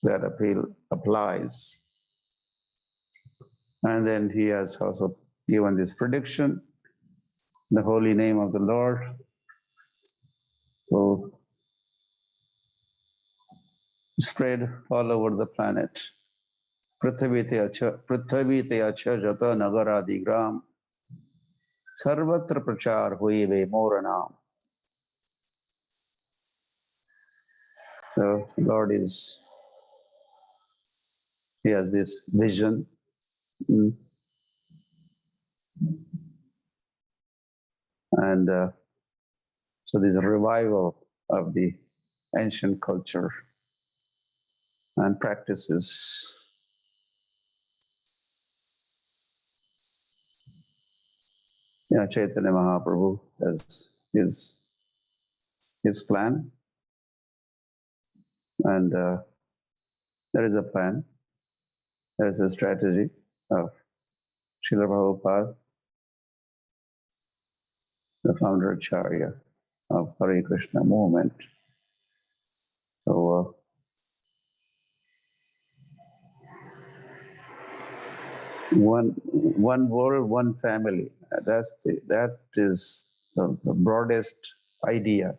That appeal applies. And then he has also given this prediction, the holy name of the Lord will spread all over the planet. Prithvite acha jata nagaradigram sarvatra prachar hoive moranam. So Lord he has this vision. And so this revival of the ancient culture and practices. Chaitanya Mahaprabhu has his plan, and there is a plan, there is a strategy of Srila Prabhupada, the founder Acharya of Hare Krishna movement. So one world, one family. That is the broadest idea,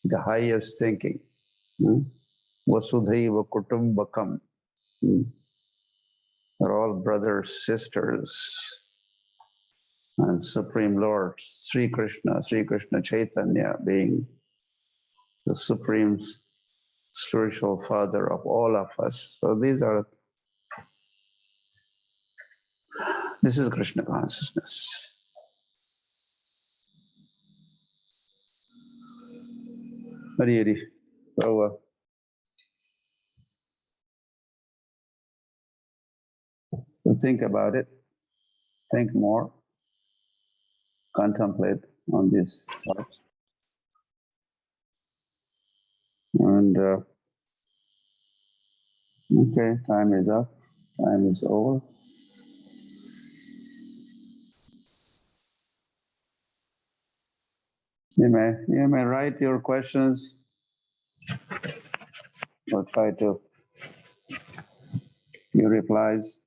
the highest thinking. Vasudhaiva Kutumbakam. They're all brothers, sisters, and Supreme Lord Sri Krishna Chaitanya being the supreme spiritual father of all of us. So this is Krishna consciousness. Hari Hari. So think about it, think more, contemplate on these thoughts. And okay, time is up, time is over. You may write your questions or try to give replies.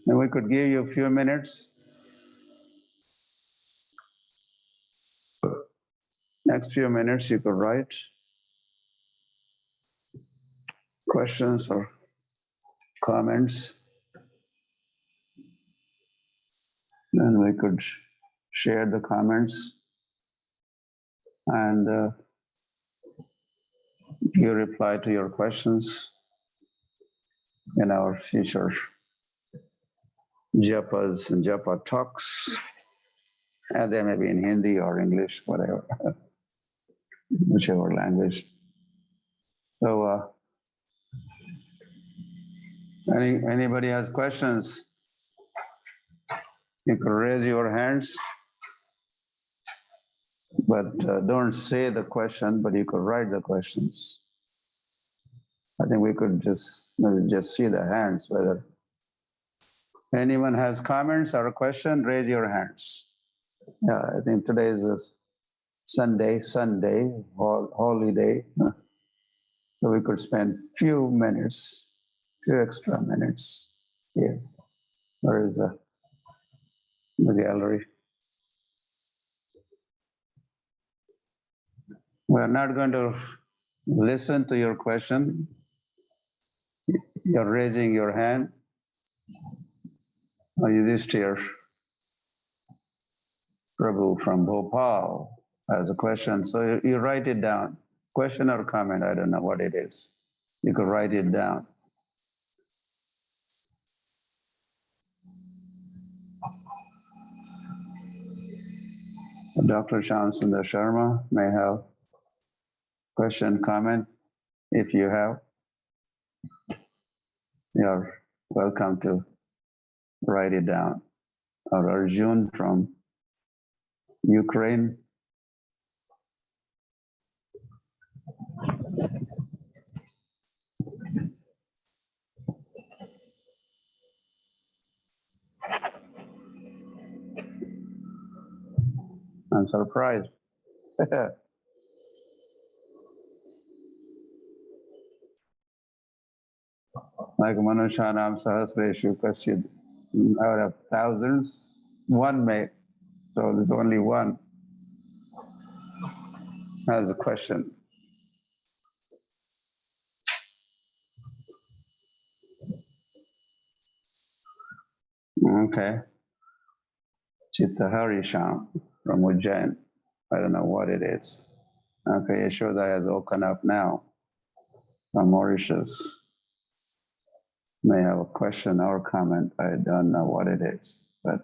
And we could give you a few minutes. Next few minutes you could write questions or comments. Then we could share the comments and give reply to your questions in our future japas and japa talks. And they may be in Hindi or English, whatever, whichever language. So anybody has questions, you can raise your hands, but don't say the question, but you could write the questions. I think we could just see the hands, whether anyone has comments or a question, raise your hands. Yeah, I think today is a Sunday, holy day. So we could spend few extra minutes here. There is the gallery. We're not going to listen to your question. You're raising your hand. Yudhishthir Prabhu from Bhopal has a question. So you write it down. Question or comment, I don't know what it is. You could write it down. Dr. Shamsundar Sharma may have question, comment. If you have, you're welcome to write it down. Or Arjun from Ukraine. I'm surprised. Like Manushanam Sahasreshu Kasyad, out of thousands, one may. So there's only one. That's a question. Okay. Chittahari Sham from Ujjain. I don't know what it is. Okay, Yashoda has woken up now from Mauritius. May have a question or comment. I don't know what it is, but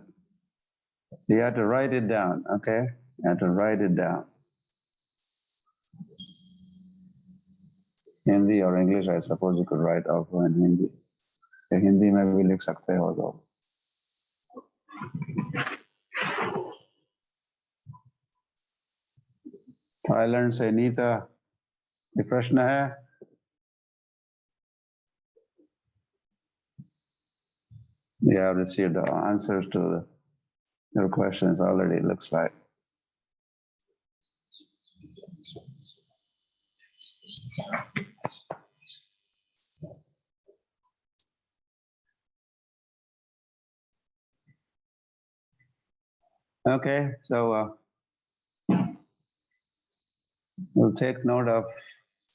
you have to write it down, okay? You have to write it down. Hindi or English, I suppose you could write also in Hindi. Hindi में भी लिख सकते हो तो. Thailand से नीता, ये प्रश्न है? You have received the answers to your questions already, it looks like. Okay, so we'll take note of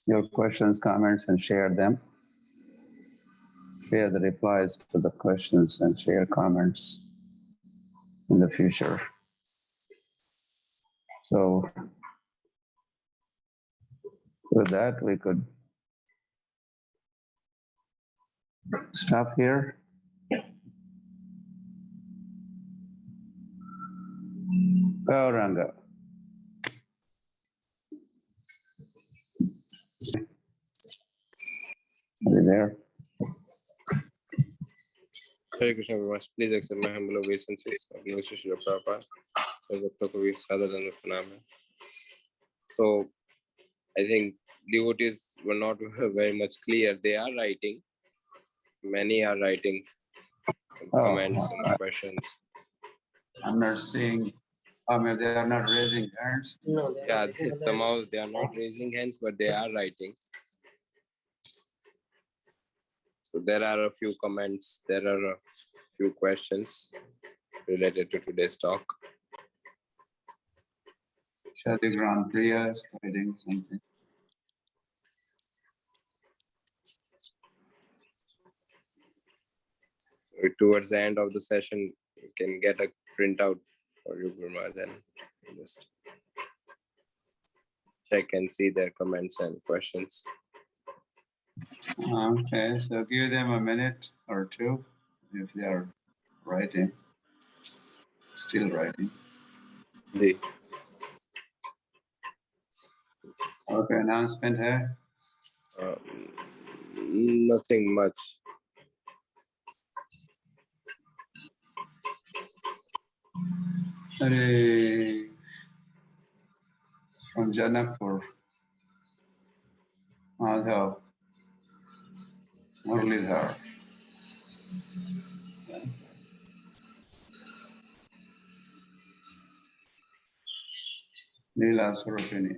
your questions, comments, and share them. Share the replies to the questions and share comments in the future. So with that, we could stop here. Gauranga. Are you there? Hare Krishna, everyone. Please accept my humble obeisances. So, I think devotees were not very much clear. They are writing. Many are writing some comments and questions. I'm not seeing. I mean, they are not raising hands. No, Yeah, somehow they are not raising hands, but they are writing. So there are a few comments. There are a few questions related to today's talk. Shadigram Priya is writing something. So towards the end of the session, you can get a printout for you, Guru Maharaj, and just check and see their comments and questions. Okay, so give them a minute or two if they are writing, still writing. Okay, announcement here. Nothing much. Hare, from Janakpur, Madhav, Muralidhar. Leela Surapini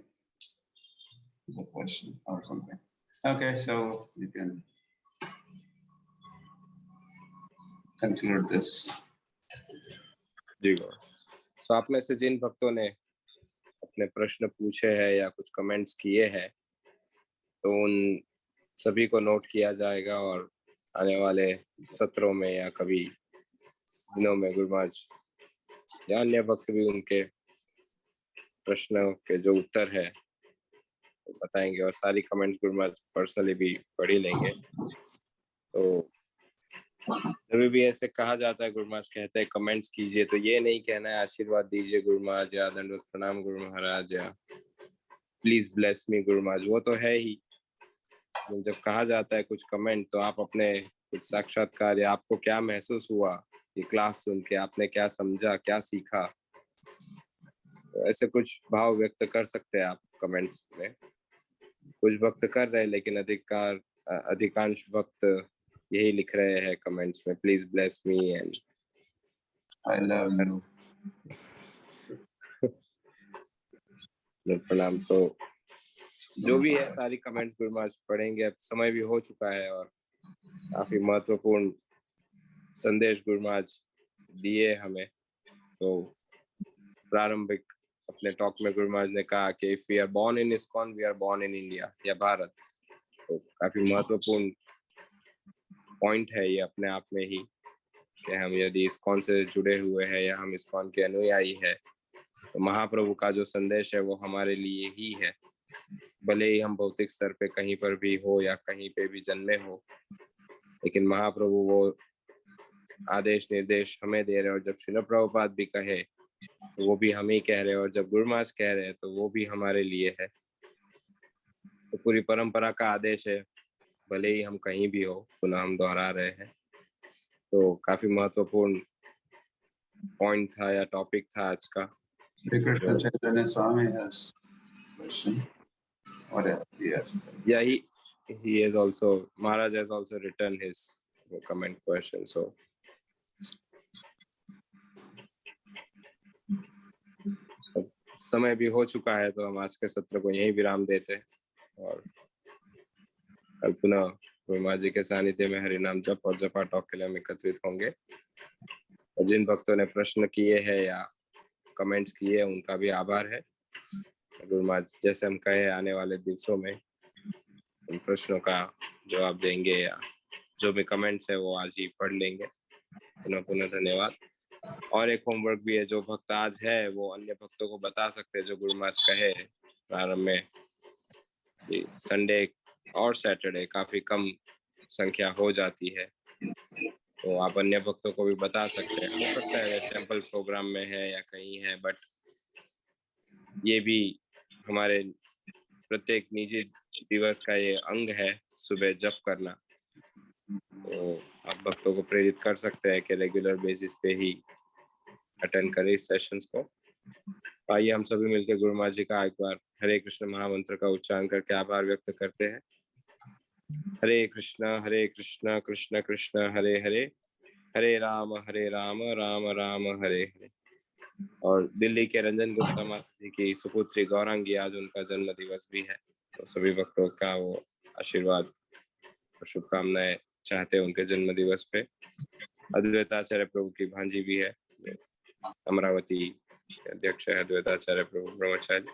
is a question or something. Okay, so you can conclude this. जी गौर। तो आप में से जिन भक्तों ने अपने प्रश्न पूछे हैं या कुछ कमेंट्स किए हैं तो उन सभी को नोट किया जाएगा और आने वाले सत्रों में या कभी दिनों में गुरु महाराज या अन्य भक्त भी उनके प्रश्नों के जो उत्तर है तो बताएंगे और सारी कमेंट्स गुरु महाराज पर्सनली भी पढ़ ही लेंगे। तो कभी भी ऐसे कहा जाता है गुरु महाराज कहते हैं कमेंट्स कीजिए तो ये नहीं कहना है आशीर्वाद दीजिए गुरु महाराज या दंडवत प्रणाम गुरु महाराज या please bless me Guru Maharaj, वो तो है ही। जब कहा जाता है कुछ कमेंट तो आप अपने कुछ साक्षात्कार या आपको क्या महसूस हुआ ये क्लास सुन के, आपने क्या समझा, क्या सीखा, तो ऐसे कुछ भाव व्यक्त कर सकते हैं आप कमेंट्स में। कुछ भक्त कर रहे हैं लेकिन अधिकांश भक्त यही लिख रहे हैं कमेंट्स में, please bless me and I love you. प्रणाम। तो जो भी है सारी कमेंट्स गुरु महाराज पढ़ेंगे। अब समय भी हो चुका है और काफी महत्वपूर्ण संदेश गुरु महाराज दिए हमें। तो प्रारंभिक अपने टॉक में गुरु महाराज ने कहा कि if we are born in ISKCON we are born in India या भारत। तो काफी महत्वपूर्ण पॉइंट है ये अपने आप में ही कि हम यदि इस्कॉन से जुड़े हुए हैं या हम इस्कॉन के अनुयायी है तो महाप्रभु का जो संदेश है वो हमारे लिए ही है। भले ही हम भौतिक स्तर पे कहीं पर भी हो या कहीं पे भी जन्मे हो, लेकिन महाप्रभु वो आदेश निर्देश हमें दे रहे और जब श्रील प्रभुपाद भी कहे तो वो भी हम ही कह रहे और जब गुरु महाराज कह रहे हैं तो वो भी हमारे लिए है। तो पूरी परंपरा का आदेश है, भले ही हम कहीं भी हो। पुनः हम दोहरा रहे हैं। तो काफी महत्वपूर्ण पॉइंट था या टॉपिक था आज का। Sri Krishna Chaitanya Swami has question. Whatever, yes. Yeah, he has also, Maharaj has also written his comment question. So समय भी हो चुका है तो हम आज के सत्र को यहीं विराम देते हैं और कल पुनः गुरु महाराज जी के सानिध्य में हरिनाम जप और जपा टॉक के लिए हम एकत्रित होंगे। और जिन भक्तों ने प्रश्न किए हैं या कमेंट्स किए उनका भी आभार है। गुरु महाराज जैसे हम कहे आने वाले दिवसों में उन प्रश्नों का जवाब देंगे या जो भी कमेंट्स है वो आज ही पढ़ लेंगे। पुनः पुनः धन्यवाद। और एक होमवर्क भी है, जो भक्त आज है वो अन्य भक्तों को बता सकते हैं जो गुरु महाराज कहे प्रारंभ में कि संडे और सैटरडे काफी कम संख्या हो जाती है, तो आप अन्य भक्तों को भी बता सकते हैं। हो सकता है टेम्पल प्रोग्राम में है या कहीं है, बट ये भी हमारे प्रत्येक निजी दिवस का ये अंग है सुबह जप करना। तो आप भक्तों को प्रेरित कर सकते हैं कि रेगुलर बेसिस पे ही अटेंड करें इस सेशंस को। आइए हम सभी मिलकर गुरु महाराज जी का एक बार हरे कृष्ण महामंत्र का उच्चारण करके आभार व्यक्त करते हैं। हरे कृष्ण कृष्ण कृष्ण हरे हरे, हरे राम राम राम हरे हरे। और दिल्ली के रंजन गुप्ता माता जी की सुपुत्री गौरांगी, आज उनका जन्म दिवस भी है। तो सभी भक्तों का वो आशीर्वाद और शुभकामनाएं चाहते हैं उनके जन्म दिवस पे। अद्वैताचार्य प्रभु की भांजी भी है, अमरावती अध्यक्ष है अद्वैताचार्य प्रभु ब्रह्मचार्य,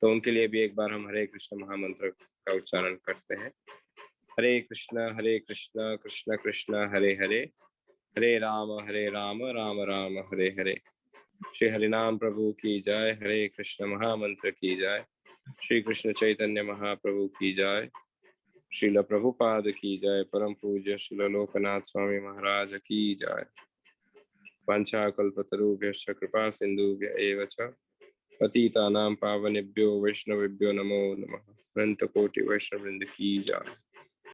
तो उनके लिए भी एक बार हम हरे कृष्ण महामंत्र का उच्चारण करते हैं। हरे कृष्ण कृष्ण कृष्ण हरे हरे, हरे राम राम राम हरे हरे। श्री हरिनाम प्रभु की जय, हरे कृष्ण महामंत्र की जय, श्री कृष्ण चैतन्य महाप्रभु की जय, श्रील प्रभुपाद की जय, परम पूज्य श्रील लोकनाथ स्वामी महाराज की जय। वाञ्छाकल्पतरुभ्यश्च कृपा सिन्धुभ्य एव च पतितानां पावनेभ्यो वैष्णवेभ्यो नमो नमः। अनंत कोटि वैष्णववृंद की जय।